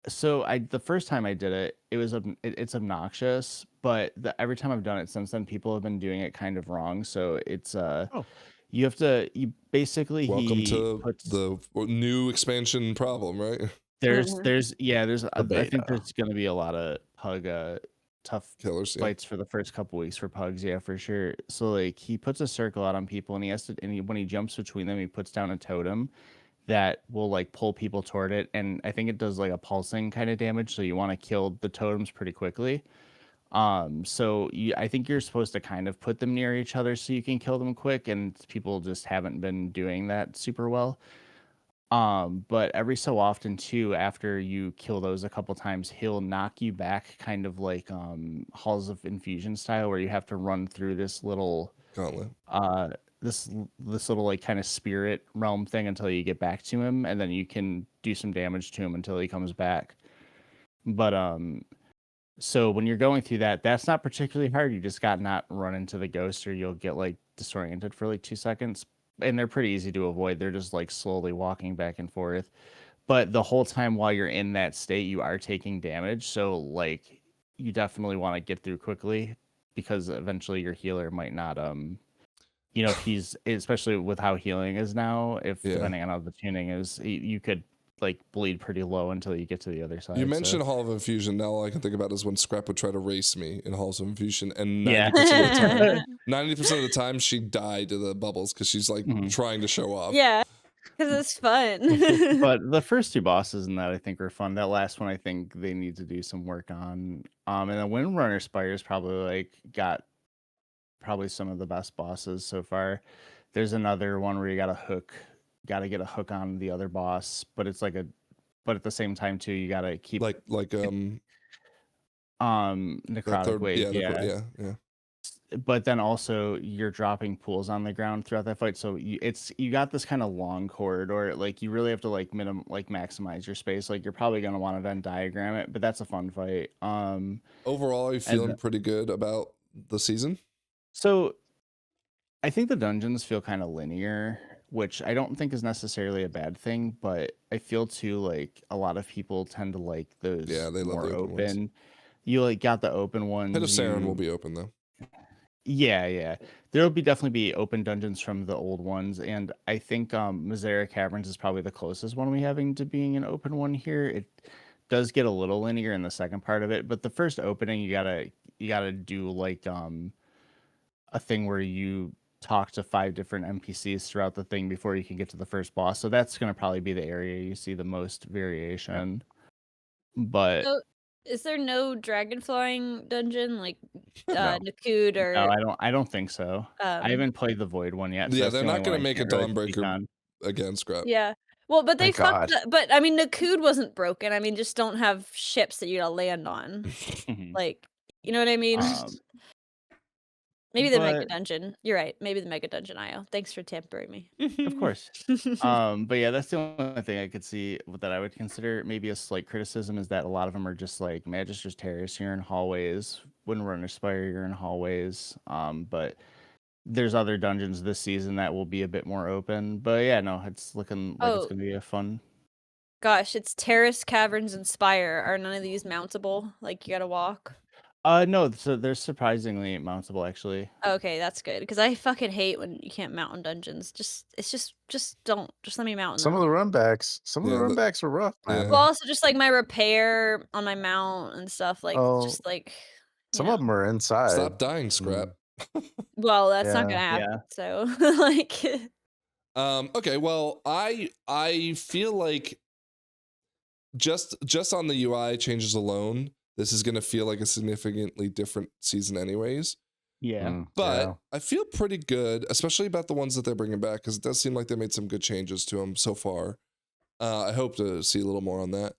S4: So the first time I did it, it's obnoxious, but every time I've done it since then, people have been doing it kind of wrong. So it's you basically
S1: welcome to the new expansion problem, right?
S4: I think there's going to be a lot of pug tough
S1: killers
S4: fights for the first couple weeks for pugs, yeah, for sure. So like he puts a circle out on people, and when he jumps between them, he puts down a totem that will like pull people toward it, and I think it does like a pulsing kind of damage, so you want to kill the totems pretty quickly. So I think you're supposed to kind of put them near each other so you can kill them quick, and people just haven't been doing that super well. But every so often too, after you kill those a couple times, he'll knock you back, kind of like Halls of Infusion style, where you have to run through this little
S1: gauntlet,
S4: this little like kind of spirit realm thing until you get back to him, and then you can do some damage to him until he comes back. But so when you're going through that, that's not particularly hard. You just got not run into the ghost, or you'll get like disoriented for like 2 seconds. And they're pretty easy to avoid. They're just like slowly walking back and forth. But the whole time while you're in that state, you are taking damage. So like you definitely want to get through quickly, because eventually your healer might not if he's, especially with how healing is now, depending on how the tuning is, you could like bleed pretty low until you get to the other side.
S1: You mentioned Hall of Infusion. Now all I can think about is when Scrap would try to race me in Halls of Infusion, and 90% of the time she died to the bubbles because she's like trying to show off.
S3: Yeah, because it's fun.
S4: But the first two bosses in that I think were fun. That last one I think they need to do some work on. And the Windrunner Spire's probably got some of the best bosses so far. There's another one where you got to get a hook on the other boss, but it's like but at the same time too, you got to keep
S1: The
S4: necrotic
S1: third,
S4: wave,
S1: yeah.
S4: but then also you're dropping pools on the ground throughout that fight, so you got this kind of long corridor, like you really have to like maximize your space. Like you're probably going to want to Venn diagram it, but that's a fun fight.
S1: Overall, are you
S4: and
S1: feeling pretty good about the season?
S4: so I think the dungeons feel kind of linear, which I don't think is necessarily a bad thing, but I feel too like a lot of people tend to like those
S1: Yeah, they love
S4: more
S1: the open ones.
S4: open. You like got the open ones.
S1: Pit of Saren will be open though.
S4: Yeah. There'll definitely be open dungeons from the old ones, and I think Mazera Caverns is probably the closest one we having to being an open one here. It does get a little linear in the second part of it, but the first opening you gotta do like a thing where you talk to 5 different NPCs throughout the thing before you can get to the first boss. So that's gonna probably be the area you see the most variation. But
S3: So, is there no dragon flying dungeon like
S2: No.
S3: Nakud
S4: no,
S3: or
S4: I don't think so. I haven't played the Void one yet. So
S1: Yeah,
S4: that's
S1: they're
S4: the only
S1: not going
S4: one
S1: to
S4: I
S1: make a
S4: can't really speak
S1: Dawnbreaker
S4: on.
S1: again, Scrap.
S3: Yeah. Well, but they
S2: Thank
S3: fucked
S2: God.
S3: but I mean Nakud wasn't broken. I mean just don't have ships that you gotta land on.
S4: Mhm.
S3: Like, you know what I mean?
S4: Um,
S3: Maybe the mega
S4: but
S3: dungeon. You're right. Maybe the mega dungeon IO. Thanks for tampering me.
S4: of course. But yeah, that's the only thing I could see that I would consider maybe a slight criticism is that a lot of them are just like Magister's Terrace, you're in hallways, Windrunner Spire, you're in hallways. But there's other dungeons this season that will be a bit more open. But yeah, no, it's looking like it's
S3: Oh.
S4: gonna be a fun.
S3: Gosh, it's terrace, caverns, and spire. Are none of these mountable? Like you gotta walk?
S4: No, so they're surprisingly mountable actually.
S3: Okay, that's good. Because I fucking hate when you can't mount in dungeons. Just don't. Just let me mount in
S2: Some of
S3: them.
S2: the runbacks are rough, man.
S1: Yeah.
S3: Well, also just like my repair on my mount and stuff. Like
S2: Oh,
S3: just like you
S2: Some of
S3: know.
S2: them are inside.
S1: Stop dying, Scrap.
S3: Well, that's not gonna
S2: Yeah.
S3: happen. So like
S1: Okay, well, I feel like just on the UI changes alone, this is going to feel like a significantly different season anyways.
S4: Yeah.
S1: But
S2: Yeah.
S1: I feel pretty good, especially about the ones that they're bringing back, because it does seem like they made some good changes to them so far. I hope to see a little more on that.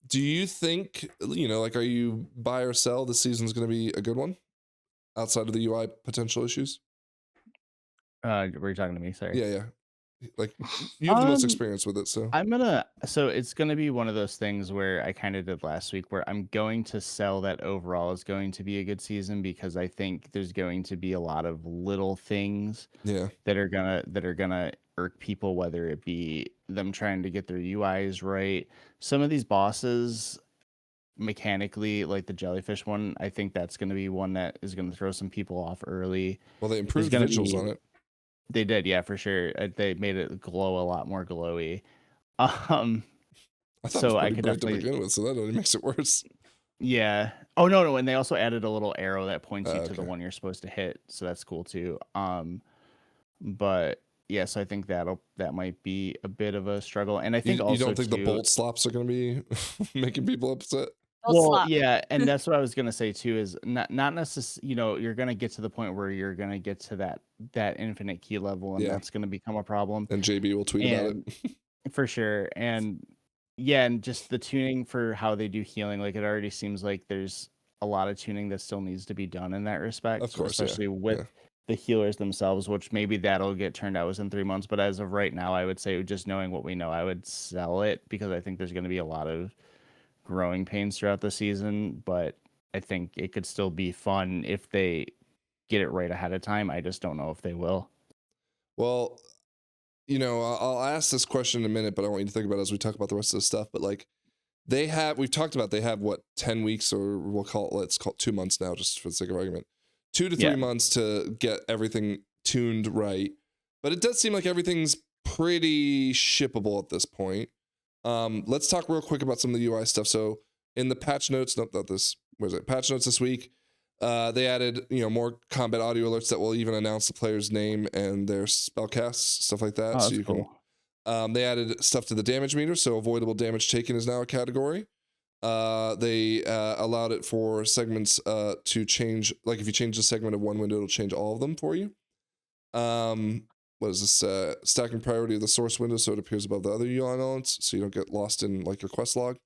S1: Do you think, like, are you buy or sell this season's going to be a good one outside of the UI potential issues?
S4: Were you talking to me? Sorry.
S1: Yeah. Like, you have the most
S4: Um,
S1: experience with it, so.
S4: So it's gonna be one of those things where I kind of did last week, where I'm going to sell that overall is going to be a good season because I think there's going to be a lot of little things
S1: Yeah.
S4: that are gonna irk people, whether it be them trying to get their UIs right. Some of these bosses mechanically, like the jellyfish one, I think that's gonna be one that is gonna throw some people off early.
S1: Well, they improved
S4: gonna
S1: visuals
S4: be-
S1: on it.
S4: They did, yeah, for sure. They made it glow a lot more glowy.
S1: I thought
S4: So
S1: it was
S4: I
S1: pretty
S4: could
S1: bright to
S4: definitely-
S1: begin with, so that only makes it worse.
S4: Yeah. Oh no, and they also added a little arrow that points you to the
S1: Okay.
S4: one you're supposed to hit, so that's cool too. But yes, I think that might be a bit of a struggle, and I think
S1: You
S4: also
S1: don't think the
S4: too-
S1: bolt slops are going to be making people upset?
S3: I'll
S4: Well,
S3: slap.
S4: yeah, and that's what I was gonna say too. Is not necessarily, you're gonna get to the point where you're gonna get to that infinite key level, and
S1: Yeah.
S4: that's gonna become a problem.
S1: And JB will tweet about it.
S4: For sure. And yeah, and just the tuning for how they do healing, like it already seems like there's a lot of tuning that still needs to be done in that respect.
S1: Of course, yeah,
S4: especially with
S1: yeah.
S4: the healers themselves, which maybe that'll get turned out within 3 months. But as of right now, I would say just knowing what we know, I would sell it because I think there's gonna be a lot of growing pains throughout the season, but I think it could still be fun if they get it right ahead of time. I just don't know if they will.
S1: Well, I'll ask this question in a minute, but I want you to think about it as we talk about the rest of the stuff. But like, we've talked about, they have what, 10 weeks, or let's call it 2 months now, just for the sake of argument, 2 to 3
S4: Yeah.
S1: months to get everything tuned right. But it does seem like everything's pretty shippable at this point. Let's talk real quick about some of the UI stuff. So in the patch notes, patch notes this week, they added, more combat audio alerts that will even announce the player's name and their spellcasts, stuff like that.
S4: Oh,
S1: so
S4: that's
S1: you
S4: cool.
S1: can. They added stuff to the damage meter, so avoidable damage taken is now a category. They allowed it for segments to change. Like if you change the segment of one window, it'll change all of them for you. What is this? Stacking priority of the source window so it appears above the other UI elements, so you don't get lost in like your quest log.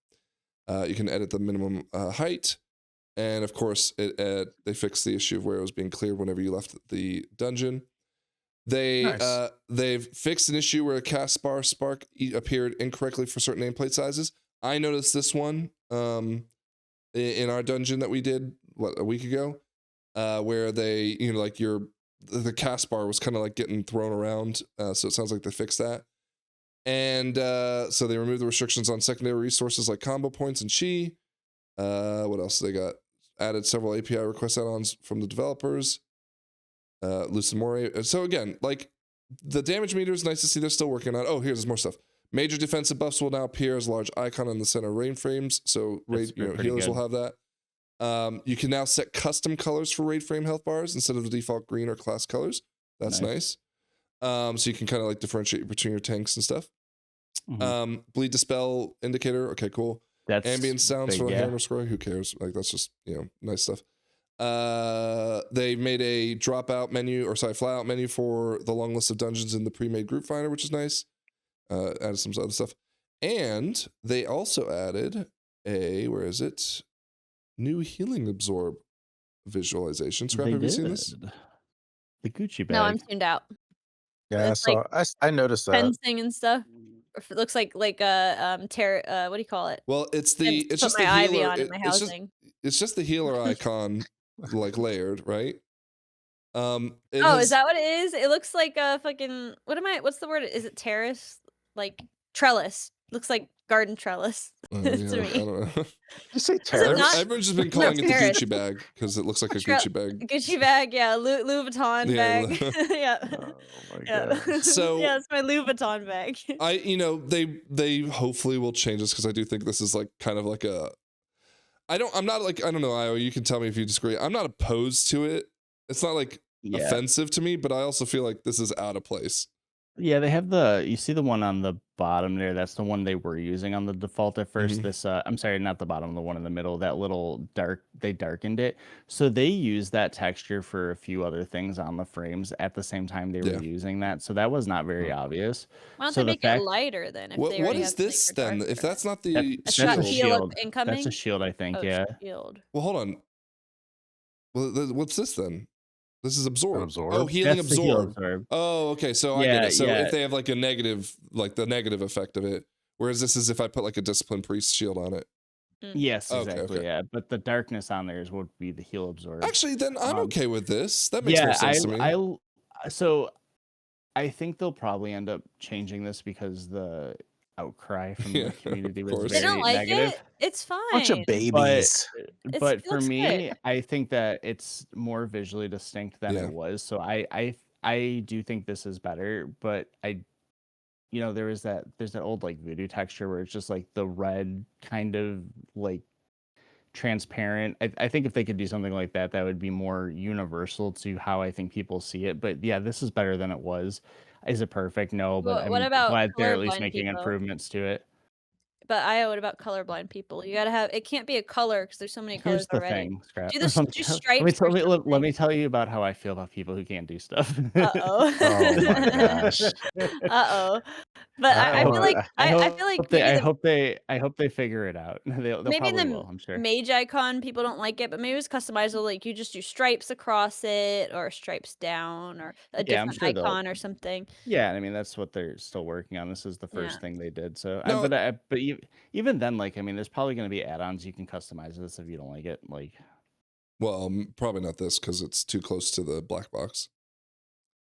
S1: You can edit the minimum height. And of course, they fixed the issue of where it was being cleared whenever you left the dungeon. They've fixed an issue where a cast bar spark appeared incorrectly for certain nameplate sizes. I noticed this one in our dungeon that we did a week ago, where they, like the cast bar was kind of like getting thrown around. So it sounds like they fixed that. And so they removed the restrictions on secondary resources like combo points and chi. What else they got? Added several API request add-ons from the developers. Loosen more. So again, like the damage meter is nice to see they're still working on. Oh, here's more stuff. Major defensive buffs will now appear as a large icon in the center raid frames. So healers will have that. You can now set custom colors for raid frame health bars instead of the default green or class colors. That's nice. So you can kind of like differentiate between your tanks and stuff. Bleed dispel indicator. Okay, cool. That's ambient sounds for the hammer score. Who cares? Like that's just nice stuff. They made a fly out menu for the long list of dungeons in the pre-made group finder, which is nice. Added some other stuff, and they also added new healing absorb visualization. Scrap, have you seen this?
S4: The Gucci bag.
S3: No, I'm tuned out.
S2: Yeah, I noticed that
S3: fencing and stuff. It looks like what do you call it?
S1: Well, it's just the
S3: ivy
S1: healer.
S3: on in my housing.
S1: It's just the healer icon, like layered, right?
S3: Is that what it is? It looks like a fucking what's the word? Is it terrace? Like trellis. Looks like garden trellis.
S1: I don't know.
S2: You say terrace?
S1: Everyone's just been calling it the Gucci bag because it looks like a Gucci bag.
S3: Gucci bag, yeah. Louis Vuitton bag. Yeah.
S2: Oh my god.
S1: So
S3: yeah, it's my Louis Vuitton bag.
S1: They hopefully will change this because I do think this is like kind of like a. I don't know, Io. You can tell me if you disagree. I'm not opposed to it. It's not like offensive to me, but I also feel like this is out of place.
S4: Yeah, they have you see the one on the bottom there, that's the one they were using on the default at first. This I'm sorry, not the bottom, the one in the middle, that little they darkened it. So they used that texture for a few other things on the frames at the same time they were using that. So that was not very obvious.
S3: Why don't they make it lighter then?
S1: What is this then? If that's not the
S3: that's
S1: shield.
S3: a shield incoming?
S4: That's a shield, I think,
S3: Shield.
S1: Well, hold on. Well, what's this then? This is absorb. Oh,
S4: healing
S1: absorb. Oh, okay. So I get it. So if they have like a negative, like the negative effect of it, whereas this is if I put like a discipline priest shield on it.
S4: Yes, exactly. Okay. Yeah, but the darkness on there would be the heal absorb.
S1: Actually, then I'm okay with this. That makes more sense to me.
S4: So I think they'll probably end up changing this because the outcry from the community was very
S3: they don't like
S4: negative.
S3: It. It's fine.
S2: Bunch of babies.
S4: But for me, I think that it's more visually distinct than it was. So I do think this is better. But there's that old like voodoo texture where it's just like the red kind of like transparent. I think if they could do something like that, that would be more universal to how I think people see it. But yeah, this is better than it was. Is it perfect? No, but
S3: what about
S4: glad they're at least making improvements to it.
S3: But what about colorblind people? You gotta have it. Can't be a color because there's so many colors already.
S4: Thing, Scrap.
S3: Do stripes.
S4: Let me tell you about how I feel about people who can't do stuff.
S3: Oh
S2: my gosh.
S3: But I feel like
S4: I hope they figure it out. They'll
S3: maybe
S4: probably
S3: in the
S4: will, I'm sure.
S3: Mage icon, people don't like it, but maybe it's customizable. Like you just do stripes across it, or stripes down, or a different icon or something.
S4: Yeah, I mean that's what they're still working on. This is the first thing they did. So, but even then, like, I mean, there's probably going to be add-ons you can customize this if you don't like it. Like,
S1: well, probably not this because it's too close to the black box.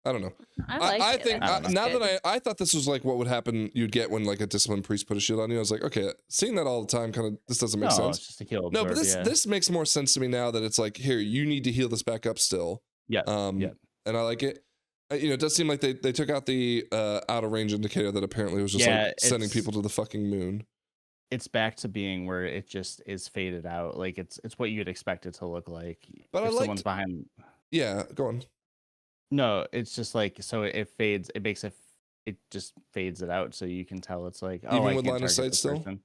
S1: I don't know.
S3: I
S1: think I thought this was like what would happen. You'd get when like a disciplined priest put a shield on you. I was like, okay, seeing that all the time, kind of this doesn't make sense.
S4: It's just a heal
S1: absorb, but this makes more sense to me now that it's like, here, you need to heal this back up still.
S4: Yeah.
S1: And I like it. It does seem like they took out the out of range indicator that apparently was just like sending people to the fucking moon.
S4: It's back to being where it just is faded out. Like it's what you'd expect it to look like.
S1: But
S4: if someone's behind.
S1: Yeah, go on.
S4: No, it's just like so it fades. It just fades it out, so you can tell it's like
S1: even with line of sight still.
S4: Person.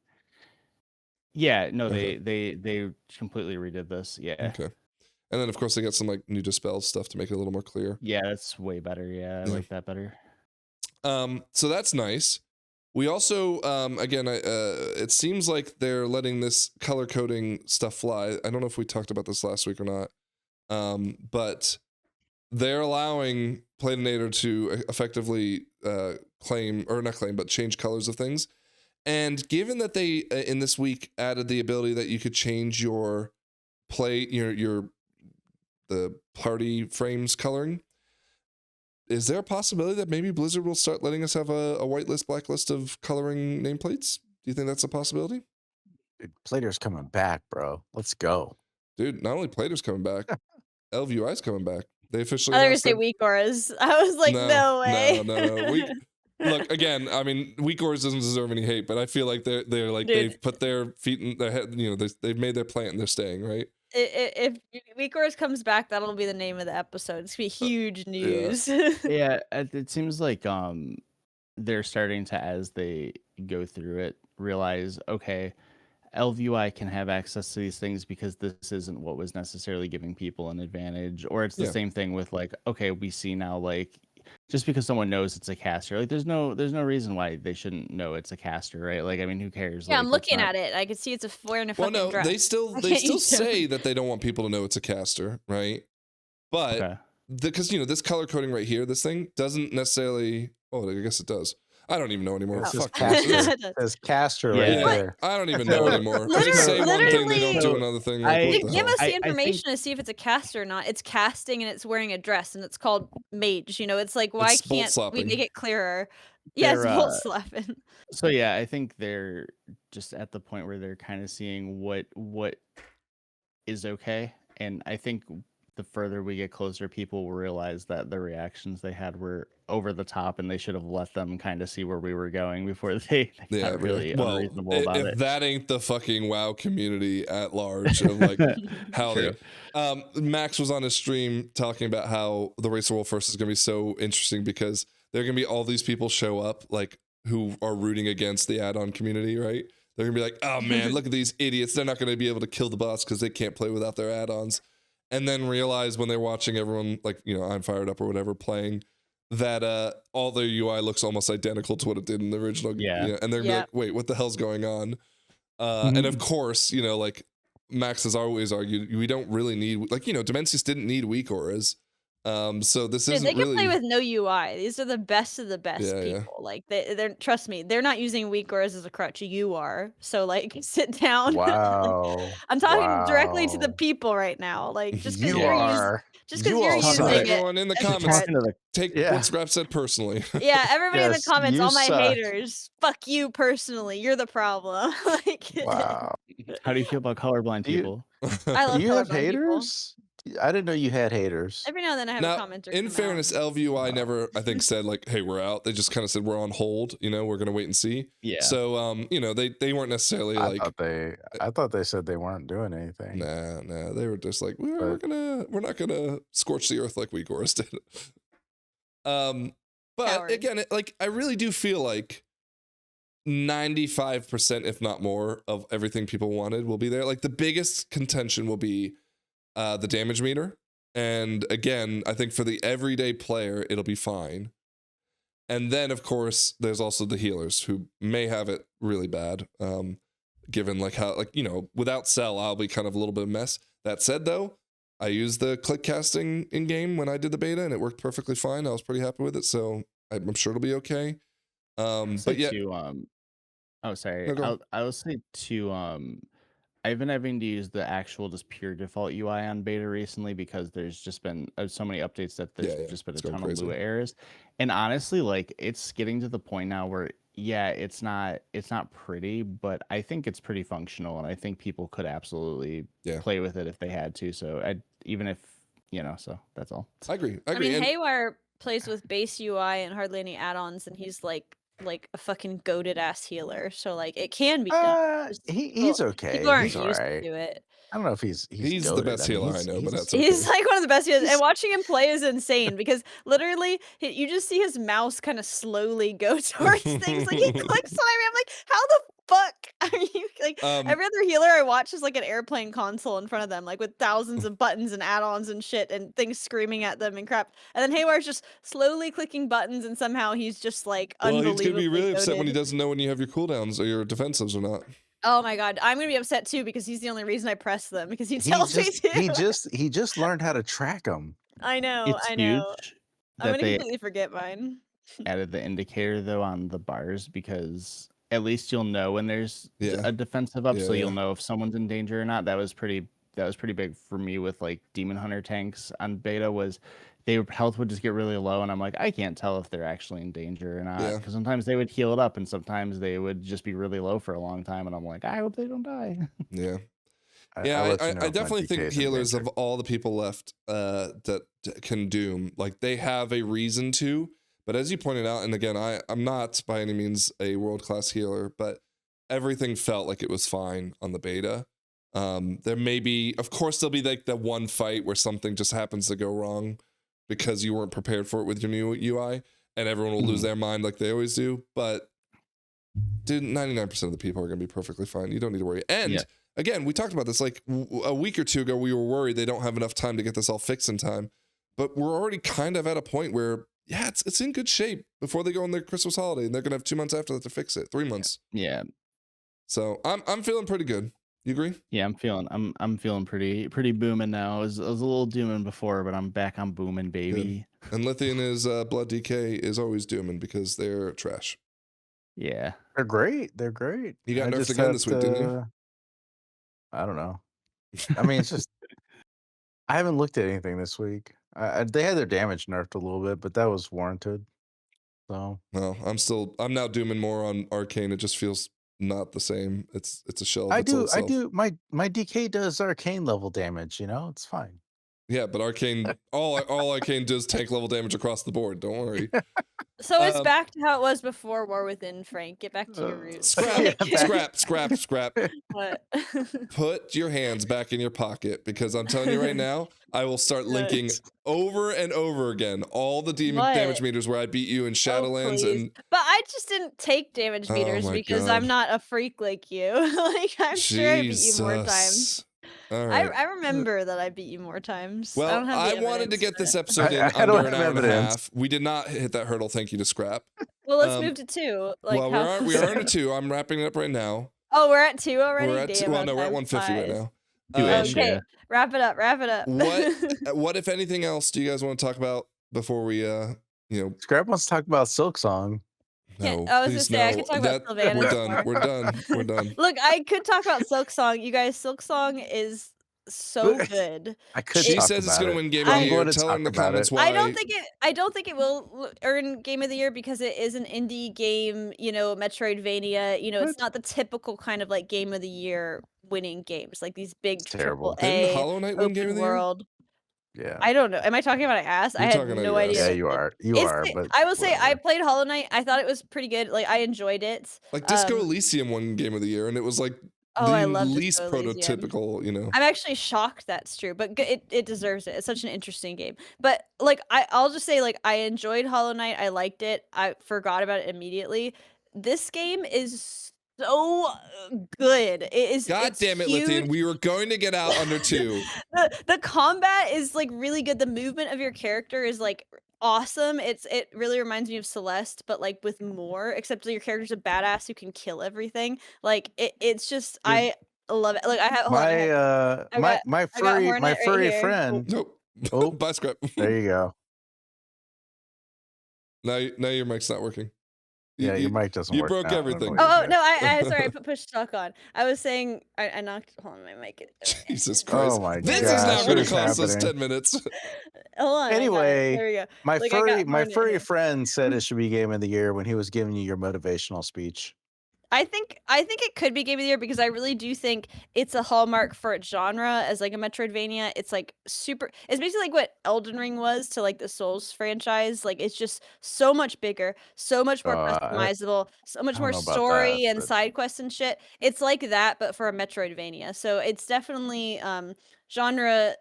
S4: Yeah, no, they completely redid this. Yeah.
S1: Okay. And then of course they got some like new dispel stuff to make it a little more clear.
S4: Yeah, that's way better. Yeah, I like that better.
S1: So that's nice. We also, again, it seems like they're letting this color coding stuff fly. I don't know if we talked about this last week or not, but they're allowing Platinator to effectively claim, or not claim, but change colors of things. And given that they, in this week, added the ability that you could change your the party frames coloring, is there a possibility that maybe Blizzard will start letting us have a whitelist, blacklist of coloring nameplates? Do you think that's a possibility?
S2: Dude, Plater's coming back, bro. Let's go.
S1: Dude, not only Plater's coming back, ElvUI's coming back. They officially
S3: I thought you were
S1: announced
S3: gonna say
S1: that.
S3: weak auras. I was like, no way.
S1: No. Look, again, I mean, weak auras doesn't deserve any hate, but I feel like they're like,
S3: Dude.
S1: they've put their feet in their head, you know, they've made their plant and they're staying, right?
S3: If weak auras comes back, that'll be the name of the episode. It's gonna be huge news.
S4: Yeah, it seems like they're starting to, as they go through it, realize, okay, ElvUI can have access to these things because this isn't what was necessarily giving people an advantage. Or it's the same thing with like, okay, we see now, like, just because someone knows it's a caster, like there's no reason why they shouldn't know it's a caster, right? Like, I mean, who cares?
S3: Yeah,
S4: like,
S3: I'm looking at it. I can see it's wearing a
S1: Well,
S3: fucking
S1: no,
S3: dress.
S1: they still say that they don't want people to know it's a caster, right? But because this color coding right here, this thing doesn't necessarily. Oh, I guess it does. I don't even know anymore.
S2: It says
S1: Fuck.
S2: caster. It says caster right there.
S1: I don't even know anymore. They just say one thing, they don't do another thing. Like, what the
S3: Give
S1: hell?
S3: us the information to see if it's a caster or not. It's casting and it's wearing a dress and it's called Mage. It's like, why
S1: It's bolt
S3: can't we
S1: slapping.
S3: make it clearer? Yeah, it's bolt slapping.
S4: So yeah, I think they're just at the point where they're kind of seeing what is okay, and I think the further we get closer, people will realize that the reactions they had were over the top, and they should have let them kind of see where we were going before they got really unreasonable about it.
S1: If that ain't the fucking WoW community at large of like how they. Max was on his stream talking about how the Race of Wolf First is going to be so interesting because there are going to be all these people show up like who are rooting against the add-on community, right? They're going to be like, oh man, look at these idiots. They're not going to be able to kill the boss because they can't play without their add-ons. And then realize when they're watching everyone, like, I'm fired up or whatever, playing, that all their UI looks almost identical to what it did in the original.
S4: Yeah.
S1: And they're gonna be like, wait, what the hell's going on? And of course, like Max has always argued, we don't really need, like, Dimensius didn't need weak auras. So this isn't
S3: they can
S1: really
S3: play with no UI. These are the best of the best people.
S1: Yeah.
S3: Like they're trust me, they're not using weak auras as a crutch. You are. So like sit down.
S2: Wow.
S3: I'm talking directly to the people right now. Like just because you're using it.
S1: Everyone in the comments, take what Scrap said personally.
S3: Yeah, everybody in the comments, all my
S2: suck.
S3: haters, fuck you personally. You're the problem. Like,
S2: wow.
S4: How do you feel about colorblind people?
S3: I love
S2: Do you have
S3: colorblind people.
S2: haters? I didn't know you had haters.
S3: Every now and then I have a comment.
S1: In fairness, LVUI never, I think, said like, "Hey, we're out." They just kind of said, "We're on hold." We're gonna wait and see.
S4: Yeah.
S1: So, they weren't necessarily like.
S2: I thought they said they weren't doing anything.
S1: Nah. They were just like, we're not gonna scorch the earth like we Goris did. But
S3: Coward.
S1: again, I really do feel like 95%, if not more, of everything people wanted will be there. Like the biggest contention will be the damage meter. And again, I think for the everyday player, it'll be fine. And then, of course, there's also the healers who may have it really bad, given like how, without Cell, I'll be kind of a little bit of a mess. That said, though, I used the click casting in game when I did the beta, and it worked perfectly fine. I was pretty happy with it, so I'm sure it'll be okay. But yeah,
S4: I will say too. I've been having to use the actual just pure default UI on beta recently because there's just been so many updates that there's just been a ton of Lua errors. And honestly, like it's getting to the point now where it's not pretty, but I think it's pretty functional, and I think people could absolutely play with it if they had to. So so that's all.
S1: I agree.
S3: I mean, Haywire plays with base UI and hardly any add-ons, and he's like a fucking goated ass healer. So like it can be done.
S2: He's okay.
S3: People aren't
S2: He's
S3: used
S2: alright.
S3: to it.
S2: I don't know if he's
S1: the best healer I know, but that's okay.
S3: He's like one of the best healers, and watching him play is insane because literally you just see his mouse kind of slowly go towards things. Like he clicks on every. I'm like, how the fuck are you? like every other healer I watch is like an airplane console in front of them, like with thousands of buttons and add-ons and shit and things screaming at them and crap. And then Haywar's just slowly clicking buttons, and somehow he's just like
S1: Well, he's
S3: unbelievably
S1: gonna be really upset when he
S3: goated.
S1: doesn't know when you have your cooldowns or your defensives or not.
S3: Oh my god, I'm gonna be upset too because he's the only reason I press them because he tells me to.
S2: He just learned how to track them.
S3: I know,
S4: It's
S3: I know.
S4: huge
S3: I'm
S4: that
S3: gonna
S4: they
S3: completely forget mine.
S4: added the indicator though on the bars, because at least you'll know when there's a defensive up, so you'll know if someone's in danger or not. That was pretty big for me with like Demon Hunter tanks on beta. Was their health would just get really low, and I'm like, I can't tell if they're actually in danger or not, because sometimes they would heal it up and sometimes they would just be really low for a long time, and I'm like, I hope they don't die.
S1: Yeah. I
S2: I
S1: definitely think healers of all the people left that can doom, like they have a reason to. But as you pointed out, and again, I'm not by any means a world-class healer, but everything felt like it was fine on the beta. There may be, of course, there'll be like the one fight where something just happens to go wrong because you weren't prepared for it with your new UI, and everyone will lose their mind like they always do. But dude, 99% of the people are going to be perfectly fine. You don't need to worry. And again, we talked about this like a week or two ago. We were worried they don't have enough time to get this all fixed in time, but we're already kind of at a point where it's in good shape before they go on their Christmas holiday, and they're gonna have 2 months after that to fix it. 3 months.
S4: Yeah.
S1: So I'm feeling pretty good. You agree?
S4: Yeah, I'm feeling pretty booming now. I was a little dooming before, but I'm back on booming, baby.
S1: Good. And Lithian is Blood DK is always dooming because they're trash.
S4: Yeah.
S2: They're great. They're great.
S1: You got nerfed again this week, didn't you?
S2: I don't know. I mean, it's just I haven't looked at anything this week. They had their damage nerfed a little bit, but that was warranted. So
S1: no, I'm now dooming more on Arcane. It just feels not the same. It's a shell.
S2: I do. My DK does Arcane level damage. You know, it's fine.
S1: Yeah, but Arcane, all Arcane does tank level damage across the board. Don't worry.
S3: So it's back to how it was before War Within, Frank. Get back to your roots.
S1: Scrap.
S3: What?
S1: Put your hands back in your pocket, because I'm telling you right now, I will start linking over and over again all the damage meters where I beat you in Shadowlands.
S3: But I just didn't take damage meters because I'm not a freak like you. Like I'm sure I beat you more times.
S1: All right.
S3: I remember that I beat you more times.
S1: Well, I wanted to get this episode in under an hour and a half. We did not hit that hurdle. Thank you to Scrap.
S3: Well, let's move to 2. Like,
S1: well, we are at 2. I'm wrapping it up right now.
S3: Oh, we're at 2 already?
S1: We're at 2. Well, no, we're at 150 right now.
S3: Okay, wrap it up.
S1: What, if anything else, do you guys want to talk about before we,
S2: Scrap wants to talk about Silk Song.
S1: No,
S3: I was gonna say I could talk about Sylvanas.
S1: We're done.
S3: Look, I could talk about Silk Song. You guys, Silk Song is so good.
S1: She says it's going to win Game of the Year. Tell her in the comments why.
S3: I don't think it will earn Game of the Year because it is an indie game, Metroidvania. It's not the typical kind of like Game of the Year winning games, like these big
S2: terrible.
S1: Didn't Hollow Knight win Game of the Year?
S2: Yeah.
S3: I don't know. Am I talking about ass? I had no idea.
S2: Yeah, you are. But
S3: I will say I played Hollow Knight. I thought it was pretty good. Like I enjoyed it.
S1: Like Disco Elysium won Game of the Year, and it was like
S3: I
S1: the
S3: love
S1: least
S3: Disco Elysium.
S1: prototypical,
S3: I'm actually shocked that's true, but it deserves it. It's such an interesting game. But like I'll just say, like, I enjoyed Hollow Knight. I liked it. I forgot about it immediately. This game is so good. It is.
S1: God damn it, Lithian. We were going to get out under 2.
S3: The combat is like really good. The movement of your character is like awesome. It really reminds me of Celeste, but like with more, except your character's a badass who can kill everything. Like it's just I love it. Like I have
S2: my furry friend.
S1: Nope.
S2: Oh,
S1: bye, Scrap.
S2: There you go.
S1: Now your mic's not working.
S2: Yeah, your mic doesn't work.
S1: You broke everything.
S3: Oh no, I sorry, I put push talk on. I was saying I knocked hold on my mic.
S1: Jesus Christ.
S2: Oh my god.
S1: This is now going to cost us 10 minutes.
S3: Hold on.
S2: Anyway,
S3: there we go.
S2: My furry friend said it should be Game of the Year when he was giving you your motivational speech.
S3: I think it could be Game of the Year because I really do think it's a hallmark for its genre as like a Metroidvania. It's like it's basically like what Elden Ring was to like the Souls franchise. Like it's just so much bigger, so much more customizable, so much more story and side quests and shit. It's like that, but for a Metroidvania. So it's definitely genre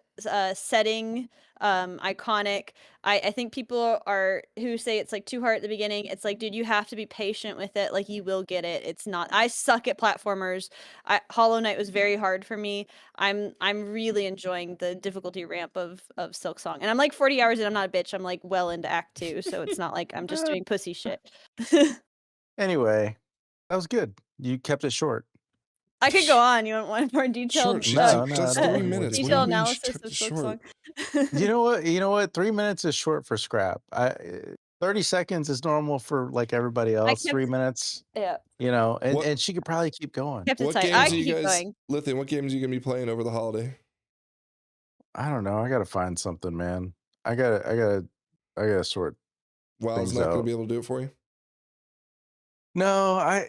S3: setting, iconic. I think people are who say it's like too hard at the beginning. It's like, dude, you have to be patient with it. Like, you will get it. It's not. I suck at platformers. Hollow Knight was very hard for me. I'm really enjoying the difficulty ramp of Silksong, and I'm like 40 hours in. I'm not a bitch. I'm like well into Act 2, so it's not like I'm just doing pussy shit.
S2: Anyway, that was good. You kept it short.
S3: I could go on. You want more detailed?
S1: Short.
S2: No,
S1: That's
S2: no,
S1: 3
S2: no,
S1: minutes. What do you
S3: Detailed
S1: mean
S3: analysis
S1: kept
S3: of
S1: it short?
S3: Silksong.
S2: You know what? 3 minutes is short for scrap. 30 seconds is normal for like everybody else. 3 minutes,
S3: Yeah,
S2: and,
S1: What-
S2: and she could probably keep going.
S3: kept it
S1: What
S3: tight. I
S1: games are
S3: can
S1: you
S3: keep
S1: guys,
S3: going.
S1: Lithium, what games are you gonna be playing over the holiday?
S2: I don't know. I gotta find something, man. I gotta sort.
S1: WoW's
S2: Things
S1: not gonna
S2: out.
S1: be able to do it for you?
S2: No, I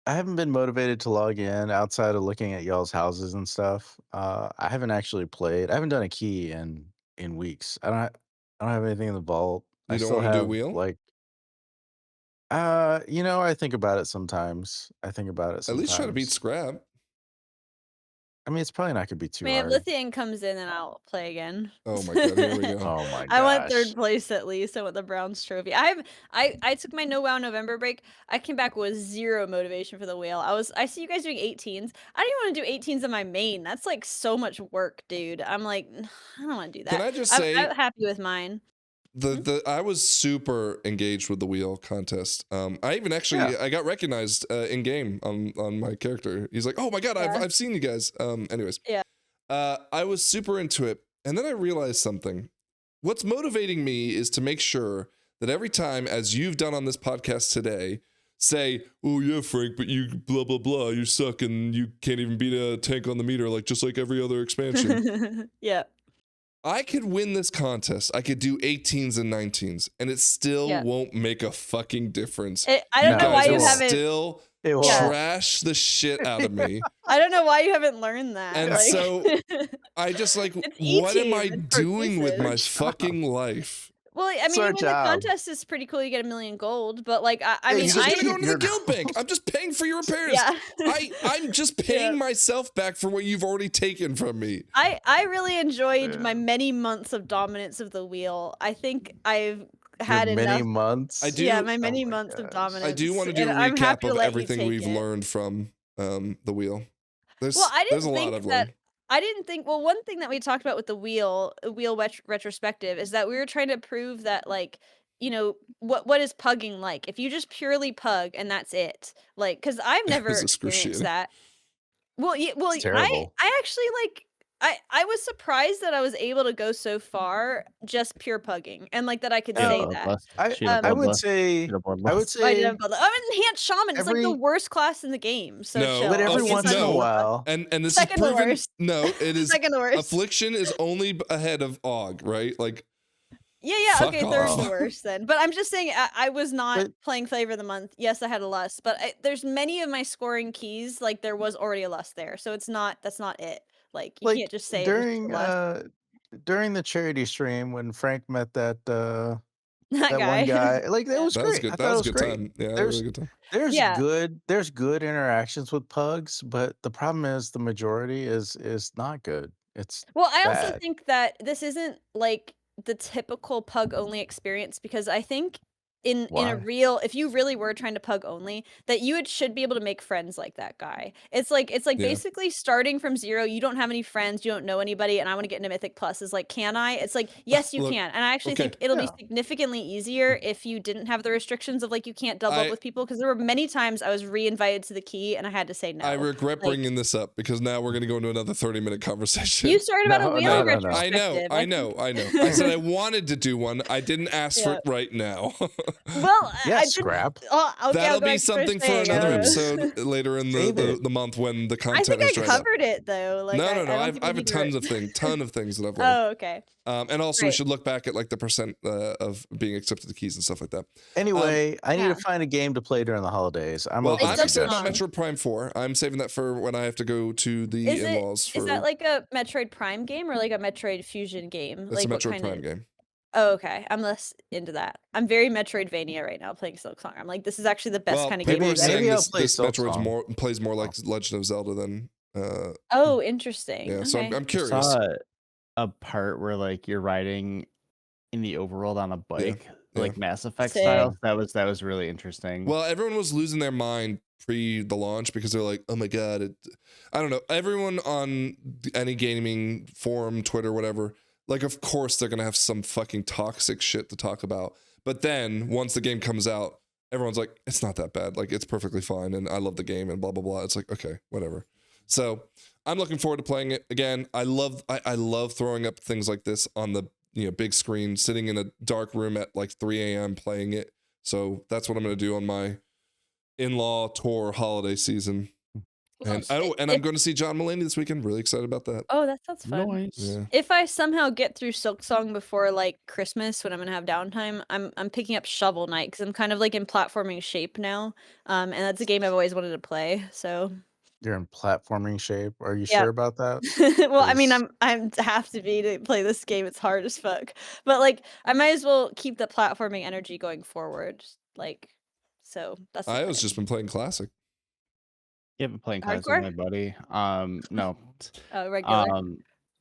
S2: haven't been motivated to log in outside of looking at y'all's houses and stuff. I haven't actually played. I haven't done a key in weeks. I don't have anything in the vault.
S1: You
S2: I
S1: don't
S2: still
S1: wanna do a
S2: have
S1: wheel?
S2: like I think about it sometimes.
S1: At least try to beat Scrap.
S2: I mean, it's probably not gonna be too
S3: I mean, if
S2: hard.
S3: Lithium comes in, then I'll play again.
S1: Oh my god, here we go.
S2: Oh my
S3: I want
S2: gosh.
S3: third place at least. I want the Browns trophy. I took my no WoW November break. I came back with zero motivation for the whale. I see you guys doing 18s. I don't even want to do 18s on my main. That's like so much work, dude. I'm like, I don't want to do that.
S1: Can I just say
S3: I'm happy with mine.
S1: I was super engaged with the wheel contest. I even actually I got recognized in game on my character. He's like, "Oh my god,
S3: Yeah.
S1: I've seen you guys." Anyways,
S3: Yeah.
S1: I was super into it, and then I realized something. What's motivating me is to make sure that every time, as you've done on this podcast today, say, "Oh yeah, Frank, but you blah blah blah, you suck, and you can't even beat a tank on the meter, like just like every other expansion."
S3: Yeah.
S1: I could win this contest. I could do 18s and 19s, and it still
S3: Yeah.
S1: won't make a fucking difference.
S3: I don't
S2: No,
S3: know why
S2: it
S3: you
S2: won't.
S3: haven't.
S1: Still
S2: It will.
S3: Yeah.
S1: trash the shit out of me.
S3: I don't know why you haven't learned that.
S1: And
S3: like,
S1: so I just like,
S3: It's
S1: what am
S3: E-team,
S1: I
S3: it's for
S1: doing with my
S3: pieces.
S1: fucking life?
S3: well, I
S2: It's
S3: mean,
S2: our
S3: you win the
S2: job.
S3: contest is pretty cool. You get 1 million gold, but like, I
S2: Yeah,
S3: mean,
S1: It's
S2: you
S1: just
S2: I-
S1: gonna go into the
S2: Your
S1: guild bank.
S2: goals.
S1: I'm just paying for your repairs.
S3: yeah.
S1: I'm just paying
S3: Yeah.
S1: myself back for what you've already taken from me.
S3: I really enjoyed my
S2: Yeah.
S3: many months of dominance of the wheel. I think I've
S2: Your
S3: had
S2: many
S3: enough.
S2: months.
S1: I do-
S3: Yeah, my
S2: Oh
S3: many
S2: my
S3: months of
S2: gosh.
S3: dominance.
S1: I do want to do a
S3: and I'm
S1: recap
S3: happy to
S1: of
S3: let you
S1: everything
S3: take
S1: we've
S3: it.
S1: learned from the wheel. There's
S3: Well, I
S1: there's a
S3: didn't
S1: lot
S3: think
S1: I've
S3: that.
S1: learned.
S3: I didn't think. Well, one thing that we talked about with the wheel retrospective is that we were trying to prove that, like, what is pugging like? If you just purely pug and that's it, like, because I've never
S1: It's
S3: experienced
S1: excruciating.
S3: that. Well, yeah, well,
S2: It's terrible.
S3: I actually like. I was surprised that I was able to go so far just pure pugging and like that I could say that.
S2: I would say I would
S3: I
S2: say
S3: didn't. I'm an enhanced shaman. It's like the
S2: every-
S3: worst class in the game. So
S1: No,
S3: chill.
S2: but every
S3: Like, it's
S2: once in
S3: not
S2: a
S1: no.
S3: cool.
S2: while,
S1: And this
S3: Second to
S1: is proven.
S3: worst.
S1: No, it is.
S3: Second to worst.
S1: Affliction is only ahead of Og, right? Like,
S3: Yeah,
S1: Fuck
S3: okay, third
S1: off.
S3: the worst then. But I'm just saying, I was not
S2: But-
S3: playing Flavor of the Month. Yes, I had a lust, but there's many of my scoring keys, like there was already a lust there, so that's not it. Like you
S2: like
S3: can't just say it was just a lust.
S2: during the charity stream when Frank met that
S3: that
S2: that
S3: guy.
S2: one guy, like that
S3: Yeah.
S2: was
S1: that
S2: great.
S1: was good.
S2: I
S1: That
S2: thought
S1: was
S2: it
S1: a good
S2: great.
S1: time. Yeah, that
S2: There's
S1: was a good time.
S3: Yeah.
S2: there's good interactions with pugs, but the problem is the majority is not good. It's
S3: Well, I also
S2: bad.
S3: think that this isn't like the typical pug only experience because I think in a
S2: Why?
S3: real, if you really were trying to pug only, that should be able to make friends like that guy. It's like
S1: Yeah.
S3: basically starting from zero. You don't have any friends, you don't know anybody, and I want to get into Mythic Plus. Is like, can I? It's like, yes, you
S1: Look,
S3: can. And I actually
S1: okay.
S3: think it'll be
S2: Yeah.
S3: significantly easier if you didn't have the restrictions of like you can't double
S1: I-
S3: up with people. Because there were many times I was re-invited to the key and I had to say no.
S1: I regret
S3: like-
S1: bringing this up because now we're going to go into another 30-minute conversation.
S3: You started about a
S2: No,
S3: wheel
S2: no, no, no.
S3: retrospective.
S1: I know. I said I wanted to do one. I didn't ask for it right now.
S3: Well,
S2: Yeah,
S3: I didn't.
S2: scrap.
S3: Oh, okay, I'll
S1: That'll
S3: go
S1: be
S3: back to
S1: something for
S3: saying,
S1: another
S3: uh,
S1: episode later in
S2: Save it.
S1: the month when the
S3: I
S1: content
S3: think I
S1: is dried up.
S3: covered it though. Like,
S1: No.
S3: I don't
S1: I
S3: think we
S1: have a
S3: need to
S1: ton of things that I've learned.
S3: Oh, okay.
S1: And also we
S3: Great.
S1: should look back at like the percent of being accepted to keys and stuff like that.
S2: Anyway, I need
S3: yeah.
S2: to find a game to play during the holidays. I'm
S1: Well,
S2: open
S1: I'm
S2: to
S1: excited about
S2: suggestions.
S1: Metroid Prime 4. I'm saving that for when I have to go to the
S3: Is
S1: in-laws for
S3: Is that like a Metroid Prime game or like a Metroid Fusion game?
S1: it's
S3: Like
S1: a
S3: what
S1: Metroid
S3: kind
S1: Prime
S3: of?
S1: game.
S3: Oh, okay. I'm less into that. I'm very Metroidvania right now playing Silksong. I'm like, this is actually the best
S1: Well,
S3: kind of
S1: people
S3: game.
S1: are
S3: I've
S1: saying
S2: maybe I'll
S1: this
S2: play
S1: Metroid's
S2: Silksong.
S1: plays more like Legend of Zelda than
S3: Oh, interesting.
S1: Yeah, so
S3: Okay.
S1: I'm
S4: I
S1: curious.
S4: saw a part where like you're riding in the overworld on a bike,
S1: yeah.
S4: like Mass Effect
S3: Sick.
S4: style. That was really interesting.
S1: Well, everyone was losing their mind pre the launch because they're like, oh my god, I don't know. Everyone on any gaming forum, Twitter, whatever, like of course they're gonna have some fucking toxic shit to talk about. But then once the game comes out, everyone's like, it's not that bad. Like it's perfectly fine, and I love the game, and blah blah blah. It's like okay, whatever. So I'm looking forward to playing it again. I love throwing up things like this on the big screen, sitting in a dark room at like 3 a.m. playing it. So that's what I'm gonna do on my in-law tour holiday season. And I'm going to see John Mulaney this weekend. Really excited about that.
S3: Oh, that sounds fun.
S4: Nice.
S1: Yeah.
S3: If I somehow get through Silksong before like Christmas when I'm gonna have downtime, I'm picking up Shovel Knight because I'm kind of like in platforming shape now. And that's a game I've always wanted to play. So
S2: You're in platforming shape. Are you
S3: Yeah.
S2: sure about that?
S3: well, I mean,
S2: 'Cause-
S3: I'm have to be to play this game. It's hard as fuck. But like I might as well keep the platforming energy going forward. Like so that's the
S1: I was
S3: plan.
S1: just been playing classic.
S4: You haven't playing classic,
S3: Hardcore?
S4: my buddy. No.
S3: Regular.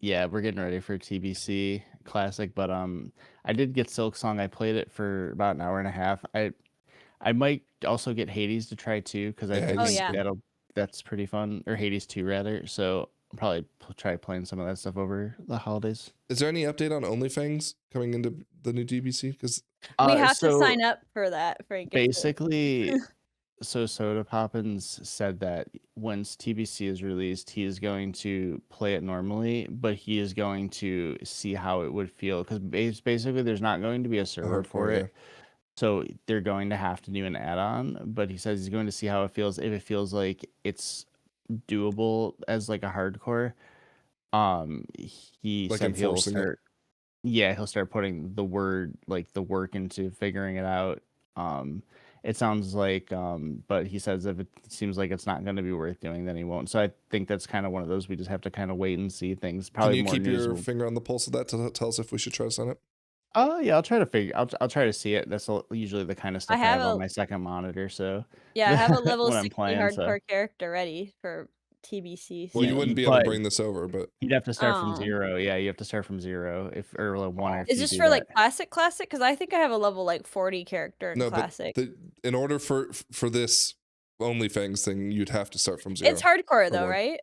S4: Yeah, we're getting ready for TBC Classic, but I did get Silksong. I played it for about an hour and a half. I might also get Hades to try too because I
S1: Yeah,
S4: think
S3: Oh, yeah.
S4: that's pretty fun, or Hades 2 rather. So I'll probably try playing some of that stuff over the holidays.
S1: Is there any update on OnlyFans coming into the new DBC? Because
S3: We have to
S4: so
S3: sign up for that for
S4: basically. So Soda Poppins said that once TBC is released, he is going to play it normally, but he is going to see how it would feel because basically there's not going to be a server for
S1: hardcore,
S4: it. So they're going to have to do an add-on, but he says he's going to see how it feels. If it feels like it's doable as like a hardcore, he
S1: Like
S4: said he'll
S1: enforcing it.
S4: start. Yeah, he'll start putting the work into figuring it out. It sounds like, but he says if it seems like it's not going to be worth doing, then he won't. So I think that's kind of one of those we just have to kind of wait and see things. Probably
S1: Can you
S4: more
S1: keep
S4: news
S1: your
S4: will-
S1: finger on the pulse of that to tell us if we should try to sign up?
S4: Oh yeah, I'll try to figure. I'll try to see it. That's usually the kind of stuff I
S3: have
S4: have on
S3: a-
S4: my second monitor. So
S3: Yeah, I have a level
S4: when I'm
S3: 60
S4: playing,
S3: hardcore
S4: so.
S3: character ready for TBC.
S1: Well,
S4: Yeah,
S1: you wouldn't be able to
S4: but-
S1: bring this over, but
S4: You'd have to start from
S3: Oh.
S4: 0. Yeah, you have to start from 0 or like 1 or
S3: Is
S4: you
S3: this
S4: do
S3: for like
S4: that.
S3: classic? Because I think I have a level like 40 character in
S1: no,
S3: classic.
S1: but in order for this OnlyFans thing, you'd have to start from 0.
S3: It's hardcore though,
S1: one.
S3: right?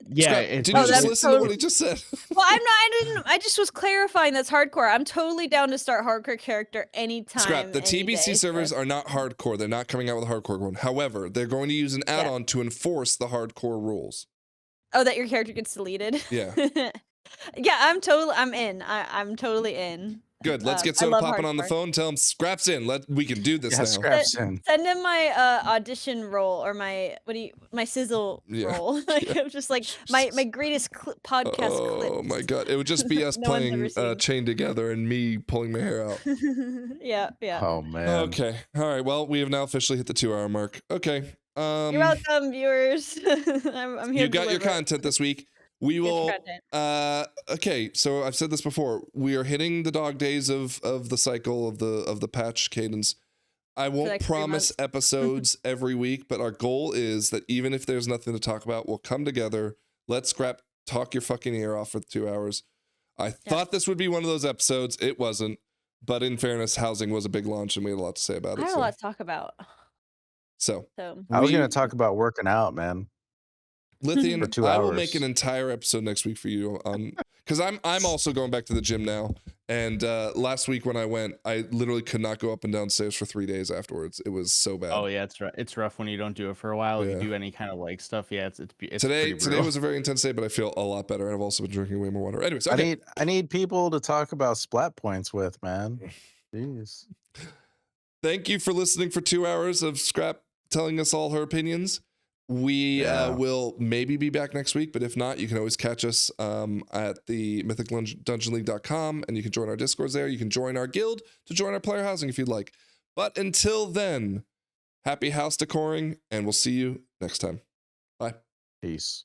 S4: Yeah,
S1: Scott,
S4: it's
S1: did you just
S3: that's
S1: listen to what
S3: totally-
S1: he just said?
S3: Well, I just was clarifying that's hardcore. I'm totally down to start hardcore character anytime.
S1: Scott, the
S3: any
S1: TBC
S3: day,
S1: servers
S3: so-
S1: are not hardcore. They're not coming out with a hardcore one. However, they're going to use an add-on to enforce the hardcore rules.
S3: Oh, that your character gets deleted.
S1: Yeah.
S3: Yeah, I'm in. I'm totally in.
S1: Good. Let's get
S3: I
S1: Soda
S3: love
S1: Poppin' on the
S3: hardcore.
S1: phone. Tell him Scraps in. We can do this
S2: Yeah,
S1: now.
S2: scraps in.
S3: Send him my audition role or my my sizzle
S1: Yeah.
S3: role. Like I'm just like my greatest podcast clips.
S1: Oh my god! It would just be us
S3: No one's
S1: playing
S3: ever seen.
S1: Chained Together and me pulling my hair out.
S3: Yeah.
S2: Oh man.
S1: Okay. All right. Well, we have now officially hit the 2-hour mark. Okay.
S3: You're welcome, viewers. I'm here.
S1: You
S3: to
S1: got your
S3: deliver.
S1: content this week. We
S3: Here's your
S1: will.
S3: content.
S1: Okay. So I've said this before. We are hitting the dog days of the cycle of the patch cadence. I won't
S3: like 3
S1: promise
S3: months.
S1: episodes every week, but our goal is that even if there's nothing to talk about, we'll come together. Let's talk your fucking ear off for 2 hours. I thought this would be one of those episodes. It wasn't. But in fairness, housing was a big launch and we had a lot to say about
S3: I
S1: it.
S3: have a lot to talk about.
S1: So
S3: So
S2: I was
S1: we-
S2: gonna talk about working out, man.
S1: Lithian,
S2: For 2
S1: I will
S2: hours.
S1: make an entire episode next week for you on because I'm also going back to the gym now. And last week when I went, I literally could not go up and down stairs for 3 days afterwards. It was so bad.
S4: Oh yeah, it's rough when you don't do it for a while. If
S1: Yeah.
S4: you do any kind of like stuff, yeah, it's pretty
S1: Today
S4: brutal.
S1: was a very intense day, but I feel a lot better. And I've also been drinking way more water. Anyways, okay.
S2: I need people to talk about splat points with, man. Jeez.
S1: Thank you for listening for 2 hours of Scrap telling us all her opinions. We
S2: Yeah.
S1: will maybe be back next week, but if not, you can always catch us at the mythicdungeonleague.com and you can join our discords there. You can join our guild to join our player housing if you'd like. But until then, happy house decoring, and we'll see you next time. Bye.
S2: Peace.